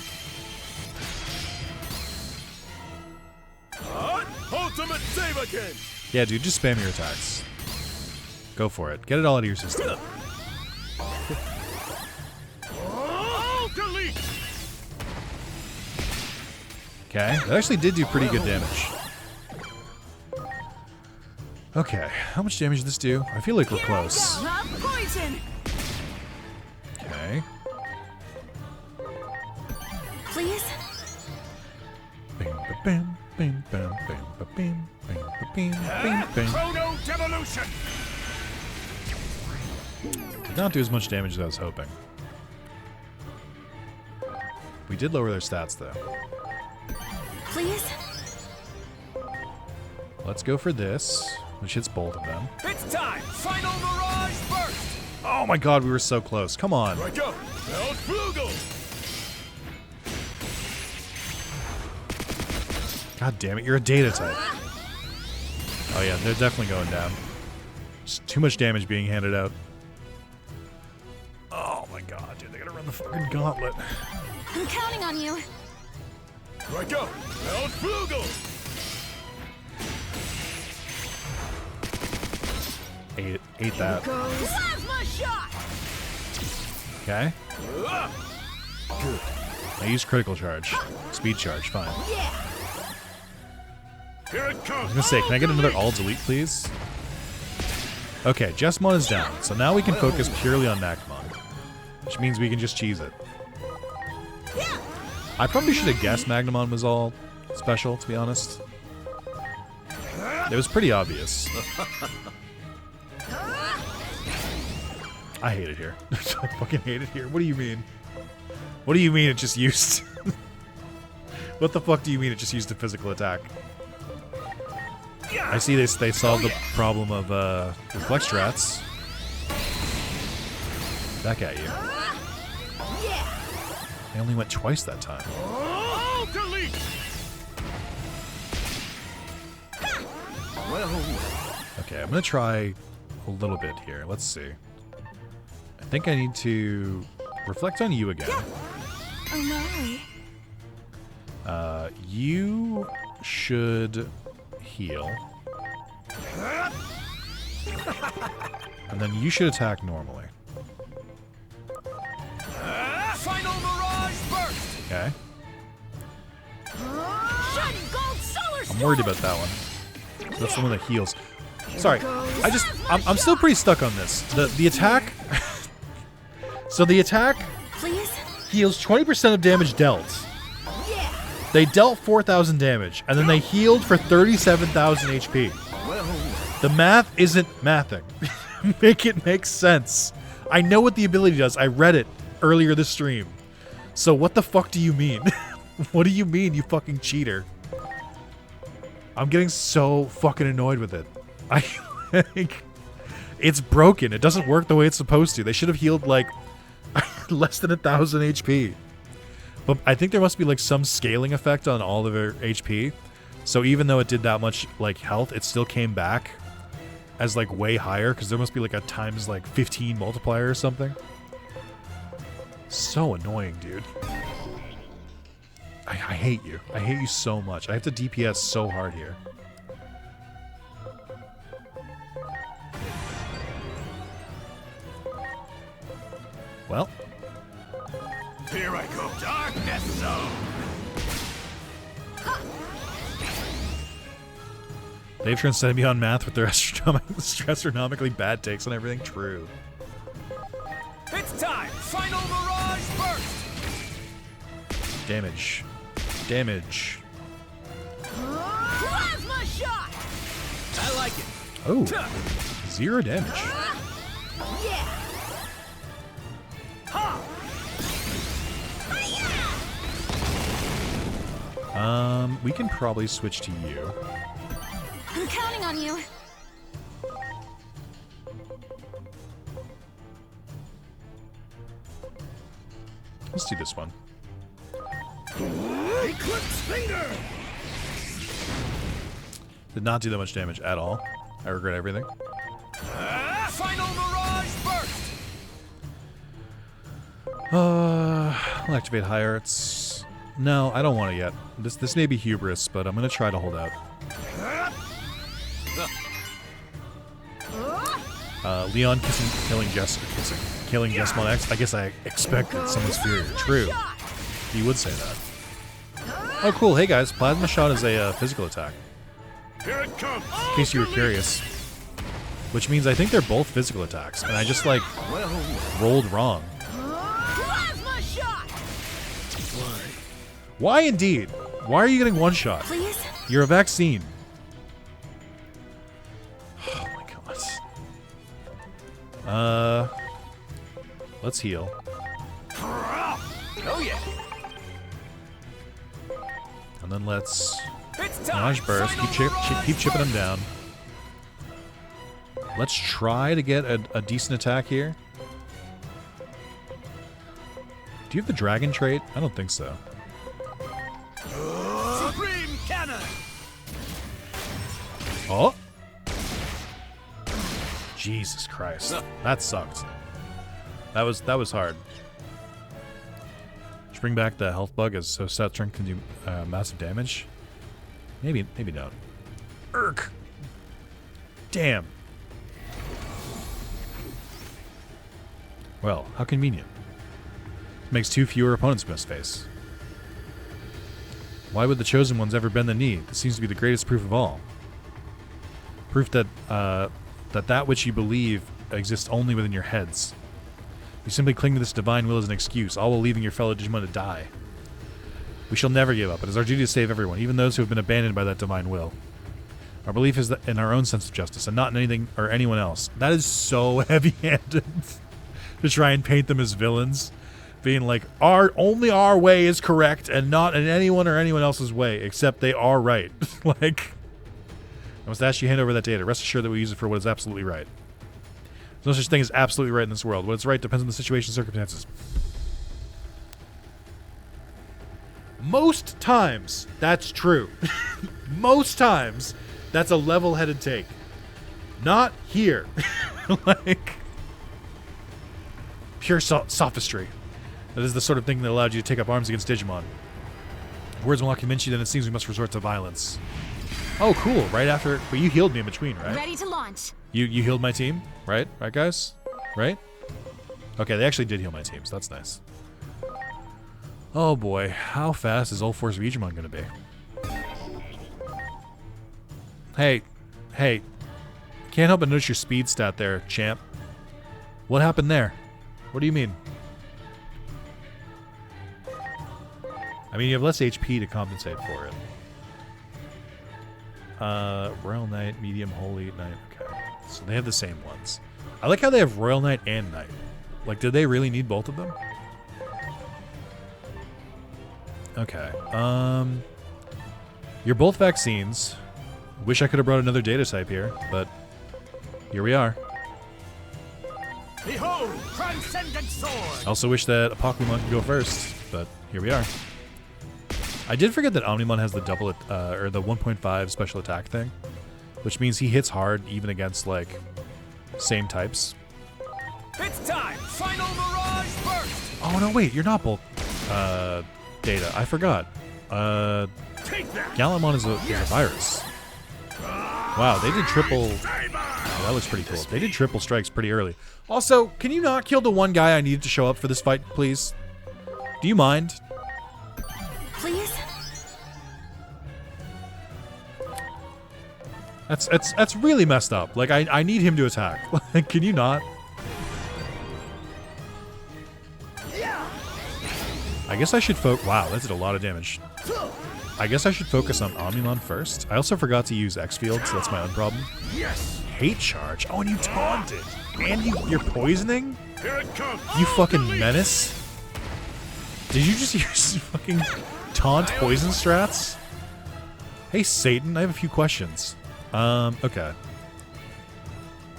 Ultimate Saberkin. Yeah, dude, just spam your attacks. Go for it. Get it all out of your system. All delete. Okay, that actually did do pretty good damage. Okay, how much damage did this do? I feel like we're close. Poison. Okay. Bam, bam, bam, bam, bam, bam, bam, bam, bam, bam. Chrono Devolution! Did not do as much damage as I was hoping. We did lower their stats, though. Please? Let's go for this, which hits both of them. It's time! Final Mirage Burst! Oh my god, we were so close. Come on. Right go! Flugel! God damn it, you're a data type. Oh yeah, they're definitely going down. Just too much damage being handed out. Oh my god, dude, they gotta run the fucking gauntlet. I'm counting on you. Right go! Flugel! Ate that. Plasma shot! Okay. Good. I use critical charge. Speed charge, fine. Yeah. Here it I comes! was gonna say, can I get another all delete, please? Okay, Jessmon is down, so now we can focus purely on Nacmon, which means we can just cheese it. I probably should have guessed Magnamon was all special, to be honest. It was pretty obvious. I hate it here. I fucking hate it here. What do you mean? What do you mean it just used... What the fuck do you mean it just used a physical attack? I see they solved the problem of reflex strats. Back at you. I only went twice that time. Okay, I'm gonna try a little bit here. Let's see. I think I need to reflect on you again. Oh my. You should heal. And then you should attack normally. Final Mirage Burst! Okay. Shining gold solar I'm worried about that one. So that's the one that heals. Sorry, I'm still pretty stuck on this. The attack. So the attack Please? heals 20% of damage dealt. They dealt 4,000 damage, and then they healed for 37,000 HP. The math isn't mathing. Make it make sense. I know what the ability does. I read it earlier this stream. So what the fuck do you mean? What do you mean, you fucking cheater? I'm getting so fucking annoyed with it. I think it's broken. It doesn't work the way it's supposed to. They should have healed like less than 1,000 HP. But I think there must be like some scaling effect on all of their HP. So even though it did that much like health, it still came back as like way higher because there must be like a times like 15 multiplier or something. So annoying, dude. I hate you. I hate you so much. I have to DPS so hard here. Well. Here I go. Darkness Zone. They've transcended beyond math with their astronomically bad takes on everything. True. It's time! Final Mirage Burst! Damage. Damage. Plasma shot! I like it. Oh. 0 damage. Yeah! We can probably switch to you. I'm counting on you. Let's do this one. Eclipse Finger! Did not do that much damage at all. I regret everything. Final Mirage Burst! I'll activate high arts. No, I don't want it yet. This may be hubris, but I'm gonna try to hold out. Leon killing Jessmon X. I guess I expected someone's superior. True. He would say that. Oh, cool. Hey guys, Plasma Shot is a physical attack. Here it comes. In case you were curious. Which means I think they're both physical attacks, and I just like rolled wrong. Plasma shot! Why indeed? Why are you getting one shot? Please? You're a vaccine. Oh my god. Let's heal. Oh yeah. And then let's It's time. Mirage Burst. Keep chipping them down. Let's try to get a decent attack here. Do you have the dragon trait? I don't think so. Supreme Cannon. Oh! Jesus Christ. That sucked. That was hard. Just bring back the health bug as so set strength can do massive damage. Maybe don't. Irk! Damn. Well, how convenient. Makes 2 fewer opponents must face. Why would the Chosen Ones ever bend the knee? This seems to be the greatest proof of all. Proof that that which you believe exists only within your heads. You simply cling to this divine will as an excuse, all while leaving your fellow Digimon to die. We shall never give up. It is our duty to save everyone, even those who have been abandoned by that divine will. Our belief is in our own sense of justice, and not in anything or anyone else. That is so heavy-handed to try and paint them as villains. Being like, only our way is correct, and not in anyone or anyone else's way, except they are right. Like, I must ask you to hand over that data. Rest assured that we use it for what is absolutely right. There's no such thing as absolutely right in this world. What is right depends on the situation and circumstances. Most times, that's true. Most times, that's a level-headed take. Not here. Like, pure sophistry. That is the sort of thing that allowed you to take up arms against Digimon. Words will not convince you, then it seems we must resort to violence. Oh, cool. Right after... But you healed me in between, right? Ready to launch. You healed my team, right? Right, guys? Right? Okay, they actually did heal my team, so that's nice. Oh boy, how fast is All Force Digimon going to be? Hey, can't help but notice your speed stat there, champ. What happened there? What do you mean? I mean, you have less HP to compensate for it. Royal Knight, Medium, Holy Knight. Okay, so they have the same ones. I like how they have Royal Knight and Knight. Like, did they really need both of them? Okay. You're both vaccines. Wish I could have brought another data type here, but here we are. Behold, Transcendent Sword. I also wish that a Pokemon could go first, but here we are. I did forget that Omnimon has the double, or the 1.5 special attack thing, which means he hits hard even against, like, same types. It's time. Final Mirage Burst. Oh, no, wait, you're not both, data. I forgot. Gallantmon is a virus. Wow, they did triple... Oh, that looks pretty cool. They did triple strikes pretty early. Also, can you not kill the one guy I needed to show up for this fight, please? Do you mind? Please? That's really messed up. Like, I need him to attack. Can you not? I guess I should focus... Wow, that did a lot of damage. I guess I should focus on Omnimon first. I also forgot to use X-Field, so that's my own problem. Yes. Hate charge? Oh, and you taunted. And you're poisoning? Here it comes. You fucking menace. Did you just use fucking taunt poison strats? Hey, Satan, I have a few questions. Okay.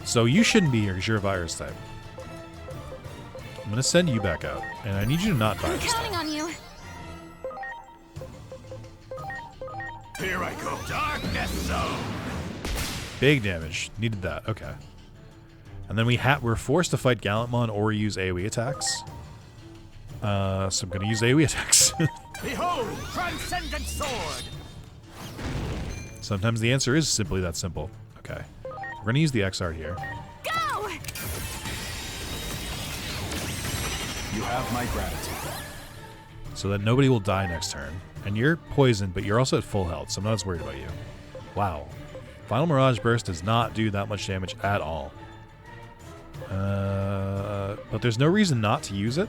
So you shouldn't be here because you're a virus type. I'm gonna send you back out, and I need you to not I'm virus counting type. on you. Here I go. Darkness Zone. Big damage. Needed that. Okay. And then we're forced to fight Gallantmon or use AoE attacks. So I'm gonna use AoE attacks. Behold, Transcendent Sword. Sometimes the answer is simply that simple. Okay. We're gonna use the XR here. Go! You have my gratitude. So that nobody will die next turn. And you're poisoned, but you're also at full health, so I'm not as worried about you. Wow. Final Mirage Burst does not do that much damage at all. But there's no reason not to use it,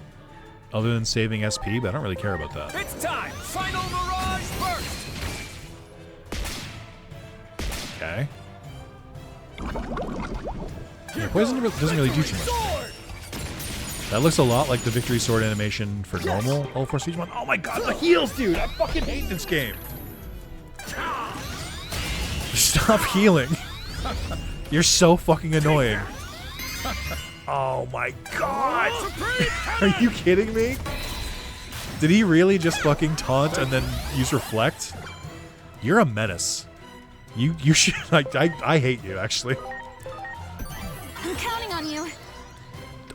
other than saving SP, but I don't really care about that. It's time. Final Mirage Burst. Okay. Yeah, poison doesn't really do too much. That looks a lot like the victory sword animation for normal All Force Digimon. Oh my god, the heals, dude! I fucking hate this game. Stop healing. You're so fucking annoying. Oh my god! Are you kidding me? Did he really just fucking taunt and then use reflect? You're a menace. You should. I hate you, actually. I'm counting on you.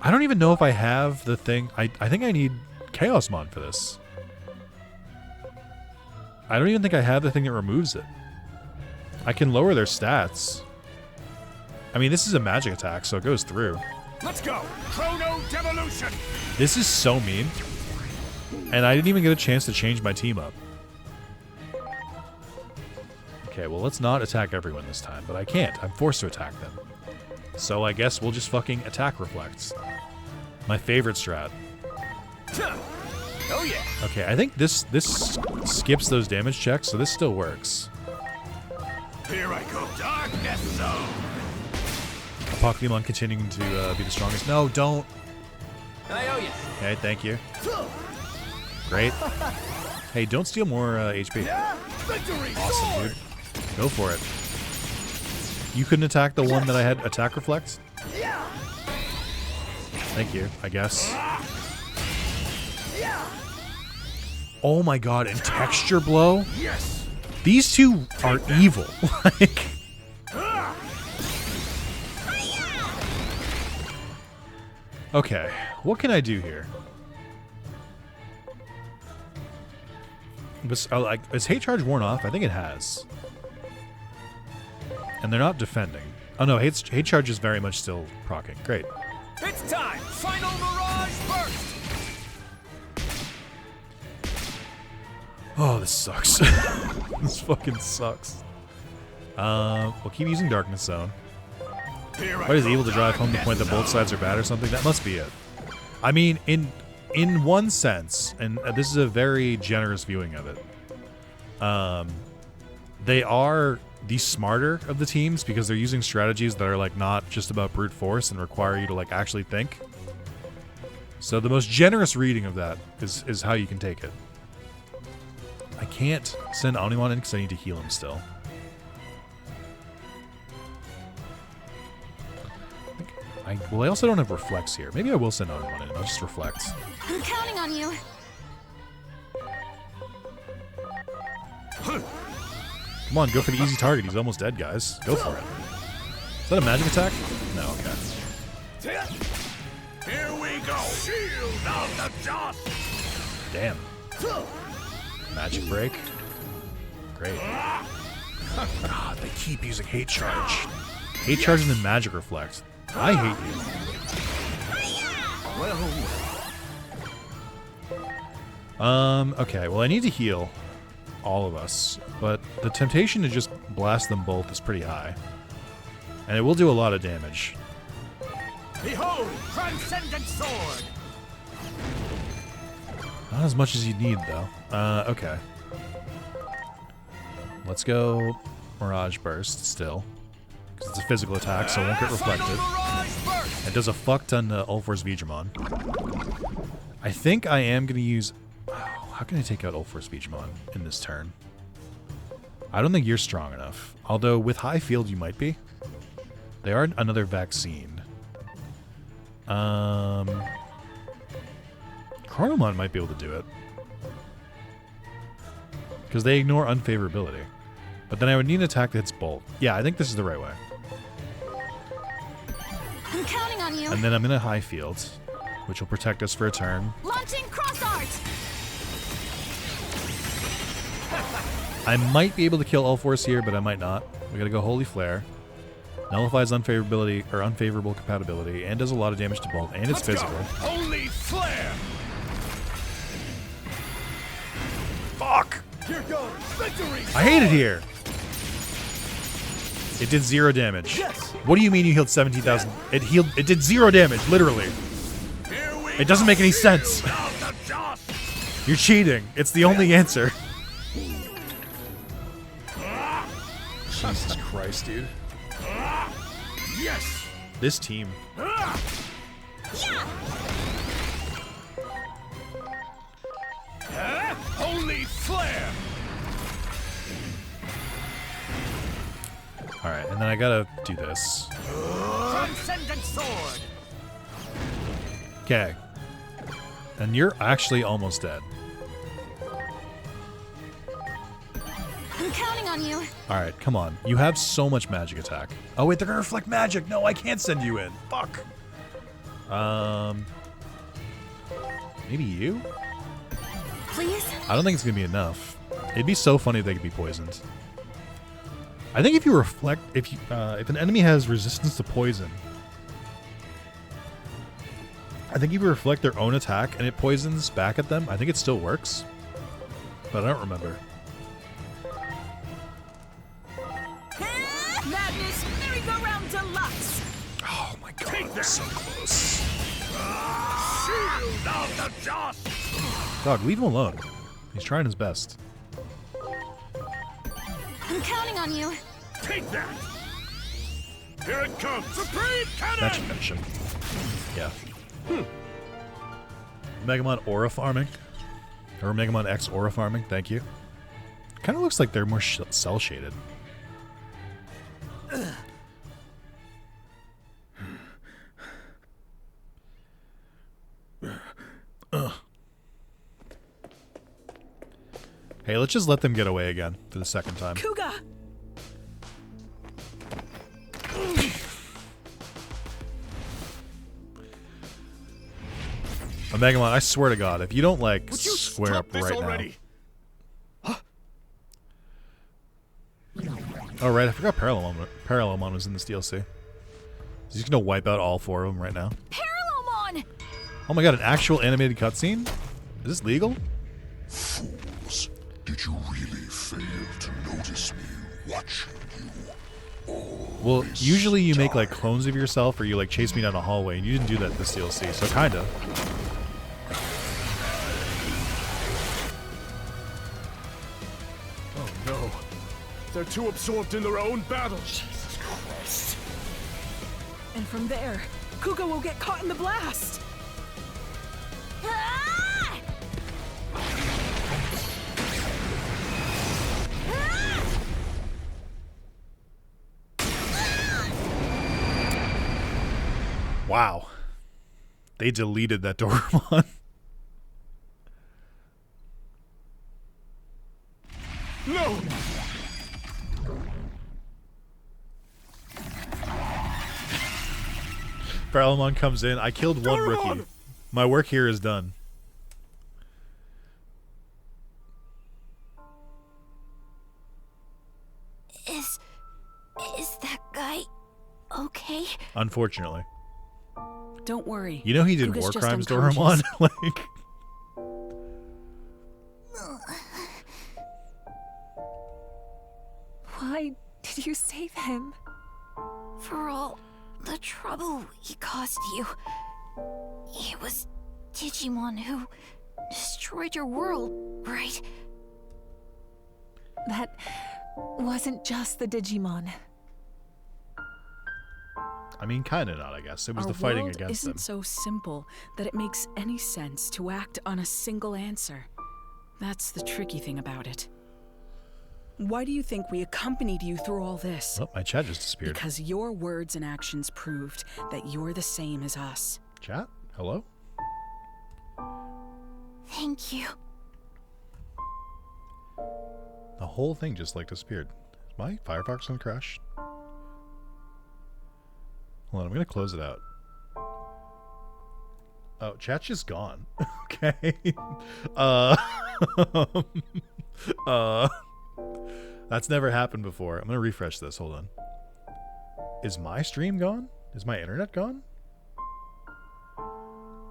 I don't even know if I have the thing. I think I need Chaosmon for this. I don't even think I have the thing that removes it. I can lower their stats. I mean, this is a magic attack, so it goes through. Let's go! Chrono Devolution! This is so mean. And I didn't even get a chance to change my team up. Okay, well, let's not attack everyone this time, but I can't. I'm forced to attack them. So I guess we'll just fucking attack reflects. My favorite strat. Oh yeah. Okay, I think this skips those damage checks, so this still works. Here I go, Darkness Zone. Pokemon continuing to be the strongest. No, don't. I owe you. Okay, thank you. Great. Hey, don't steal more HP. Awesome, dude. Go for it. You couldn't attack the one that I had attack reflect? Thank you, I guess. Oh my god, and texture blow? Yes. These two are evil. Like, okay, what can I do here? Is hate charge worn off? I think it has. And they're not defending. Oh no, hate charge is very much still proccing. Great. It's time! Final Mirage burst! Oh, this sucks. This fucking sucks. We'll keep using Darkness Zone. Why is he able to drive home the point that both sides are bad or something? That must be it. I mean, in one sense, and this is a very generous viewing of it, they are the smarter of the teams because they're using strategies that are like not just about brute force and require you to like actually think. So the most generous reading of that is how you can take it. I can't send Onimon in because I need to heal him still. Well, I also don't have reflex here. Maybe I will send Onimon in. I'll just reflect. I'm counting on you. Come on, go for the easy target. He's almost dead, guys. Go for it. Is that a magic attack? No, okay. Here we go! Shield of the dust! Damn. Magic break. Great. God, they keep using hate charge. Hate charge and then magic reflect. I hate you. Okay, well I need to heal all of us, but the temptation to just blast them both is pretty high. And it will do a lot of damage. Behold, Transcendent Sword! Not as much as you'd need, though. Okay. Let's go Mirage Burst still. Because it's a physical attack, so it won't get reflected. It does a fuck ton to Ulforce Digimon. I think I am going to use... how can I take out Ulforce Digimon in this turn? I don't think you're strong enough. Although, with high field, you might be. They are another vaccine. Chronomon might be able to do it. Because they ignore unfavorability. But then I would need an attack that hits Bolt. Yeah, I think this is the right way. I'm counting on you. And then I'm in a high field, which will protect us for a turn. Launching cross art. I might be able to kill Ulforce here, but I might not. We gotta go Holy Flare. Nullifies unfavorability or unfavorable compatibility, and does a lot of damage to Bolt, and it's physical. Holy Flare! Fuck! Here goes victory! I hate it here! It did 0 damage. Yes. What do you mean you healed 17,000? It did 0 damage, literally. It doesn't make any sense. You're cheating. It's the only answer. Jesus Christ. Christ, dude. Yes. This team. Holy flare! All right, and then I gotta do this. Transcendent sword. Okay. And you're actually almost dead. I'm counting on you. All right, come on. You have so much magic attack. Oh wait, they're gonna reflect magic. No, I can't send you in. Fuck. Maybe you? Please? I don't think it's gonna be enough. It'd be so funny if they could be poisoned. I think if you reflect, if an enemy has resistance to poison, I think if you reflect their own attack and it poisons back at them, I think it still works. But I don't remember. Madness merry-go-round deluxe. Oh my god, I'm so close. Shield of the just. Dog, leave him alone. He's trying his best. I'm counting on you. Take that. Here it comes. Supreme cannon. That should finish him. Yeah. Megamon aura farming. Or Megamon X aura farming, thank you. Kind of looks like they're more cell shaded. Hey, let's just let them get away again for the second time. Kuga! Megamon, I swear to God, if you don't like square up right already? now. Oh right, I forgot Parallelmon was in this DLC. He's just gonna wipe out all 4 of them right now. Parallelmon! Oh my god, an actual animated cutscene? Is this legal? Fools, did you really fail to notice me watching you? Well, usually you make like clones of yourself or you like chase me down a hallway, and you didn't do that this DLC, so kinda. Oh no. They're too absorbed in their own battle. Jesus Christ. And from there, Kuga will get caught in the blast. Ah! Wow. They deleted that Doraemon. No! Parallelmon comes in. I killed one rookie. My work here is done. Is that guy okay? Unfortunately. Don't worry. You know he did Kuga's war just crimes, unconscious. Doraemon? Like... Why did you save him? For all the trouble he caused you. It was Digimon who destroyed your world, right? That wasn't just the Digimon. I mean, kind of not, I guess. It was Our the fighting world against isn't them. so simple that it makes any sense to act on a single answer. That's the tricky thing about it. Why do you think we accompanied you through all this? Oh, my chat just disappeared. Because your words and actions proved that you're the same as us. Chat? Hello? Thank you. The whole thing just like disappeared. Is my Firefox gonna crash? Hold on, I'm gonna close it out. Oh, chat's just gone. Okay. That's never happened before. I'm gonna refresh this. Hold on. Is my stream gone? Is my internet gone?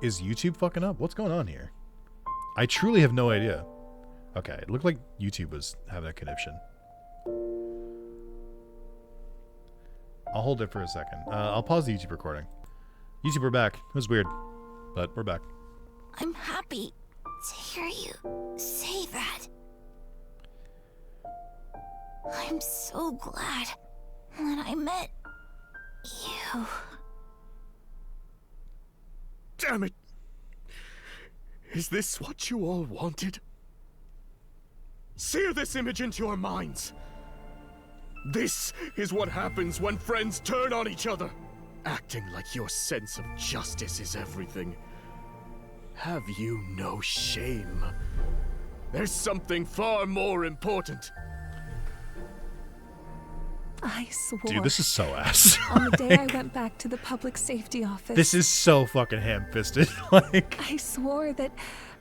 Is YouTube fucking up? What's going on here? I truly have no idea. Okay, it looked like YouTube was having a conniption. I'll hold it for a second. I'll pause the YouTube recording. YouTube, we're back. It was weird, but we're back. I'm happy to hear you say that. I'm so glad when I met you. Damn it! Is this what you all wanted? Sear this image into your minds. This is what happens when friends turn on each other. Acting like your sense of justice is everything. Have you no shame? There's something far more important. I swore. Dude, this is so ass. On the day I went back to the public safety office. This is so fucking ham-fisted. Like, I swore that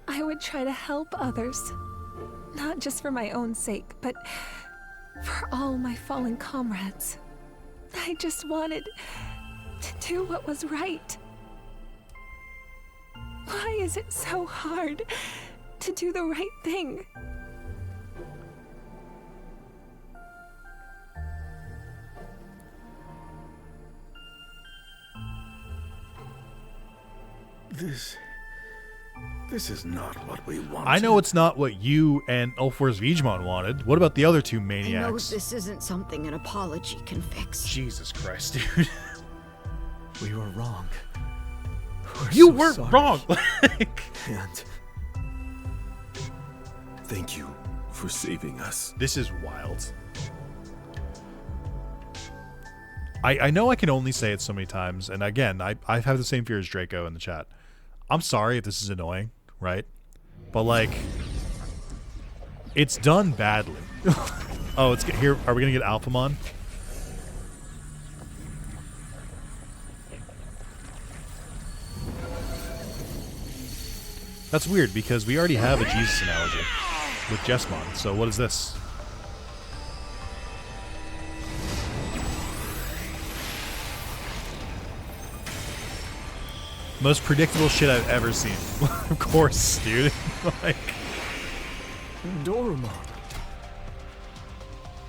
I would try to help others. Not just for my own sake, but for all my fallen comrades. I just wanted to do what was right. Why is it so hard to do the right thing? This is not what we wanted. I know it's not what you and Ulfor's Digimon wanted. What about the other two I know maniacs? this isn't something an apology can fix. Jesus Christ, dude. We were wrong. You so weren't sorry. wrong. And Thank you for saving us. This is wild. I know I can only say it so many times, and again, I have the same fear as Draco in the chat. I'm sorry if this is annoying, right? But like, it's done badly. Oh, it's here. Are we gonna get Alphamon? That's weird because we already have a Jesus analogy with Jesmon. So what is this? Most predictable shit I've ever seen. Of course, dude. Like, Doraemon.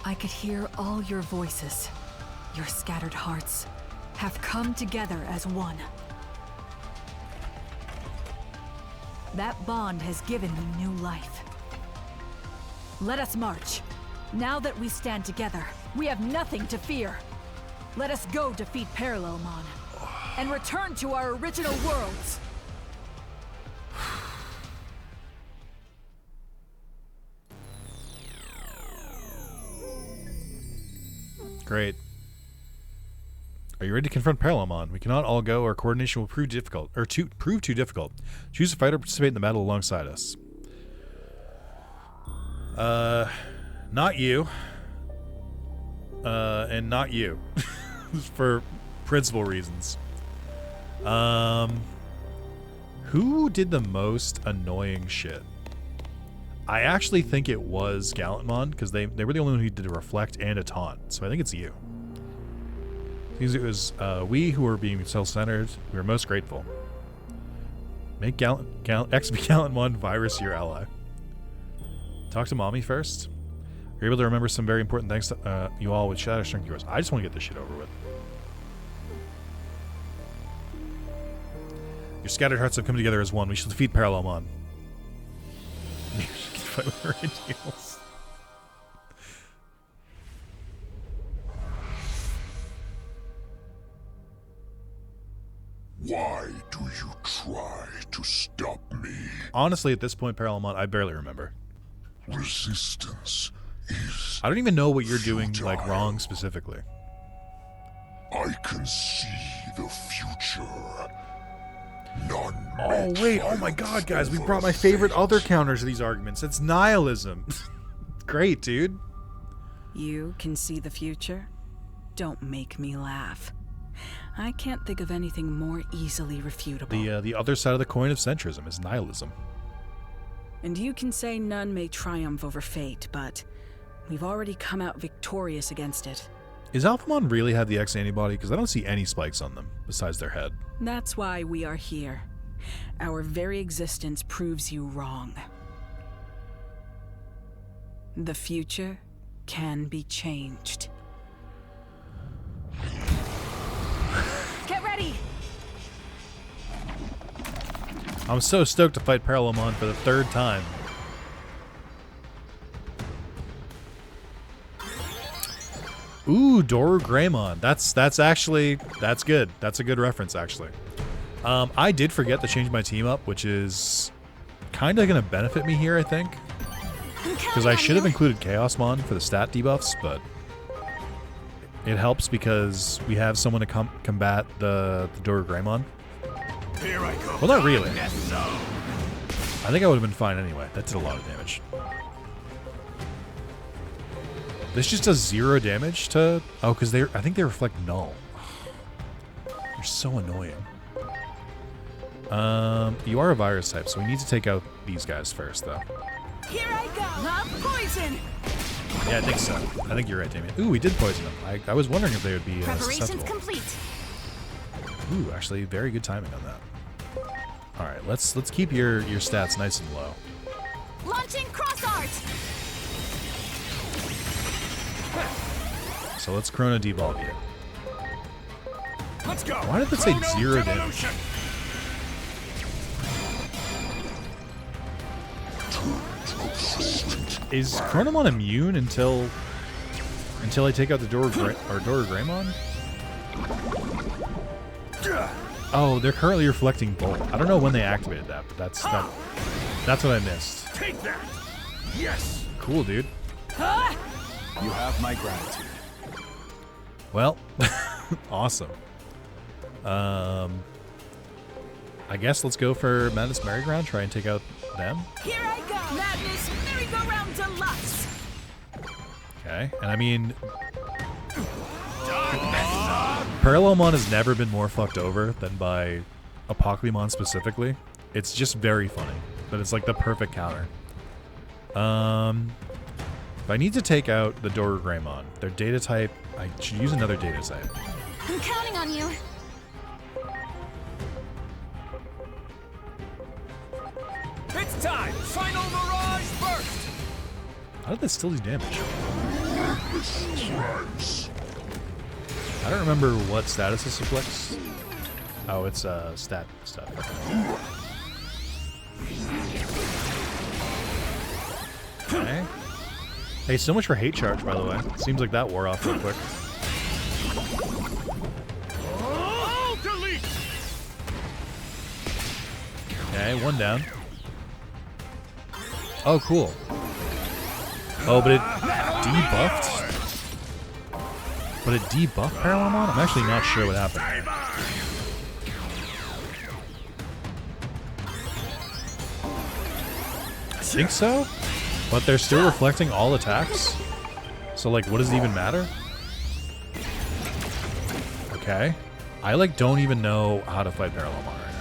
I could hear all your voices. Your scattered hearts have come together as one. That bond has given me new life. Let us march. Now that we stand together, we have nothing to fear. Let us go defeat Parallelmon and return to our original worlds. great. Are you ready to confront Parallelmon? We cannot all go, or coordination will prove difficult, or prove too difficult. Choose a fighter to participate in the battle alongside us. Not you. And not you. For principal reasons. Who did the most annoying shit? I actually think it was Gallantmon, because they were the only one who did a reflect and a taunt, so I think it's you. Because it was we who were being self-centered. We were most grateful. Make XP Gallantmon virus your ally. Talk to mommy first. You're able to remember some very important things to you all with Shadow Strength yours. I just want to get this shit over with. Your scattered hearts have come together as one. We shall defeat Parallelmon. Maybe she can fight with her ideals. Why do you try to stop me? Honestly, at this point, Parallelmon, I barely remember. Resistance is I don't even know what you're doing like wrong specifically. I can see the future. None. Oh wait, oh my god, guys, we brought my favorite other counter to these arguments. It's nihilism. Great, dude. You can see the future? Don't make me laugh. I can't think of anything more easily refutable. The other side of the coin of centrism is nihilism. And you can say none may triumph over fate, but we've already come out victorious against it. Is Alphamon really have the X antibody? Because I don't see any spikes on them besides their head. That's why we are here. Our very existence proves you wrong. The future can be changed. Get ready! I'm so stoked to fight Parallelmon for the third time. Ooh, Doru Greymon. That's good. That's a good reference, actually. I did forget to change my team up, which is kind of going to benefit me here, I think. Because I should have included Chaosmon for the stat debuffs, but it helps because we have someone to combat the Doru Greymon. Here I go. Well, not really. I think I would have been fine anyway. That did a lot of damage. This just does 0 damage to... Oh, because I think they reflect null. They're so annoying. You are a virus type, so we need to take out these guys first, though. Here I go. Poison. Yeah, I think so. I think you're right, Damien. Ooh, we did poison them. I was wondering if they would be Preparations susceptible. complete. Ooh, actually, very good timing on that. All right, let's keep your stats nice and low. Launching cross art. So let's Chrono Devolve you. Let's go. Why did it say Chrono 0 Devolution. damage? Is Chronomon immune until I take out the Doru Greymon? Oh, they're currently reflecting Bolt. I don't know when they activated that, but that's what I missed. Take that. Yes. Cool, dude. You have my gratitude. Well, awesome. I guess let's go for Madness Merry-Go-Round, try and take out them. Here I go. Madness Merry-Go-Round Deluxe. Okay, and I mean... Parallelmon has never been more fucked over than by Apocalymon specifically. It's just very funny, but it's like the perfect counter. If I need to take out the Doru Greymon, their data type, I should use another data type. I'm counting on you. It's time. Final Mirage burst. How did this still do damage? I don't remember what status this afflicts. Oh, it's stat stuff. Okay. Hey, so much for hate charge, by the way. Seems like that wore off real quick. Oh, delete. Okay, one down. Oh, cool. Oh, but it debuffed? But it debuffed Parallelmon? I'm actually not sure what happened. I think so? But they're still reflecting all attacks? So, like, what does it even matter? Okay. I, like, don't even know how to fight Parallelmon right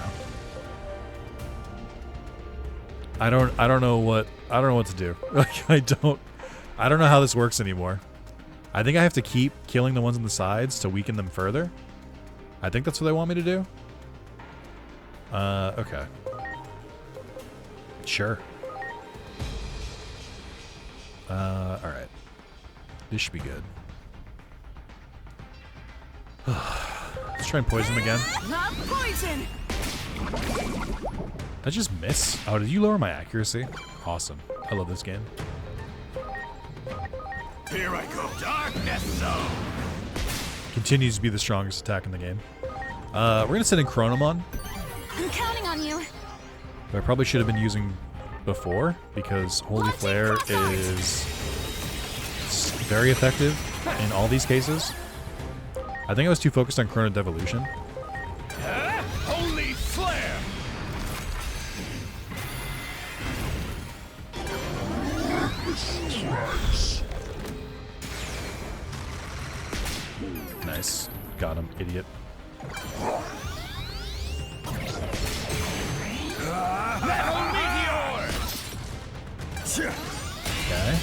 now. I don't know what to do. Like, I don't know how this works anymore. I think I have to keep killing the ones on the sides to weaken them further. I think that's what they want me to do. Okay. Sure. Alright. This should be good. Let's try and poison them again. Not poison. Did I just miss? Oh, did you lower my accuracy? Awesome. I love this game. Here I go. Darkness zone. Continues to be the strongest attack in the game. We're going to send in Chronomon. I'm counting on you. But I probably should have been using before, because Holy Flare is very effective in all these cases. I think I was too focused on Chrono Devolution. Holy Flare. Nice. Got him, idiot. Metal Meteor. Okay.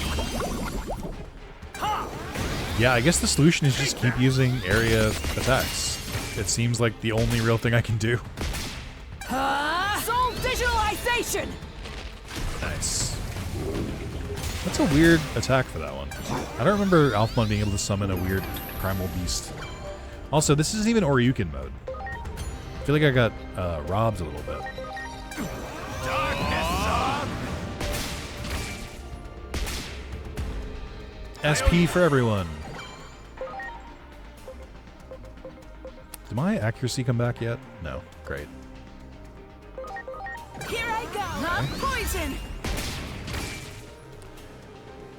Yeah, I guess the solution is just keep using area attacks. It seems like the only real thing I can do. Soul Visualization. Nice. That's a weird attack for that one. I don't remember Alphamon being able to summon a weird primal beast. Also, this isn't even Oryukin mode. I feel like I got robbed a little bit. SP for everyone. Did my accuracy come back yet? No. Great. Here I go! Poison!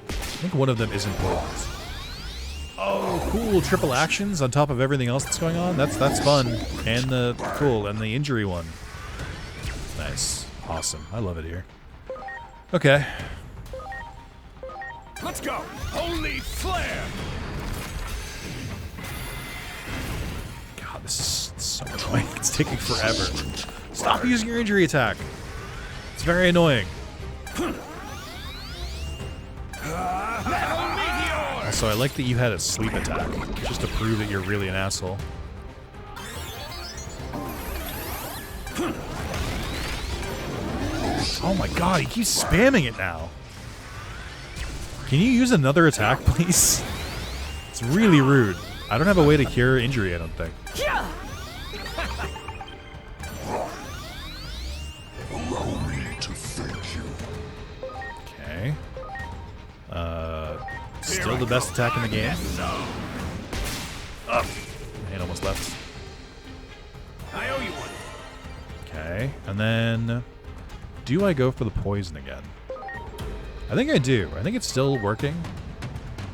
I think one of them isn't poisoned. Oh, cool. Triple actions on top of everything else that's going on. That's fun. And the cool. And the injury one. Nice. Awesome. I love it here. Okay. Let's go! Holy flare! God, this is so annoying. It's taking forever. Stop using your injury attack. It's very annoying. Also, I like that you had a sleep attack, just to prove that you're really an asshole. Oh my god, he keeps spamming it now. Can you use another attack, please? It's really rude. I don't have a way to cure injury, I don't think. Allow me to thank you. Okay. Still the best attack in the game. Up. My hand almost left. I owe you one. Okay, and then do I go for the poison again? I think I do. I think it's still working.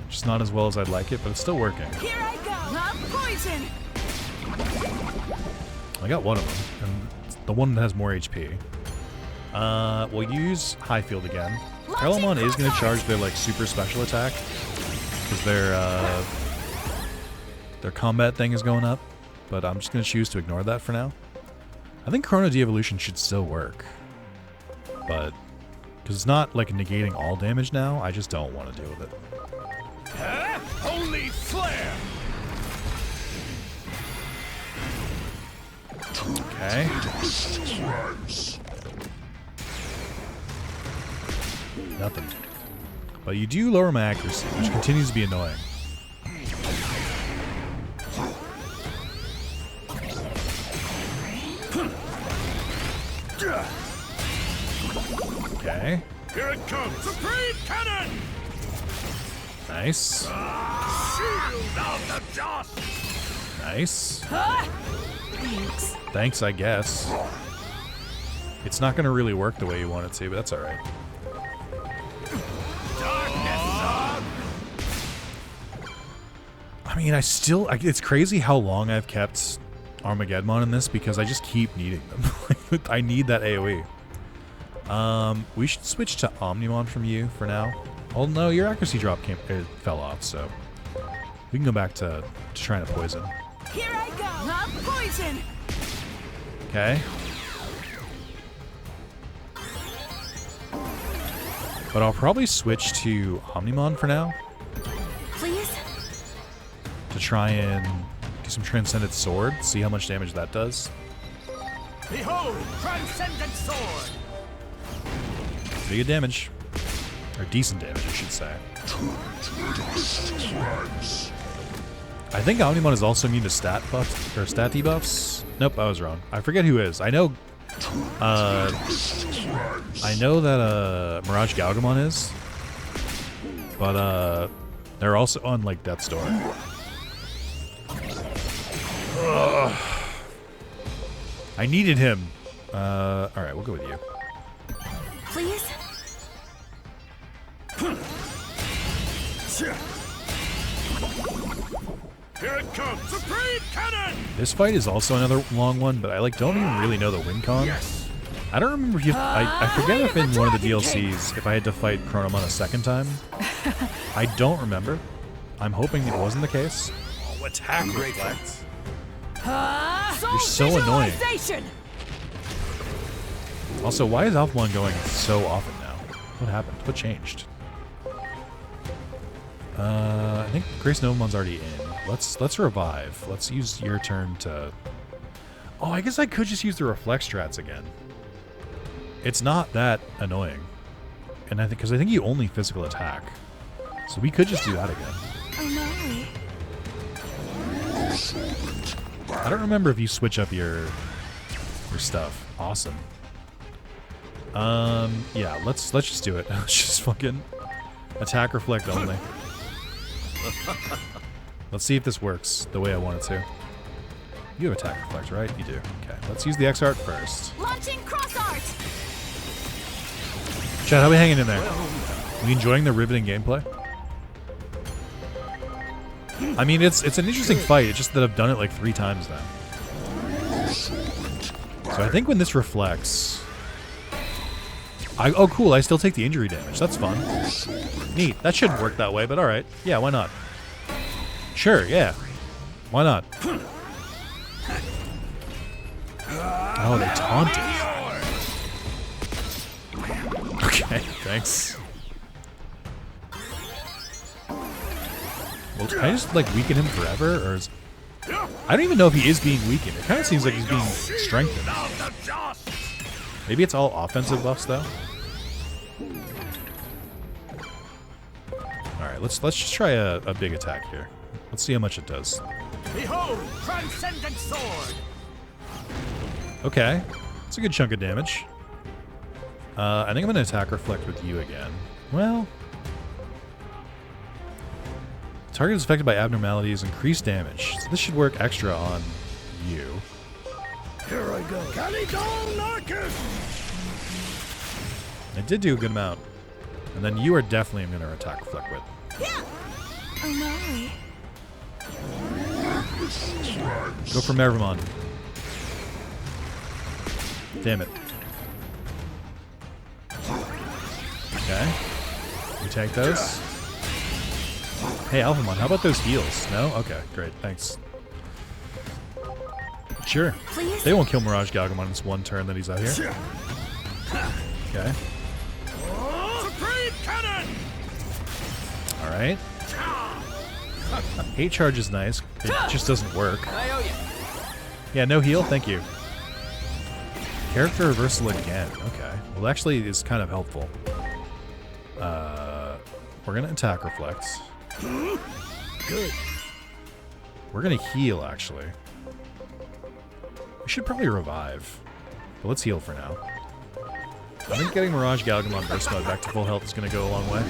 Just not as well as I'd like it, but it's still working. Here I go! Poison! I got one of them, and it's the one that has more HP. We'll use High Field again. Parallelmon is going to charge their like super special attack because their combat thing is going up, but I'm just going to choose to ignore that for now. I think Chrono De-Evolution should still work, but because it's not like negating all damage now, I just don't want to deal with it. Holy flare! Okay. Nothing. But you do lower my accuracy, which continues to be annoying. Okay. Here it comes! Supreme Cannon! Nice. Shield of the just! Nice. Thanks. Thanks, I guess. It's not going to really work the way you want it to, but that's alright. I mean, it's crazy how long I've kept Armageddon in this because I just keep needing them. I need that AoE. We should switch to Omnimon from you for now. Oh no, your accuracy drop fell off, so we can go back to trying to poison. Here I go! Poison! Okay. But I'll probably switch to Omnimon for now. Please? To try and do some Transcendent Sword, see how much damage that does. Behold, Transcendent Sword! Pretty good damage. Or decent damage, I should say. I think Omnimon is also immune to stat buffs, or stat debuffs. Nope, I was wrong. I forget who is. I know that Mirage Galgamon is. But they're also on like Death's Door. Ugh. I needed him. Alright, we'll go with you. Please? Here it comes! Supreme Cannon! This fight is also another long one, but I don't even really know the win con. Yes. I don't remember if I forget if in one of the DLCs if I had to fight Chronomon a second time. I don't remember. I'm hoping it wasn't the case. Oh, attack reflex. You're so annoying. Also, why is Alphamon going so often now? What happened? What changed? I think Grace Novamon's already in. Let's revive. Let's use your turn to... Oh, I guess I could just use the Reflect strats again. It's not that annoying. And I think, because I think you only physical attack. So we could just do that again. Oh no. I don't remember if you switch up your stuff. Awesome. Yeah, let's just do it. Let's just fucking attack reflect only. Let's see if this works the way I want it to. You have attack reflect, right? You do. Okay, let's use the X art first. Launching cross art. Chad, how we hanging in there? Are we enjoying the riveting gameplay? I mean, it's an interesting fight. It's just that I've done it like 3 times now. So I think when this reflects... oh, cool. I still take the injury damage. That's fun. Neat. That shouldn't work that way, but alright. Yeah, why not? Sure, yeah. Why not? Oh, they taunted. Okay, thanks. Well, can I just, like, weaken him forever? Or is... I don't even know if he is being weakened. It kind of seems like he's being strengthened. Maybe it's all offensive buffs, though? Alright, let's just try a big attack here. Let's see how much it does. Behold, transcendent sword. Okay. It's a good chunk of damage. I think I'm going to attack reflect with you again. Well... Target is affected by abnormalities, increased damage. So this should work extra on you. Here I go. Calidon Narcus! It did do a good amount. And then you are definitely going to attack reflect with. Yeah. Oh my. Go for Mervamon. Damn it. Okay. You take those. Hey, Alphamon, how about those heals? No? Okay, great, thanks. Sure. Please? They won't kill Mirage Galgamon in this one turn that he's out here. Okay. Supreme Cannon! Alright. Hate charge is nice. It just doesn't work. Yeah, no heal? Thank you. Character reversal again. Okay. Well, actually, it's kind of helpful. We're going to attack reflect. Good. We're going to heal, actually. We should probably revive. But let's heal for now. I think getting Mirage Galgamon Burst Mode back to full health is going to go a long way.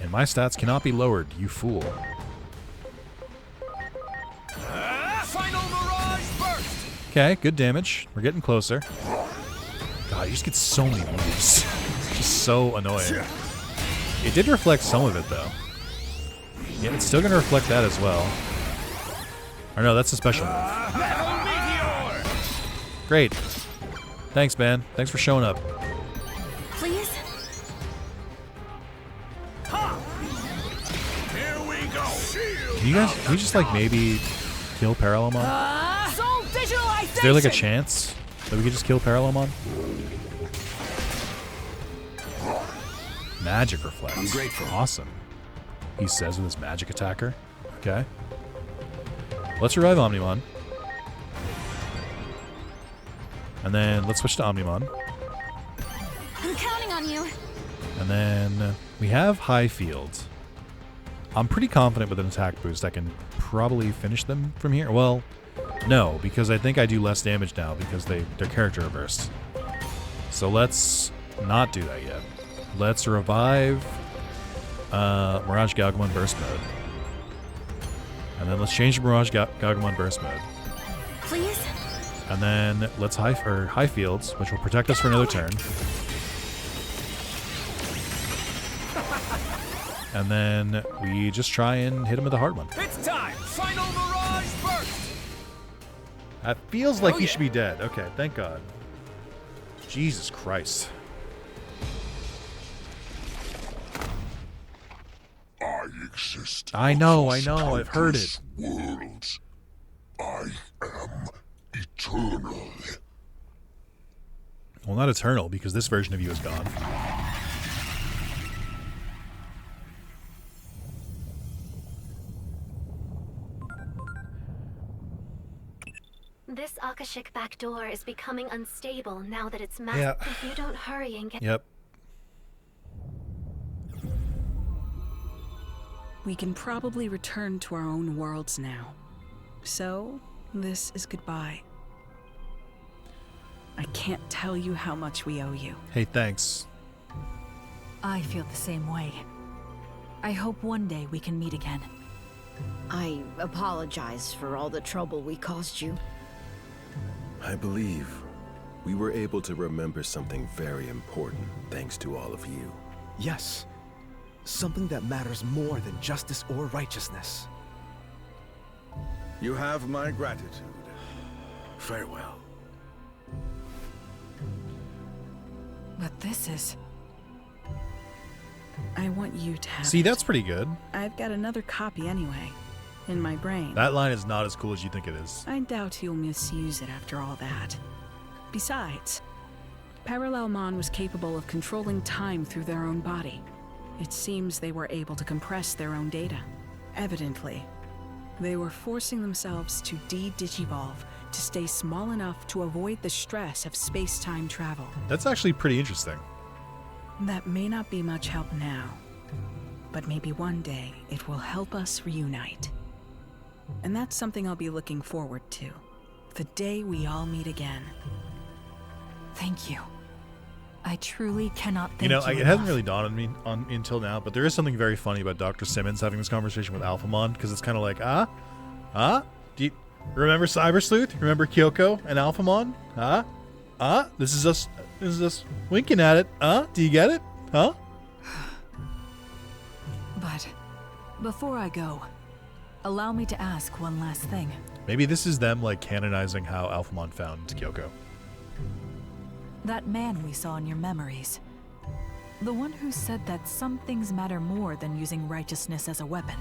And my stats cannot be lowered, you fool. Final Mirage Burst! Okay, good damage. We're getting closer. God, you just get so many moves. It's just so annoying. It did reflect some of it, though. Yeah, it's still going to reflect that as well. Or no, that's a special move. Great. Thanks, man. Thanks for showing up. Please? Here we go. Can we just, like, maybe kill Parallelmon? Soul visualization! Is there, like, a chance that we could just kill Parallelmon? Magic reflex. I'm grateful. Awesome. He says with his magic attacker. Okay. Let's revive Omnimon. And then let's switch to Omnimon. I'm counting on you. And then we have High Field. I'm pretty confident with an attack boost I can probably finish them from here. Well, no, because I think I do less damage now because they're character reversed. So let's not do that yet. Let's revive Mirage Galgamon Burst Mode. And then let's change to Mirage Galgamon Burst Mode. Please? And then let's high fields, which will protect us for another turn. And then we just try and hit him with a hard one. It's time! Final Mirage Burst! That feels like he should be dead. Okay, thank God. Jesus Christ. I exist. I know, I've heard it. Worlds. I am eternal. Well, not eternal, because this version of you is gone. This Akashic back door is becoming unstable now that it's masked. Yeah. If you don't hurry and get... Yep. We can probably return to our own worlds now. So, this is goodbye. I can't tell you how much we owe you. Hey, thanks. I feel the same way. I hope one day we can meet again. I apologize for all the trouble we caused you. I believe we were able to remember something very important thanks to all of you. Yes. Something that matters more than justice or righteousness. You have my gratitude. Farewell. But this is... I want you to have See, it. that's pretty good. I've got another copy anyway, in my brain. That line is not as cool as you think it is. I doubt you'll misuse it after all that. Besides, Parallelmon was capable of controlling time through their own body. It seems they were able to compress their own data. Evidently, they were forcing themselves to de-digivolve to stay small enough to avoid the stress of space-time travel. That's actually pretty interesting. That may not be much help now, but maybe one day it will help us reunite. And that's something I'll be looking forward to. The day we all meet again. Thank you. I truly cannot thank You know, you it hasn't enough. really dawned on me until now, but there is something very funny about Dr. Simmons having this conversation with Alphamon, because it's kind of like, do you remember Cyber Sleuth? Remember Kyoko and Alphamon? This is us winking at it. Do you get it? Huh? But before I go, allow me to ask one last thing. Maybe this is them, like, canonizing how Alphamon found Kyoko. That man we saw in your memories. The one who said that some things matter more than using righteousness as a weapon.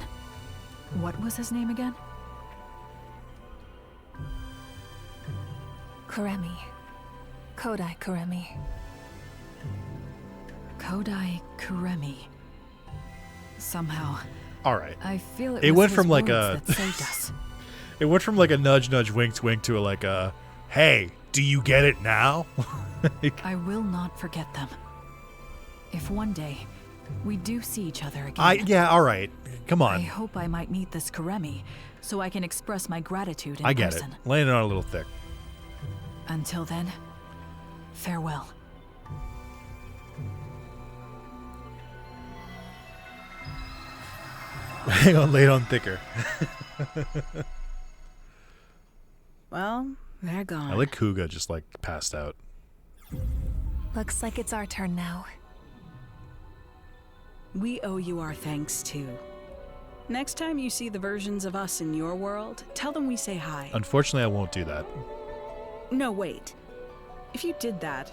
What was his name again? Kuremi. Kodai Kuremi. Kodai Kuremi. Somehow, All right. I feel It was went his from like words a that saved us. It went from like a nudge wink wink to a like a hey, do you get it now? I will not forget them. If one day we do see each other again. Yeah, all right. Come I on. hope I might meet this Kuremi so I can express my gratitude in I get person. it. Laying it on a little thick. Until then, farewell. Hang on, lay it on thicker. Well, they're gone. I like Kuga just like passed out. Looks like it's our turn now. We owe you our thanks, too. Next time you see the versions of us in your world, tell them we say hi. Unfortunately, I won't do that. No, wait. If you did that,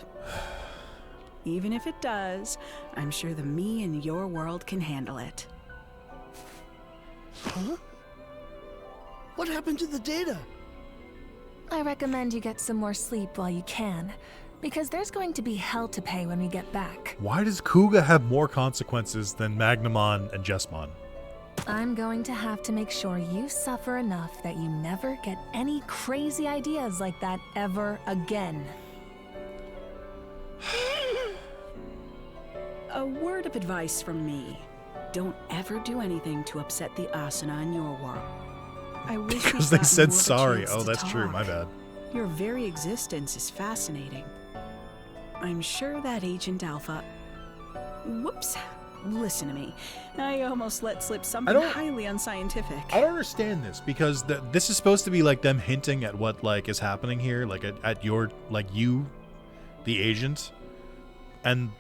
even if it does, I'm sure the me in your world can handle it. Huh? What happened to the data? I recommend you get some more sleep while you can, because there's going to be hell to pay when we get back. Why does Kuga have more consequences than Magnamon and Jesmon? I'm going to have to make sure you suffer enough that you never get any crazy ideas like that ever again. A word of advice from me. Don't ever do anything to upset the Asuna in your world. I wish Because we'd they gotten said more of a sorry. chance Oh, to that's true. talk. My bad. Your very existence is fascinating. I'm sure that Agent Alpha... Whoops. Listen to me. I almost let slip something highly unscientific. I don't understand this because this is supposed to be like them hinting at what like is happening here, like at your like you, the agent,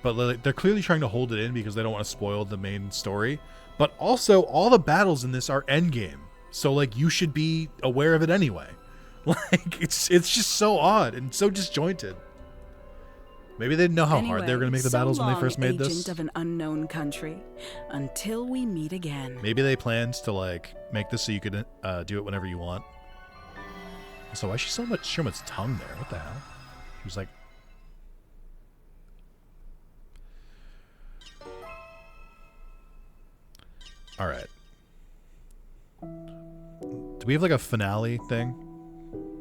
but like, they're clearly trying to hold it in because they don't want to spoil the main story. But also, all the battles in this are endgame, so like you should be aware of it anyway. Like it's just so odd and so disjointed. Maybe they didn't know how hard they were going to make the battles when they first made this. Agent of an unknown country. Until we meet again. Maybe they planned to like make this so you could do it whenever you want. So why is she so much Sherman's tongue there? What the hell? She was like, all right. Do we have like a finale thing?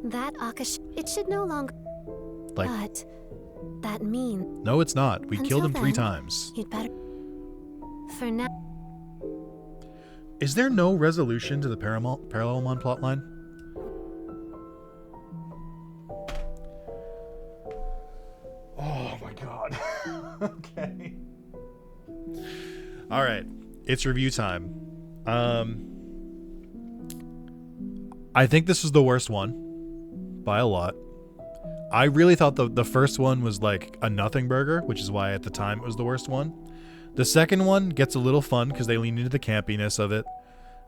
That Akash, it should no longer. Like, But that means. no, it's not. We killed him Until 3 then, times. You'd better. For now. Is there no resolution to the Parallelmon plotline? Oh my god. Okay. All right. it's review time. I think this was the worst one by a lot. I really thought the first one was like a nothing burger, which is why at the time it was the worst one. The second one gets a little fun because they lean into the campiness of it.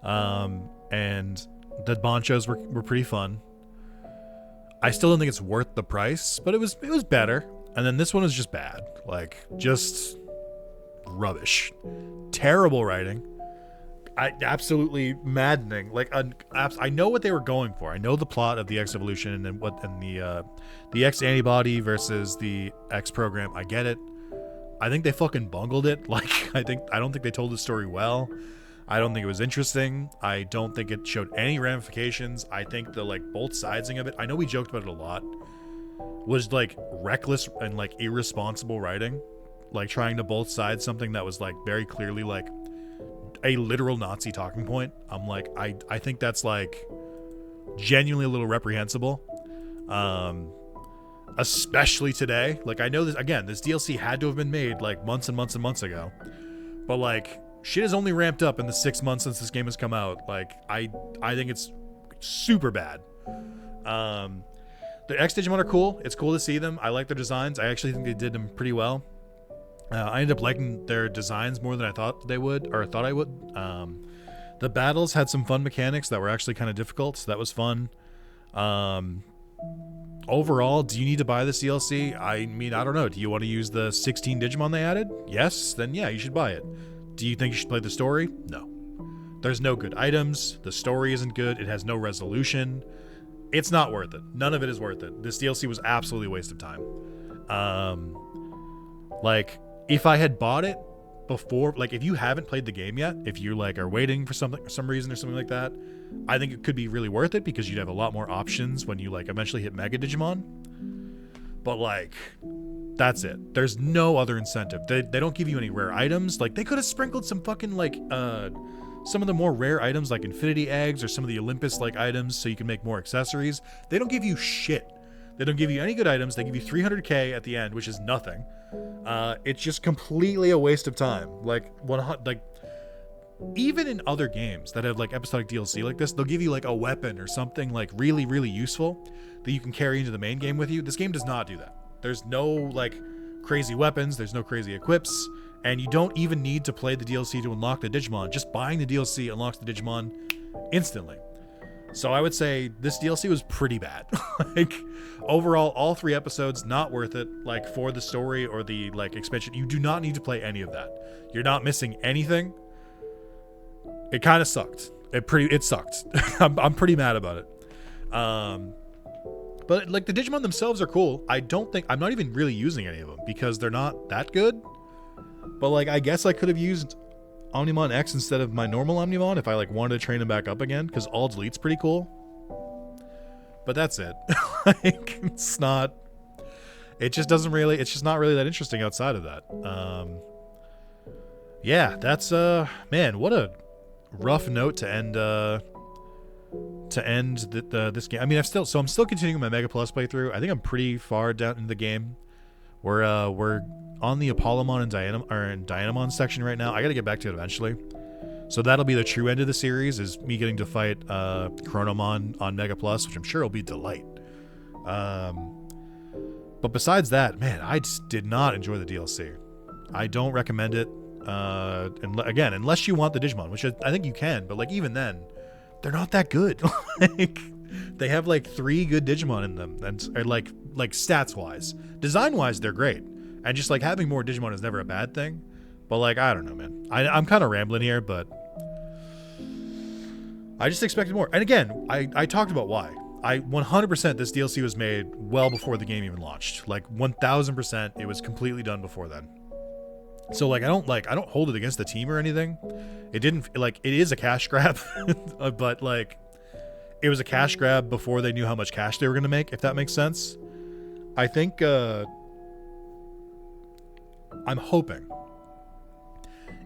And the bonchos were pretty fun. I still don't think it's worth the price, but it was better. And then this one was just bad. Like, just rubbish. Terrible writing. Absolutely maddening. Like, I know what they were going for. I know the plot of the X Evolution and the X Antibody versus the X Program. I get it. I think they fucking bungled it. Like, I don't think they told the story well. I don't think it was interesting. I don't think it showed any ramifications. I think the like both sidesing of it, I know we joked about it a lot, was like reckless and like irresponsible writing. Like trying to both sides something that was like very clearly like a literal Nazi talking point. I'm like, I think that's like genuinely a little reprehensible. Especially today. Like, I know this, again, this DLC had to have been made like months and months and months ago, but like shit has only ramped up in the 6 months since this game has come out. Like, I think it's super bad. The X Digimon are cool. It's cool to see them. I like their designs. I actually think they did them pretty well. I ended up liking their designs more than I thought they would, or thought I would. The battles had some fun mechanics that were actually kind of difficult, so that was fun. Overall, do you need to buy this DLC? I mean, I don't know. Do you want to use the 16 Digimon they added? Yes? Then yeah, you should buy it. Do you think you should play the story? No. There's no good items. The story isn't good. It has no resolution. It's not worth it. None of it is worth it. This DLC was absolutely a waste of time. Like, if I had bought it before, like, if you haven't played the game yet, if you like are waiting for some reason or something like that, I think it could be really worth it because you'd have a lot more options when you like eventually hit Mega Digimon. But like, that's it. There's no other incentive. They don't give you any rare items. Like, they could have sprinkled some fucking like some of the more rare items like Infinity Eggs or some of the Olympus like items so you can make more accessories. They don't give you shit. They don't give you any good items. They give you 300k at the end, which is nothing. It's just completely a waste of time. Like, even in other games that have like episodic DLC like this, they'll give you like a weapon or something like really, really useful that you can carry into the main game with you. This game does not do that. There's no like crazy weapons. There's no crazy equips. And you don't even need to play the DLC to unlock the Digimon. Just buying the DLC unlocks the Digimon instantly. So I would say this DLC was pretty bad. Like, overall, all 3 episodes, not worth it. Like, for the story or the like expansion, you do not need to play any of that. You're not missing anything. It kind of sucked. It sucked. I'm pretty mad about it. But like the Digimon themselves are cool. I'm not even really using any of them because they're not that good. But like, I guess I could have used Omnimon X instead of my normal Omnimon if I like wanted to train him back up again, because All Delete's pretty cool. But that's it. Like, it's not just not really that interesting outside of that. Yeah, that's man, what a rough note to end this game. I mean, I'm still continuing my Mega Plus playthrough. I think I'm pretty far down in the game. We're on the Apollomon and Dynamon section right now. I got to get back to it eventually. So that'll be the true end of the series, is me getting to fight Chronomon on Mega Plus, which I'm sure will be a delight. But besides that, man, I just did not enjoy the DLC. I don't recommend it. And again, unless you want the Digimon, which I think you can, but like even then, they're not that good. Like, they have like 3 good Digimon in them, and like stats wise, design wise, they're great. And just like having more Digimon is never a bad thing. But like, I don't know, man. I'm kind of rambling here, but I just expected more. And again, I talked about why. 100% this DLC was made well before the game even launched. Like 1000%, it was completely done before then. So like, I don't hold it against the team or anything. It is a cash grab, but like, it was a cash grab before they knew how much cash they were going to make, if that makes sense. I think, I'm hoping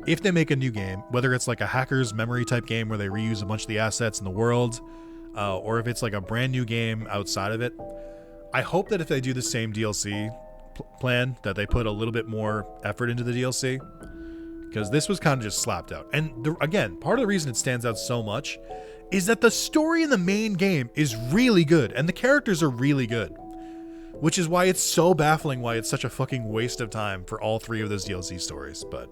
if they make a new game, whether it's like a hacker's memory type game where they reuse a bunch of the assets in the world, or if it's like a brand new game outside of it, I hope that if they do the same DLC plan, that they put a little bit more effort into the DLC, because this was kind of just slapped out. And again, part of the reason it stands out so much is that the story in the main game is really good and the characters are really good, which is why it's so baffling why it's such a fucking waste of time for all 3 of those DLC stories. But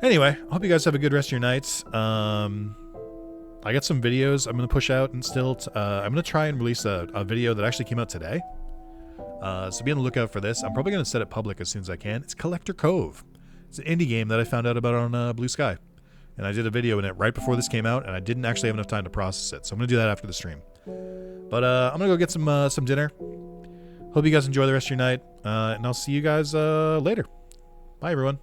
anyway, I hope you guys have a good rest of your nights. I got some videos I'm going to push out, and still I'm going to try and release a video that actually came out today. So be on the lookout for this. I'm probably going to set it public as soon as I can. It's Collector Cove. It's an indie game that I found out about on Blue Sky. And I did a video in it right before this came out, and I didn't actually have enough time to process it. So I'm going to do that after the stream. But I'm going to go get some dinner. Hope you guys enjoy the rest of your night. And I'll see you guys later. Bye, everyone.